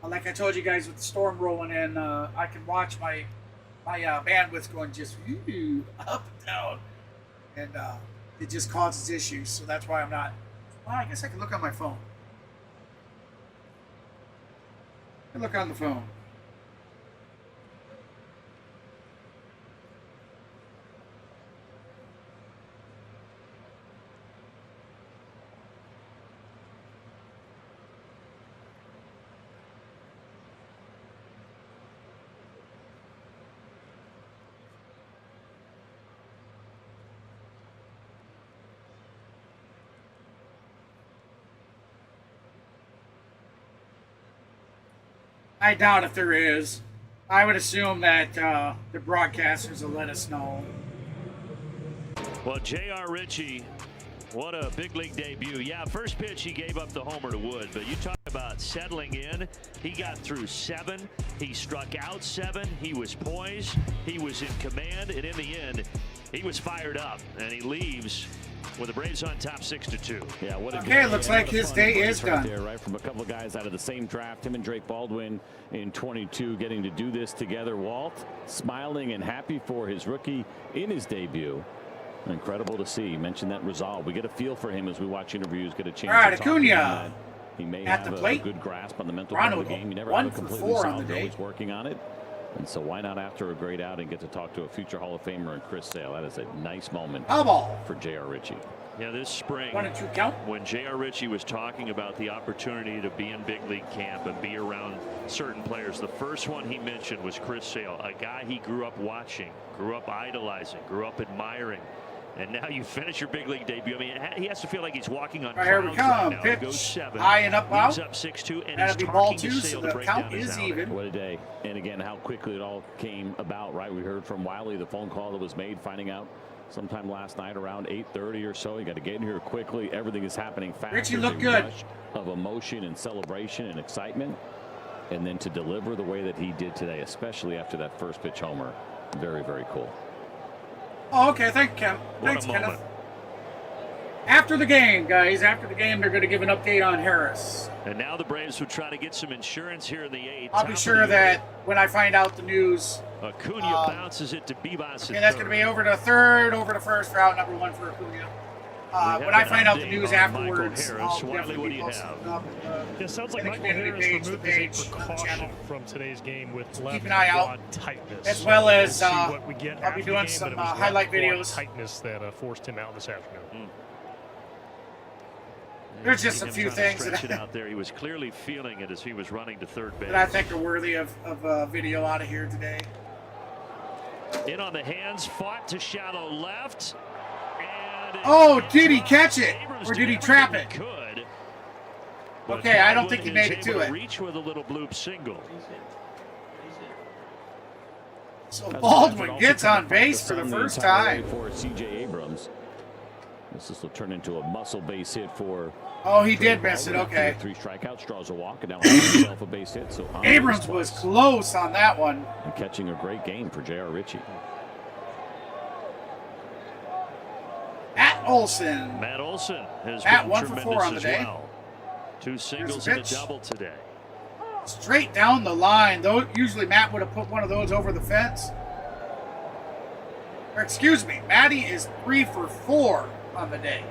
Like I told you guys with the storm rolling in, I can watch my bandwidth going just up and down, and it just causes issues. So that's why I'm not. Well, I guess I can look on my phone. Look on the phone. I doubt if there is. I would assume that the broadcasters will let us know. Well, J.R. Ritchie, what a big league debut. Yeah, first pitch he gave up the homer to Wood, but you talk about settling in. He got through 7. He struck out 7. He was poised. He was in command, and in the end, he was fired up, and he leaves with the Braves on top 6-2. Yeah, what a okay, looks like his day is done. There, right, from a couple of guys out of the same draft, him and Drake Baldwin in 22, getting to do this together. Walt smiling and happy for his rookie in his debut. Incredible to see. You mentioned that resolve. We get a feel for him as we watch interviews, get a chance. All right, to talk to him. Acuna He may at have the plate. a good grasp on the mental Ronald, part of the game. You never 1 have a for completely 4 on solved. the They're day. always working on it. And so why not, after a great outing, get to talk to a future Hall of Famer and Chris Sale? That is a nice moment for J.R. Ritchie. Yeah, this spring, 1 and 2 count. When J.R. Ritchie was talking about the opportunity to be in big league camp and be around certain players, the first one he mentioned was Chris Sale, a guy he grew up watching, grew up idolizing, grew up admiring. And now you finish your big league debut. I mean, he has to feel like he's walking on here we clouds come. right now. Pitch. He goes 7. High and up, out. He's up 6-2, and That'll he's be ball talking 2, to so Sale the to break count down his is outing. even. What a day. And again, how quickly it all came about, right? We heard from Wiley, the phone call that was made, finding out sometime last night around 8:30 or so. You got to get in here quickly. Everything is happening fast. Richie There's looked a good. rush of emotion and celebration and excitement. And then to deliver the way that he did today, especially after that first pitch homer. Very, very cool. Oh, okay. Thank you, Ken. Thanks, Kenneth. After the game, guys, after the game, they're going to give an update on Harris. And now the Braves would try to get some insurance here in the 8th. I'll be sure that when I find out the news. Acuna bounces it to Bebas. Okay, that's going to be over to third, over to first, route number 1 for Acuna. When I find out the news afterwards, I'll definitely be posting it up. It sounds like Michael Harris removed his precaution from today's game with left keep an eye out, quad tightness. as well as I'll be doing some highlight videos. Tightness that forced him out this afternoon. There's just a few things that out there. He was clearly feeling it as he was running to third base. that I think are worthy of video out of here today. In on the hands, fought to shallow left. And oh, did he catch it? Or did he trap it? Could. Okay, I don't think he made it to it. Reach with a little bloop single. So Baldwin gets on base for the first time. For C.J. Abrams. This will turn into a muscle base hit for. Oh, he did miss it. Okay. 3 strikeouts, draws a walk, and now himself a base hit. So Abrams was close on that one. And catching a great game for J.R. Ritchie. Matt Olson. Matt Olson has Matt been 1 for 4 on the tremendous day. as well. 2 singles and a double today. Straight down the line. Though usually Matt would have put one of those over the fence. Or excuse me, Matty is 3 for 4 on the day.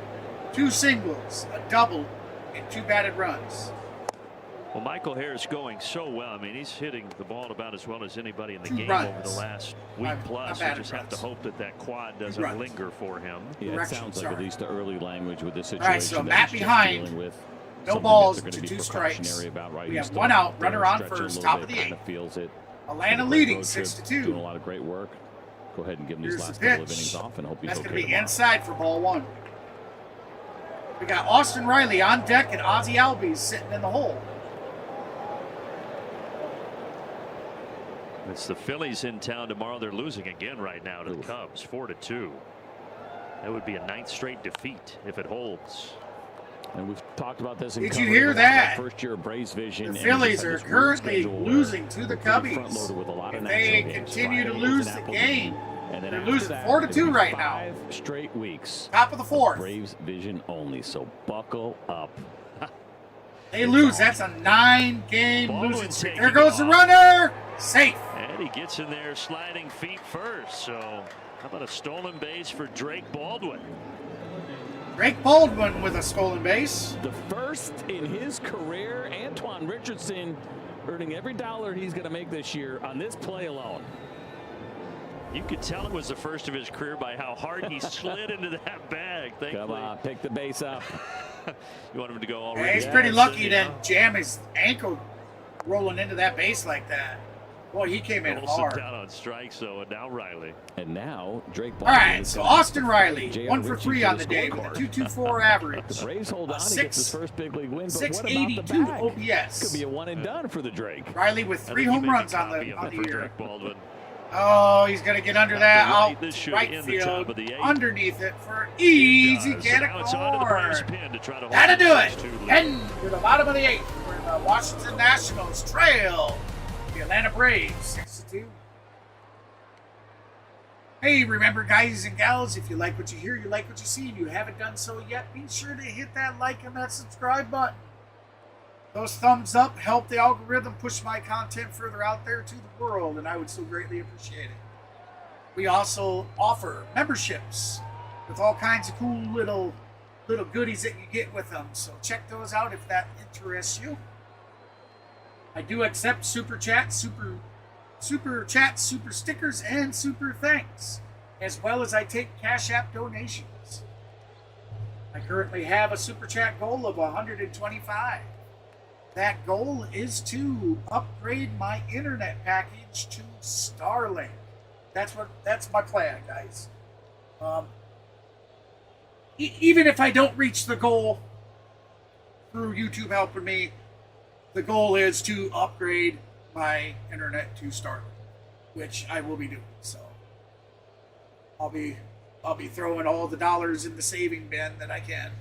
2 singles, a double, and 2 batted runs. Well, Michael Harris going so well. I mean, he's hitting the ball about as well as anybody in the 2 game runs. over the last week plus. You just have to hope that that quad doesn't runs. linger for him. Yeah, it sounds like at least the early language with this situation. All right, so that Matt he's just behind. dealing with. No balls to to 2 2 strikes. About, right? We He's have 1 out, runner on stretching a first, little top of bit, the 8th. kinda feels it. Atlanta Great leading road trip, 6-2. Doing a lot of great work. Go ahead and give him these Here's last the couple of pitch. innings off and hope he's That's okay going to be tomorrow. inside for ball 1. We got Austin Riley on deck and Ozzie Albies sitting in the hole. It's the Phillies in town tomorrow. They're losing again right now to the Cubs, 4-2. That would be a 9th straight defeat if it holds. And we've talked about this. Did you hear that? First year Braves vision. The Phillies are currently losing to the Cubbies. If they continue to lose the game, they're losing 4-2 right now. 5 straight weeks. Top of the 4th. Braves vision only. So buckle up. They lose. That's a 9-game losing streak. There goes the runner. Safe. And he gets in there sliding feet first. So how about a stolen base for Drake Baldwin? Drake Baldwin with a stolen base. The first in his career. Antoine Richardson earning every dollar he's going to make this year on this play alone. You could tell it was the first of his career by how hard he slid into that bag. Thankfully. Come on, pick the base up. You want him to go all Yeah, he's pretty lucky to jam his ankle rolling into that base like that. Boy, he came in Olson hard. down on strikes, though, and now Riley. And now Drake All Baldwin. right, so Austin Riley, J.R. 1 for Ritchie 3 for on the the day with a scorecard. 2.24 average. The Braves hold on. He gets his first big league win, but what about the 682 back? OPS. Could be a one and done for the Drake. Riley with 3 home runs on the year. Drake Baldwin. Oh, he's going to get under that. Right, this should Right end the top field, of the 8th. underneath it for easy can Now it's on to the Braves of pin to try to hold That'll do the it. 6-2 lead. Heading to the bottom of the 8th, where the Washington Nationals trail the Atlanta Braves 6-2. Hey, remember, guys and gals, if you like what you hear, you like what you see, and you haven't done so yet, be sure to hit that like and that subscribe button. Those thumbs up help the algorithm push my content further out there to the world, and I would so greatly appreciate it. We also offer memberships with all kinds of cool little goodies that you get with them, so check those out if that interests you. I do accept super chats, super stickers, and super thanks, as well as I take Cash App donations. I currently have a super chat goal of 125. That goal is to upgrade my internet package to Starlink. That's my plan, guys. Even if I don't reach the goal through YouTube helping me, the goal is to upgrade my internet to Starlink, which I will be doing. So I'll be throwing all the dollars in the saving bin that I can.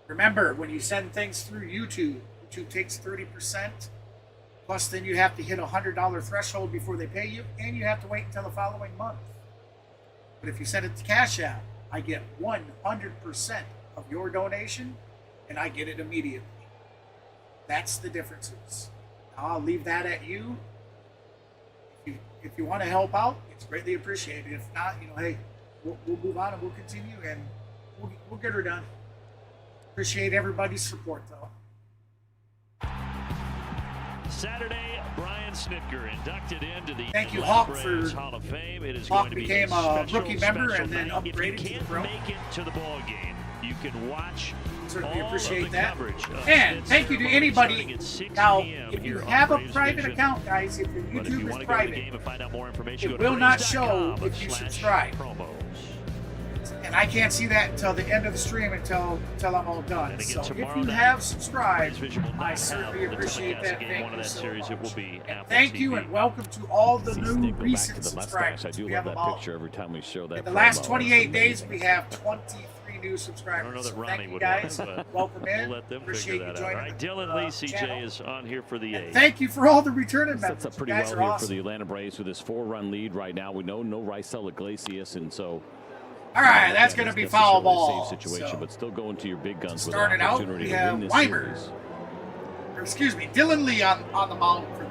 Remember, when you send things through YouTube takes 30%, plus then you have to hit a $100 threshold before they pay you, and you have to wait until the following month. But if you send it to Cash App, I get 100% of your donation, and I get it immediately. That's the differences. I'll leave that at you. If you want to help out, it's greatly appreciated. If not, hey, we'll move on and we'll continue, and we'll get her done. Appreciate everybody's support, though. Saturday, Brian Snitker inducted into the Thank you, Atlanta Hawk, Braves for Hall of Fame. It is Hawk going to be became a rookie member and then night. upgraded If to you the can't pro. make it to the ball game, you can watch Certainly all appreciate of the that. coverage of And Smith's thank you to ceremony anybody. starting at 6 Now, p.m. if you here on have a Braves private Vision. account, guys, if your But if you YouTube want is to go to the private, game and find out more information, it go to will not show if you Braves.com/promos. subscribe. And I can't see that until the end of the stream until I'm all done. And So again, if tomorrow you night, have subscribed, Braves Vision will not I have certainly the appreciate telecast that. game Thank one of you that so series. It will much. be And Apple thank TV. you and welcome to all the See new Snake go back recent to the mustache. subscribers. I do We love have that about, picture every time we show that. in the last promo. 28 It's days, amazing. we have 23 new subscribers. I don't know that So Ronnie thank you would guys. want, but Welcome in. We'll let them Appreciate figure you that out. joining All right, the Dylan Lee, channel. CJ is on here for the And 8th. thank you for all the returning members. Sets up pretty You guys well are here awesome. for the Atlanta Braves with this 4-run lead right now. We know no Rysel Iglesias, and so. All right, that's again, going to be it's foul necessarily a ball. safe situation, So, but still going to your big guns with starting an out, opportunity we to have win this Weimer. series. Dylan Lee on the mound for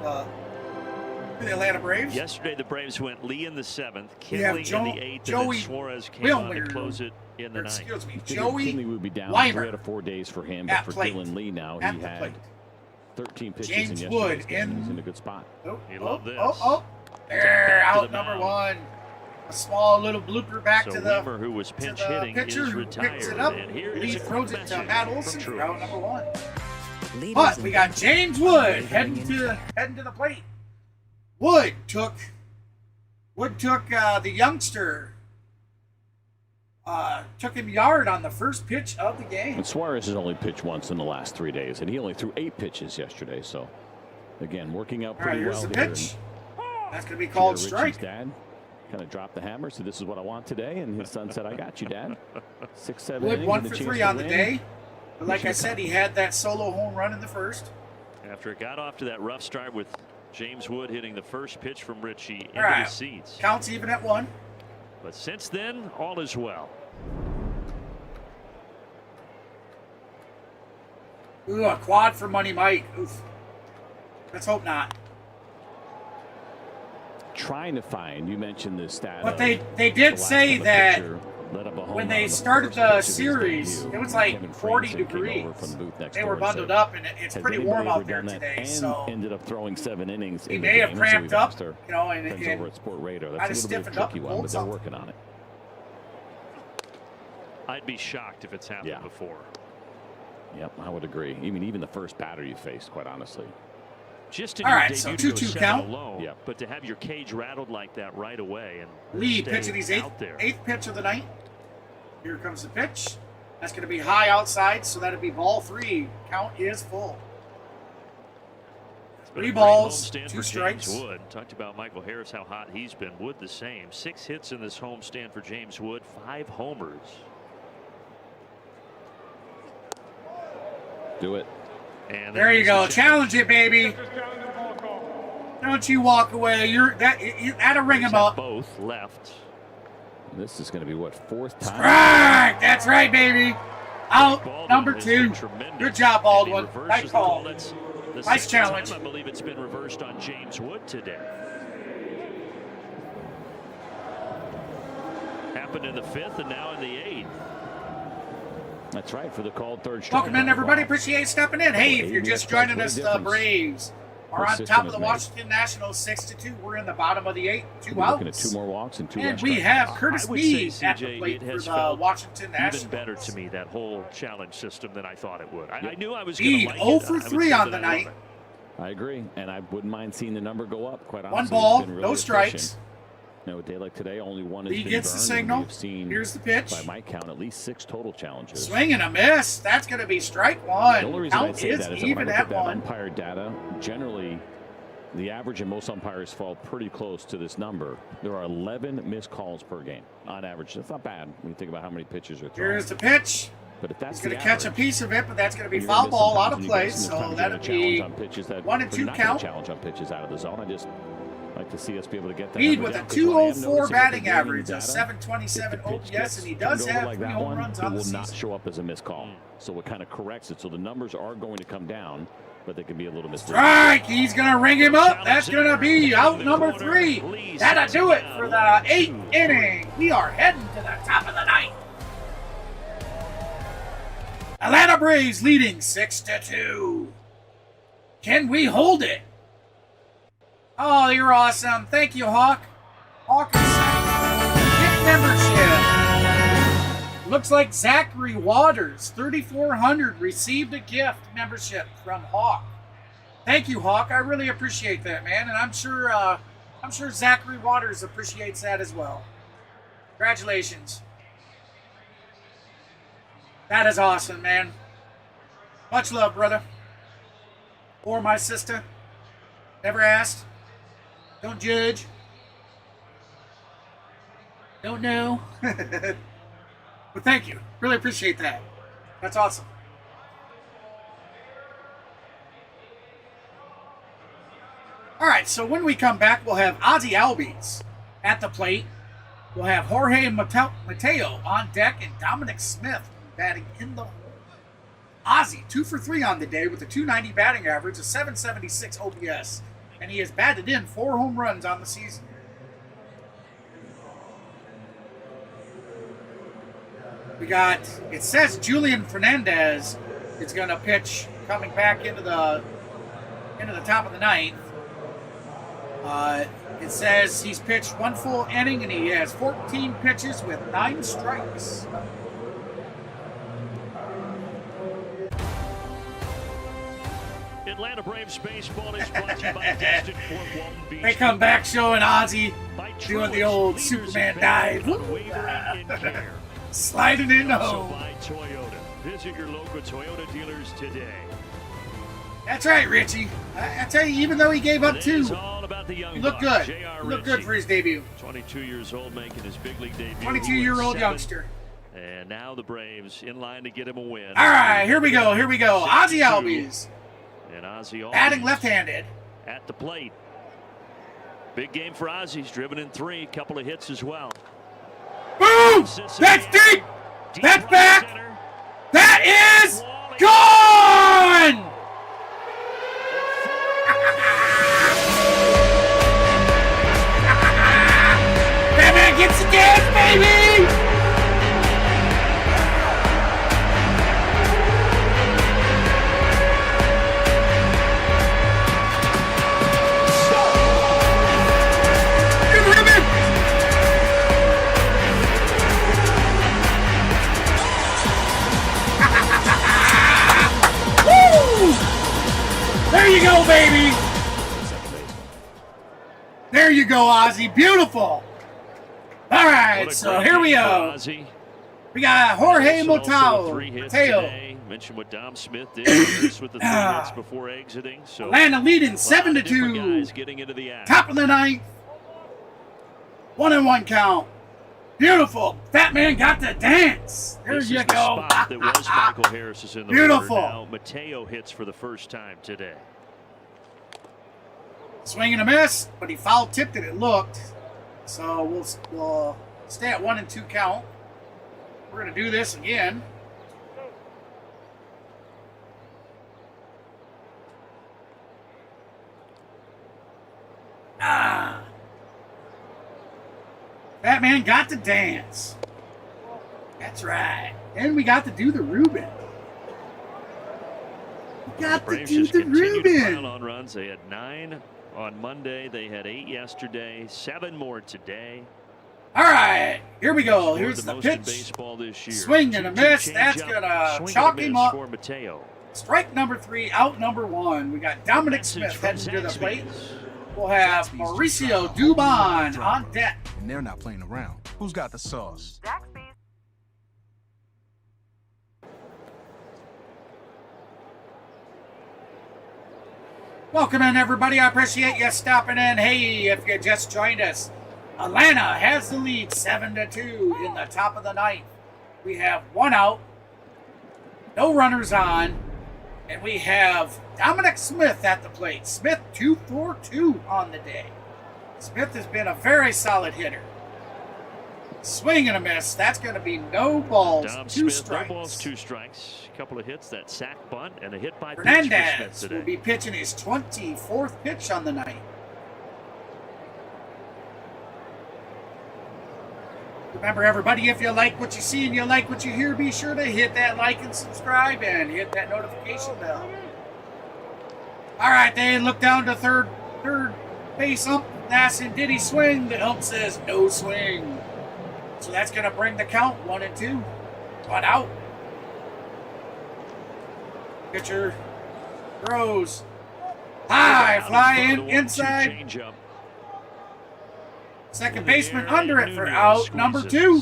the Atlanta Braves. Yesterday, the Braves went Lee in the 7th, We have Kinley in the 8th, and Joey then Suarez came on to Wilmer, close it in the 9th. Excuse me, Figured Joey Kinley would be down Weimer 3 out of 4 days for him, but at for plate. Dylan Lee now, At he the had plate. 13 pitches James in Wood yesterday's game, and he's in- in a good spot. You love this. There, Back to out the number mound. one. A small little blooper back So to the Weimer, who was pinch to the hitting, pitcher is who retired. picks it up. And here He is a throws quick it to message Matt from Olson for Truex. out number one. Leaders But in we got James Wood heading to the plate. Wood took the youngster. Took him yard on the first pitch of the game. And Suarez has only pitched once in the last 3 days, and he only threw 8 pitches yesterday. So, again, working out All right, pretty here's well the here. pitch. That's going to be called Ritchie's strike. dad kind of dropped the hammer, so this is what I want today, and his son said, "I got you, Dad." 6-7 Wood innings 1 and a for chance 3 to on the win. day. But like I Mission said, he had that solo home run in the first. After it got off to that rough start with James Wood hitting the first pitch from Ritchie into All right. the seats. Counts even at 1. But since then, all is well. Ooh, a quad for Money Mike. Oof. Let's hope not. Trying to find, you mentioned this stat. But of they the did last say time a that pitcher Let up a home when run they on the started first the pitch of his series, debut. it was like Kevin 40 Franklin came degrees. over from the booth next They door were and bundled said, up, and it's "Has pretty anybody warm ever out there done that?" today. And So ended up throwing 7 innings. he in the may have game. And so cramped we've up, asked our you know, and friends over at Sport Radar. kinda That's a little bit of a stiffened up tricky and one, pulled but they're something. working on it. I'd be shocked if it's happened before. Yep, I would agree. Even the first batter you faced, quite honestly. Just in all your right, debut so to go 2-2 7 count. alone, Yep. but to have your cage rattled like that right away and Lee stay pitching his out there. eighth pitch of the night. Here comes the pitch. That's going to be high outside, so that'll be ball 3. Count is full. It's been 3 a great balls, homestand 2 for strikes. James Wood. Talked about Michael Harris, how hot he's been. Wood the same. 6 hits in this homestand for James Wood. 5 homers. Do it. And There you is go. the Challenge it, baby. Don't you walk away. You're that'll ring him up. Both left. This is going to be what, 4th time? Strike. That's right, baby. Out. Baldwin Number has 2. been tremendous. Good job, Baldwin. And he Nice reverses the call. That's the Nice 2nd challenge. time I believe it's been reversed on James Wood today. Happened in the 5th and now in the 8th. That's right, for the called third strike. Welcome in, everybody. Appreciate you stepping in. Hey, if you're just joining us, the difference Braves are this on system top of has the made. Washington Nationals 6-2. We're in the bottom of the 8th, 2 We're looking at outs. 2 more walks and 2 And runs. we have Curtis I would Meade say, at the CJ, plate it for has the felt Washington Nationals. even better to me, that whole challenge system, than I thought it would. I knew I was Meade going to like 0 it. for I would 3 say on that the I love night. it. I agree, and I wouldn't mind seeing the number go up, quite 1 honestly. ball, It's been really no strikes. efficient. You know, a day like today, only 1 has He been gets the burned, signal. and we've seen, Here's the pitch. by my count, at least 6 total challenges. Swing and a miss. That's going to be strike The only 1. reason I Count say is that is that when I even look at at that 1. umpire data, generally the average and most umpires fall pretty close to this number. There are 11 missed calls per game on average. That's not bad when you think about how many pitches are thrown. Here's the pitch. But if that's He's going the to catch a average, piece of it, but that's going to be you're gonna foul miss ball sometimes out of when you play. get some So times that'll you're gonna be challenge on pitches that 1 and or 2 not gonna count. challenge on pitches out of the zone. I just like to see us be able to get that. Meade number with a down, 'cause what I am 204 noticing batting with the game average, a data, 727 if the pitch OPS, gets and he turned does over have like 3 that home one, runs it on the will not season. show up as a missed call. So it kind of corrects it. So the numbers are going to come down, but they can be a little misleading. Strike! He's going to ring him up. That's going to be out number 3. That'll do it for the 8th inning. We are heading to the top of the ninth. Atlanta Braves leading 6-2. Can we hold it? Oh, you're awesome. Thank you, Hawk. Hawk is gift membership. Looks like Zachary Waters, 3,400, received a gift membership from Hawk. Thank you, Hawk. I really appreciate that, man, and I'm sure Zachary Waters appreciates that as well. Congratulations. That is awesome, man. Much love, brother. Or my sister. Never asked. Don't judge. Don't know. But thank you. Really appreciate that. That's awesome. All right, so when we come back, we'll have Ozzy Albies at the plate. We'll have Jorge Mateo on deck and Dominic Smith batting in the hole. Ozzy, 2 for 3 on the day with a 290 batting average, a 776 OPS, and he has batted in 4 home runs on the season. We got, it says Julian Fernandez is going to pitch coming back into the top of the ninth. It says he's pitched 1 full inning and he has 14 pitches with 9 strikes. Atlanta Braves baseball is brought to you by Destin Fort Walton Beach. They come back showing Ozzy doing the old Leaders Superman in dive. unwavering in care. Sliding in the Also hole. by Toyota. Visit your local Toyota dealers today. That's right, Richie. I tell you, even though he gave up 2, It's all about the young he looked buck, good. J.R. He looked good Ritchie, for his debut. 22 years old, making his big league debut. 22-year-old 7, youngster. And now the Braves in line to get him a win. All right, here we go. Ozzy 6-2. Albies, And Ozzy Albies batting left-handed. at the plate. Big game for Ozzy. He's driven in 3, couple of hits as well. Boom! That's deep! That's back! That is gone! That man gets the dance, baby! There you go, baby. There you go, Ozzy. Beautiful. All right, so here we go. We got Jorge Mateo. Mentioned what Dom Smith did with the 3 hits before exiting. So Atlanta leading 7-2. Getting into the act. Top of the ninth. 1-1 count. Beautiful. Fat man got to dance. There This you is the go. spot that was Michael Harris is in the Beautiful. order. Now Mateo hits for the first time today. Swing and a miss, but he foul tipped it. It looked. So we'll stay at 1 and 2 count. We're gonna do this again. Batman got to dance. That's right. And we got to do the Reuben. We got to Braves do just the continue to Reuben. pile on runs. They had 9 on Monday. They had 8 yesterday. 7 more today. All right, here we go. Scored Here's the most in pitch. baseball this year. Swing and a 2-2 miss. change That's up. gonna Swing chalk and a him miss up. for Mateo. Strike number 3, out number 1. We got Dominic Message Smith from heading to the Zaxby's. plate. We'll have Mauricio Dubon on deck. And they're not playing around. Who's got the sauce? Welcome in, everybody. I appreciate you stopping in. Hey, if you just joined us, Atlanta has the lead 7-2 in the top of the ninth. We have 1 out, no runners on, and we have Dominic Smith at the plate. Smith 2-for-2 on the day. Smith has been a very solid hitter. Swing and a miss. That's going to be no balls, Dom 2 Smith, strikes. no balls, 2 strikes. A couple of hits, that sack bunt, and a hit by pitch for Smith Hernandez today. will be pitching his 24th pitch on the night. Remember, everybody, if you like what you see and you like what you hear, be sure to hit that like and subscribe and hit that notification bell. All right, they look down to third base ump. Asking, did he swing? The ump says no swing. So that's going to bring the count 1 and 2. 1 out. Pitcher throws. High, fly in, inside. Changeup. Second baseman under it for out number 2.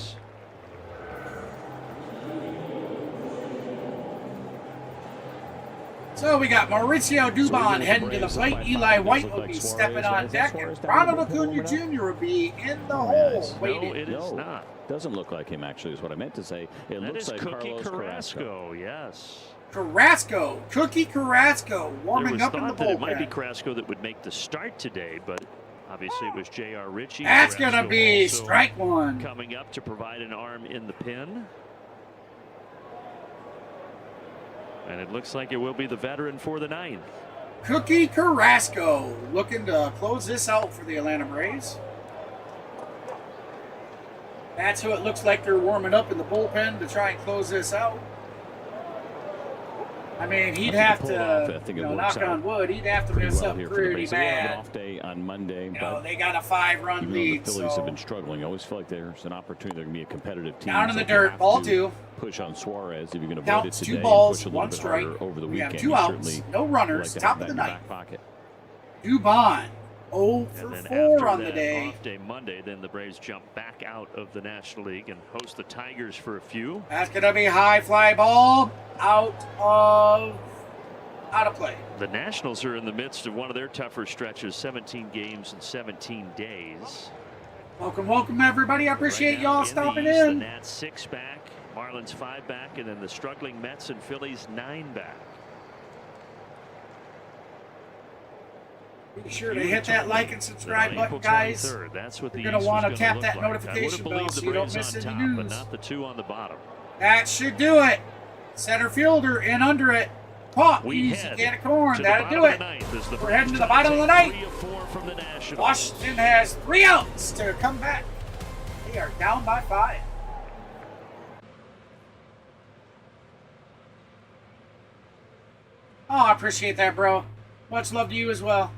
So we got Mauricio Dubon heading to the plate. Eli White will be stepping on deck, and Ronald Acuna Jr. will be in the hole waiting. No, it is not. Doesn't look like him, actually, is what I meant to say. It That looks is like Cookie Carlos Carrasco, yes. Carrasco, Cookie Carrasco, warming There was up in the thought that it might be bullpen. Carrasco that would make the start today, but obviously it was J.R. Ritchie. That's going to Carrasco be also strike 1. coming up to provide an arm in the pin. And it looks like it will be the veteran for the 9th. Cookie Carrasco looking to close this out for the Atlanta Braves. That's who it looks like they're warming up in the bullpen to try and close this out. I mean, he'd have to, knock on wood, he'd have to mess up pretty They have an bad. off day on Monday, No, they got a 5-run even lead. though the Phillies So have been struggling, I always feel like there's an opportunity they're going to be a competitive team. down in So the if you dirt, have ball to 2. Push on Suarez if you're going to avoid it Counts today 2 and balls, push a little 1 bit strike. harder over the We weekend. have 2 You outs, certainly no runners, like to top have of the that in your ninth. back pocket. Dubon, 0 And for then 4 after on the that day. off day Monday, then the Braves jump back out of the National League and host the Tigers for a few. That's going to be high fly ball out of play. The Nationals are in the midst of one of their tougher stretches, 17 games in 17 days. Welcome, welcome, everybody. I appreciate Right now y'all the stopping East, The in. Nats 6 back, Marlins 5 back, and then the struggling Mets and Phillies 9 back. Be sure to hit that like and subscribe button, April guys. 23rd. That's what the You're going East to was want to gonna tap look that like. I notification would bell have so believed you the don't Braves miss on any top, but news. not the 2 on the bottom. That should do it. Center fielder in under it. Pop, We easy head can of corn. to the That'll bottom do of it. the ninth as the We're heading to the Braves bottom of the take ninth. 3 of 4 from the Nationals. Washington has 3 outs to come back. They are down by 5. Oh, I appreciate that, bro. Much love to you as well.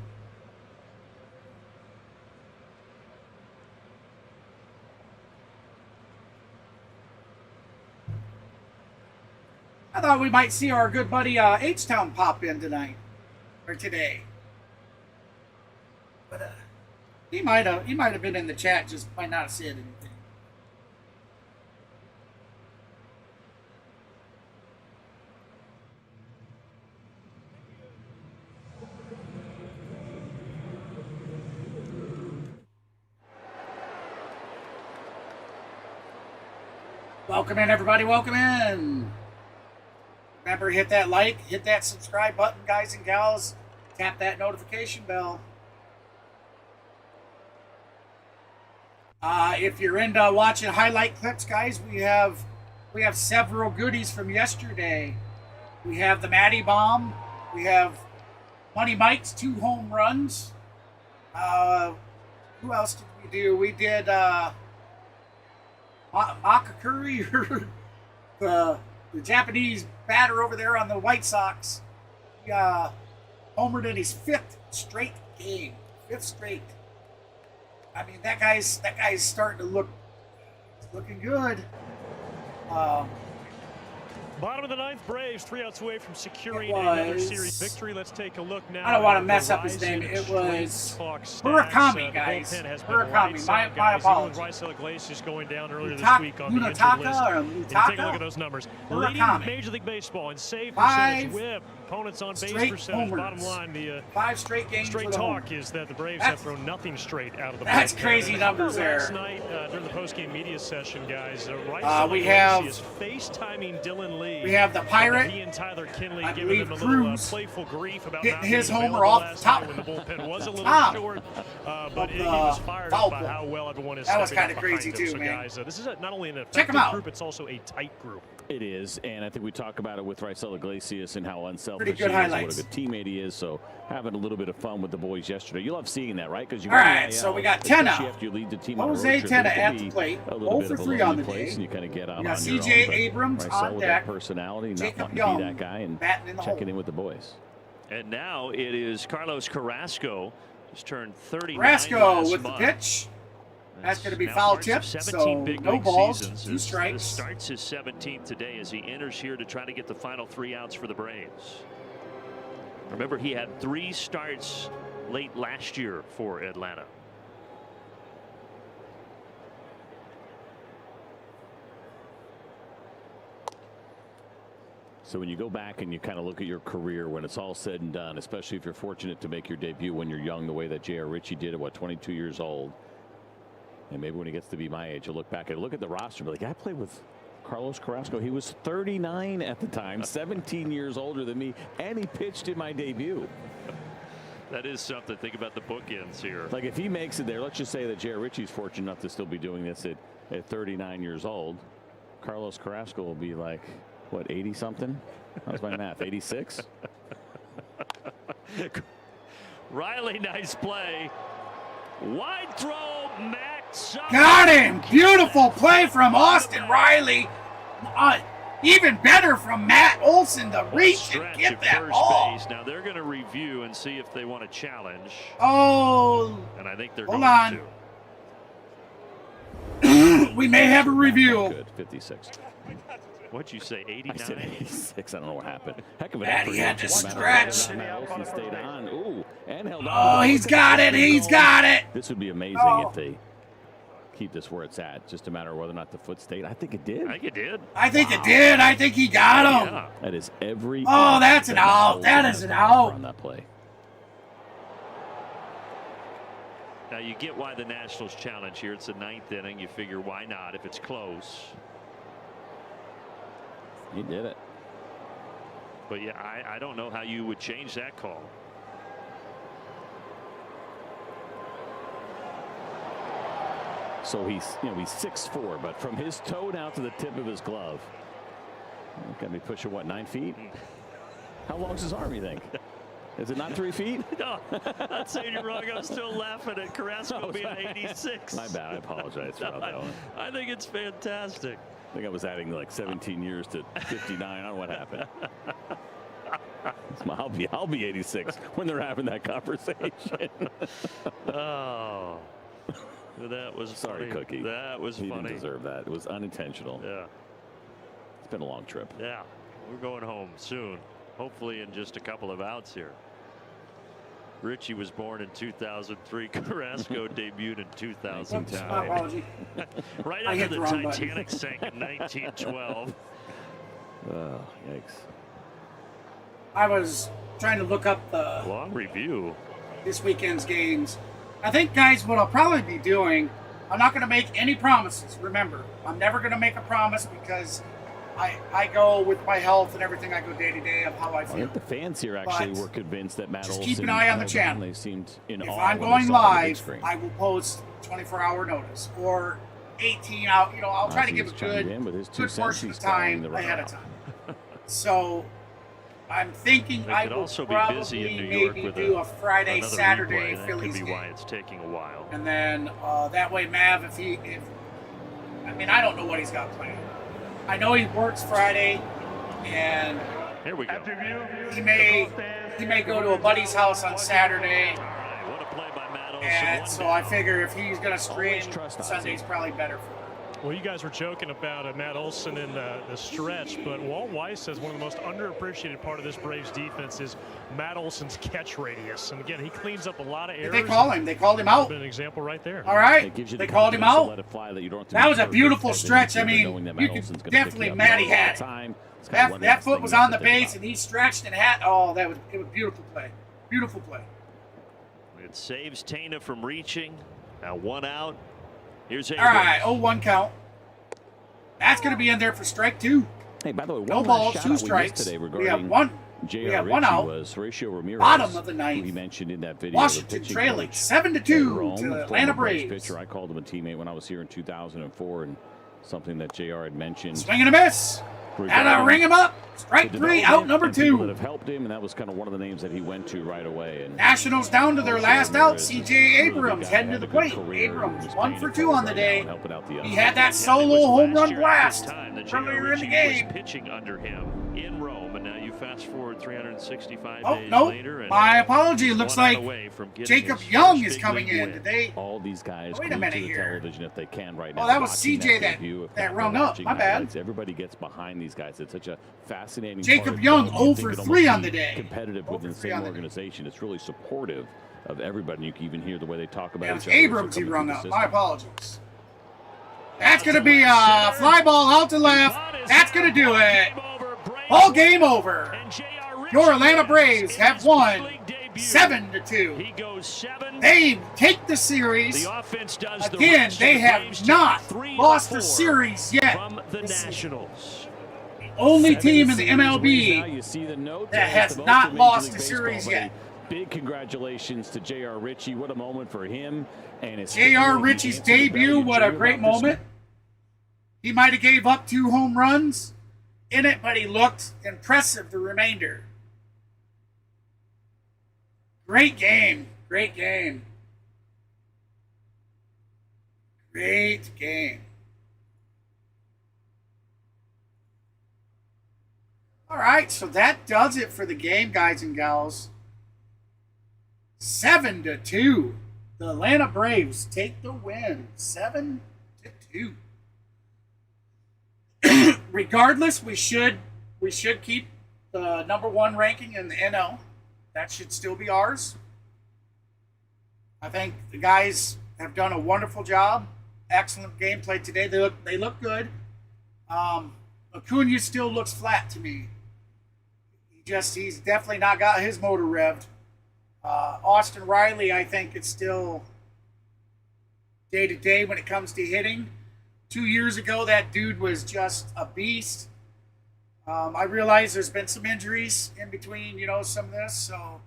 I thought we might see our good buddy H-Town pop in tonight. or today. But he might have been in the chat, just might not have said anything. Welcome in, everybody. Welcome in. Remember, hit that like, hit that subscribe button, guys and gals. Tap that notification bell. If you're into watching highlight clips, guys, we have several goodies from yesterday. We have the Matty Bomb. We have Money Mike's 2 home runs. Who else did we do? We did Makakuri, the Japanese batter over there on the White Sox. He homered in his 5th straight game. 5th straight. I mean, that guy's starting to looking good. Bottom of the 9th, Braves 3 outs away from securing another series victory. Let's take a look now. I don't want to mess up his name. It was Murakami, guys. Murakami. My apologies. Raisel Iglesias going down earlier this week on the injured list. Take a look at those numbers. Leading Major League Baseball in save percentage, whip, opponents on base percentage. Bottom line, the 5 straight games. Straight talk is that the Braves have thrown nothing straight out of the That's bullpen. crazy numbers there. Last night during the postgame media session, guys, we have FaceTiming Dylan Lee. We have the Pirate. He and Tyler Kinley I giving him a believe little playful grief about hitting not his being homer available off last the top. night when the bullpen was a little Top short. But he the was fired up foul by pole. how well everyone is That was stepping kinda up crazy behind him. too, So man. guys, this is not only an Check 'em effective out. group, it's also a tight group. It is, and I think we talk about it with Raisel Iglesias and how unselfish Pretty good he is, highlights. what a good teammate he is. So having a little bit of fun with the boys yesterday. You love seeing that, right? Because you all right, so we got Tenna. After you lead the team on a road Jose trip, Tenna it can at be the plate. a 0 little bit for of a 3 lonely on the place, day. and you kind of get out We got on your CJ own. But Abrams Raisel on with deck. that personality, not Jacob wanting Young to be that guy, and batting in the checking hole. in with the boys. And now it is Carlos Carrasco, who's turned 39 Carrasco last with the month. pitch. That's going to be now foul marks of tip, 17 so big no league balls, seasons. 2 This strikes. starts his 17th today as he enters here to try to get the final 3 outs for the Braves. Remember, he had 3 starts late last year for Atlanta. So when you go back and you kind of look at your career when it's all said and done, especially if you're fortunate to make your debut when you're young, the way that J.R. Ritchie did at, what, 22 years old, and maybe when he gets to be my age, you'll look back and look at the roster and be like, I played with Carlos Carrasco. He was 39 at the time, 17 years older than me, and he pitched in my debut. That is something. Think about the bookends here. Like if he makes it there, let's just say that J.R. Ritchie's fortunate enough to still be doing this at 39 years old. Carlos Carrasco will be like, what, 80 something? That was my math, 86? Riley, nice play. Wide throw, Matt Summers. Got him! Beautiful play from Austin Riley. Even better from Matt Olson to reach and get that ball. Base. Now they're going to review and see if they want to challenge. Oh, and I think they're hold going on. to. We may have a review. Good, 56. What'd you say, 89? I said 86. I don't know what happened. Heck of an Matt, he had to stretch. Olson stayed on. Ooh, and held on. Oh, he's got it. He's got it. This would be amazing if they keep this where it's at. Just a matter of whether or not the foot stayed. I think it did. I think it did. I think it did. I think he got him. Yeah. That is every. Oh, that's an out. That is an out. On that play. Now you get why the Nationals challenge here. It's the 9th inning. You figure why not if it's close. He did it. But yeah, I don't know how you would change that call. So he's 6'4", but from his toe down to the tip of his glove, got me pushing what, 9 feet? How long's his arm, you think? Is it not 3 feet? No, not saying you're wrong. I'm still laughing at Carrasco being 86. My bad. I apologize for that one. I think it's fantastic. I think I was adding like 17 years to 59. I don't know what happened. I'll be 86 when they're having that conversation. Oh, that was sorry, funny. Cookie. That was he funny. Didn't deserve that. It was unintentional. Yeah, it's been a long trip. Yeah, we're going home soon. Hopefully in just a couple of outs here. Richie was born in 2003. Carrasco debuted in 2010. My apology. Right I hit after the the wrong button. Titanic sank in 1912. Oh, yikes. I was trying to look up the Long review. this weekend's games. I think, guys, what I'll probably be doing, I'm not going to make any promises. Remember, I'm never going to make a promise because I go with my health and everything. I go day to day of how I feel. I think the fans here actually But were convinced that Matt just Olson keep an eye on the held channel. They seemed in If awe I'm when going they saw the big live, screen. I will post 24-hour notice or 18 out. I'll try to give a He's chimed in with his 2 good cents. portion He's of following time the ahead of runner time. So I'm thinking They I could will also be probably busy in New York maybe with do a Friday, another Saturday replay. That could Phillies be game. why it's taking a while. And then that way, Mav, I don't know what he's got planned. I know he works Friday, and Here we go. he may go to a buddy's house on Saturday. All right, what a play by Matt Olson. And One so down. I figure if he's going to stream, trust Ozzy. Sunday's probably better for him. Well, you guys were joking about Matt Olson in the stretch, but Walt Weiss says one of the most underappreciated part of this Braves defense is Matt Olson's catch radius. And again, he cleans up a lot of errors. They call him. They called him out. Been an example right there. All right. It gives you They the called him confidence to out. let it fly that you don't have to That be was a perfect beautiful as an stretch. I infielder, mean, knowing that you Matt could Olson's gonna pick definitely, you up Matty all the had time. It's kind of one of that those foot things was you on have the to think base, about. and he stretched and had. Oh, it was beautiful play. Beautiful play. It saves Tana from reaching. Now 1 out. Here's All right, 0-1 count. That's going to be in there for strike 2. Hey, by the way, No one balls, last 2 shout out we missed strikes. today We regarding have one. J.R. We have Ritchie one out. was Horatio Ramirez, Bottom of the who ninth. he mentioned in that video. Washington the pitching trailing coach 7-2 at to Rome, the former Atlanta Braves Braves. pitcher. I called him a teammate when I was here in 2004, and something that J.R. had mentioned. Swing and a miss. And I regarding ring him up. Strike the 3, out development number and people 2. that have helped him, and that was kind of one of the names that he went to right away. And Nationals down to their last out. C.J. Abrams heading to the plate. career, Abrams was 1 paying for it 2 forward on the right now day. and helping out the He others. had that It solo was home last run year at blast this time that J.R. earlier in the Ritchie game. was pitching under him in Rome, and now you fast forward 365 Oh, days no. later. And My apology. It looks 1 out like away from getting Jacob his Young first is big coming league in. win. Did they? All these guys Wait a glued minute to the here. television if they can right now. Oh, that was watching CJ debut, if that not, rung they're up. watching My bad. highlights. Everybody gets behind these guys. It's such a fascinating Jacob part of Young, golf. 0 You'd think for it'd 3 almost on be the day. competitive 0 within the for 3 same on the day. organization. It's really supportive of everybody. You can even hear the way they talk about Yeah, each it's other. as they're Abrams he coming rung through up. the My system. apologies. That's going to be a fly ball out to left. That's going to do it. All game over. Your Atlanta Braves have won 7-2. He goes 7. They take the series. The offense does the Again, rest. they The have Braves not take 3 lost of a 4 series yet. from the This is Nationals. the only team in the Seven series wins now. MLB You see the note that there. has It's the not most in lost Major a League series Baseball, yet. buddy. Big congratulations to J.R. Ritchie. What a moment for him and his J.R. family. Ritchie's He answered the debut, bell. what a You great dream about this moment. He might have gave up 2 home runs in it, but he looked impressive the remainder. Great game. Great game. Great game. All right, so that does it for the game, guys and gals. 7-2. The Atlanta Braves take the win. 7-2. Regardless, we should keep the number 1 ranking in the NL. That should still be ours. I think the guys have done a wonderful job. Excellent gameplay today. They look good. Acuna still looks flat to me. He's definitely not got his motor revved. Austin Riley, I think, is still day to day when it comes to hitting. 2 years ago, that dude was just a beast. I realize there's been some injuries in between, some of this. So,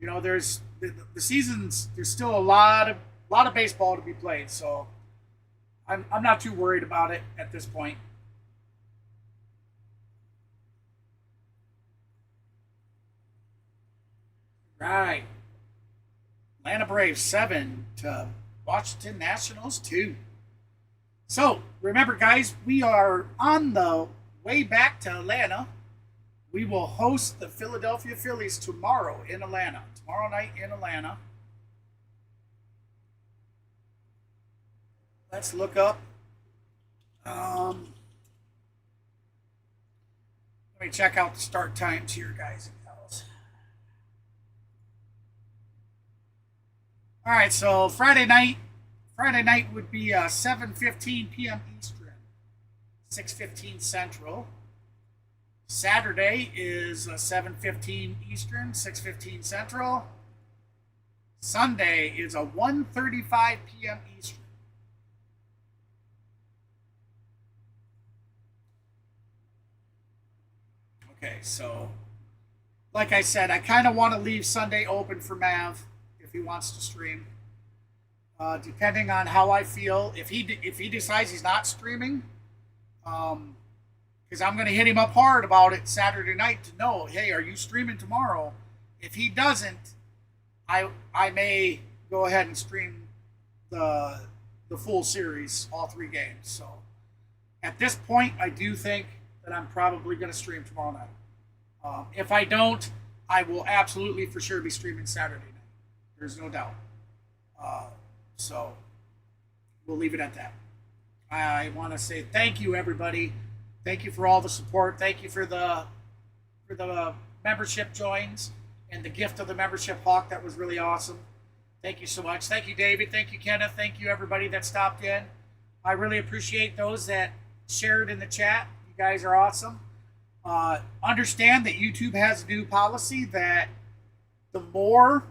there's the seasons. There's still a lot of baseball to be played. So, I'm not too worried about it at this point. Right. Atlanta Braves 7 to Washington Nationals 2. So, remember, guys, we are on the way back to Atlanta. We will host the Philadelphia Phillies tomorrow in Atlanta. Tomorrow night in Atlanta. Let's look up. Let me check out the start times here, guys and gals. All right, so Friday night would be 7:15 p.m. Eastern, 6:15 Central. Saturday is 7:15 Eastern, 6:15 Central. Sunday is a 1:35 p.m. Eastern. Okay, so like I said, I kind of want to leave Sunday open for Mav if he wants to stream. Depending on how I feel, if he decides he's not streaming, because I'm going to hit him up hard about it Saturday night to know, hey, are you streaming tomorrow? If he doesn't, I may go ahead and stream the full series, all 3 games. So at this point, I do think that I'm probably going to stream tomorrow night. If I don't, I will absolutely for sure be streaming Saturday night. There's no doubt. So we'll leave it at that. I want to say thank you, everybody. Thank you for all the support. Thank you for the membership joins and the gift of the membership hawk. That was really awesome. Thank you so much. Thank you, David. Thank you, Kenneth. Thank you, everybody that stopped in. I really appreciate those that shared in the chat. You guys are awesome. Understand that YouTube has a new policy that the more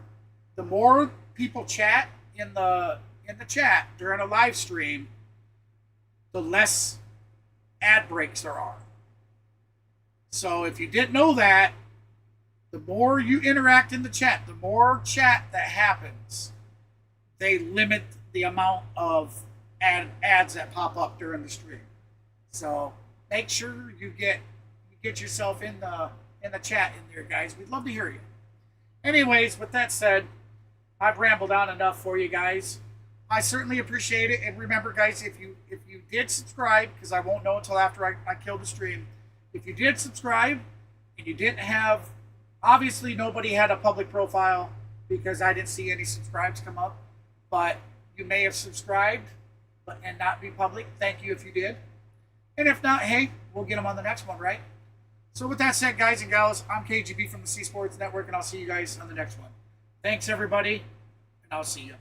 people chat in the chat during a live stream, the less ad breaks there are. So if you didn't know that, the more you interact in the chat, the more chat that happens, they limit the amount of ads that pop up during the stream. So make sure you get yourself in the chat in there, guys. We'd love to hear you. Anyways, with that said, I've rambled on enough for you guys. I certainly appreciate it. And remember, guys, if you did subscribe, because I won't know until after I kill the stream, if you did subscribe and you didn't have, obviously nobody had a public profile because I didn't see any subscribes come up, but you may have subscribed and not be public. Thank you if you did. And if not, hey, we'll get them on the next one, right? So with that said, guys and gals, I'm KGB from the C Sports Network, and I'll see you guys on the next one. Thanks, everybody, and I'll see you.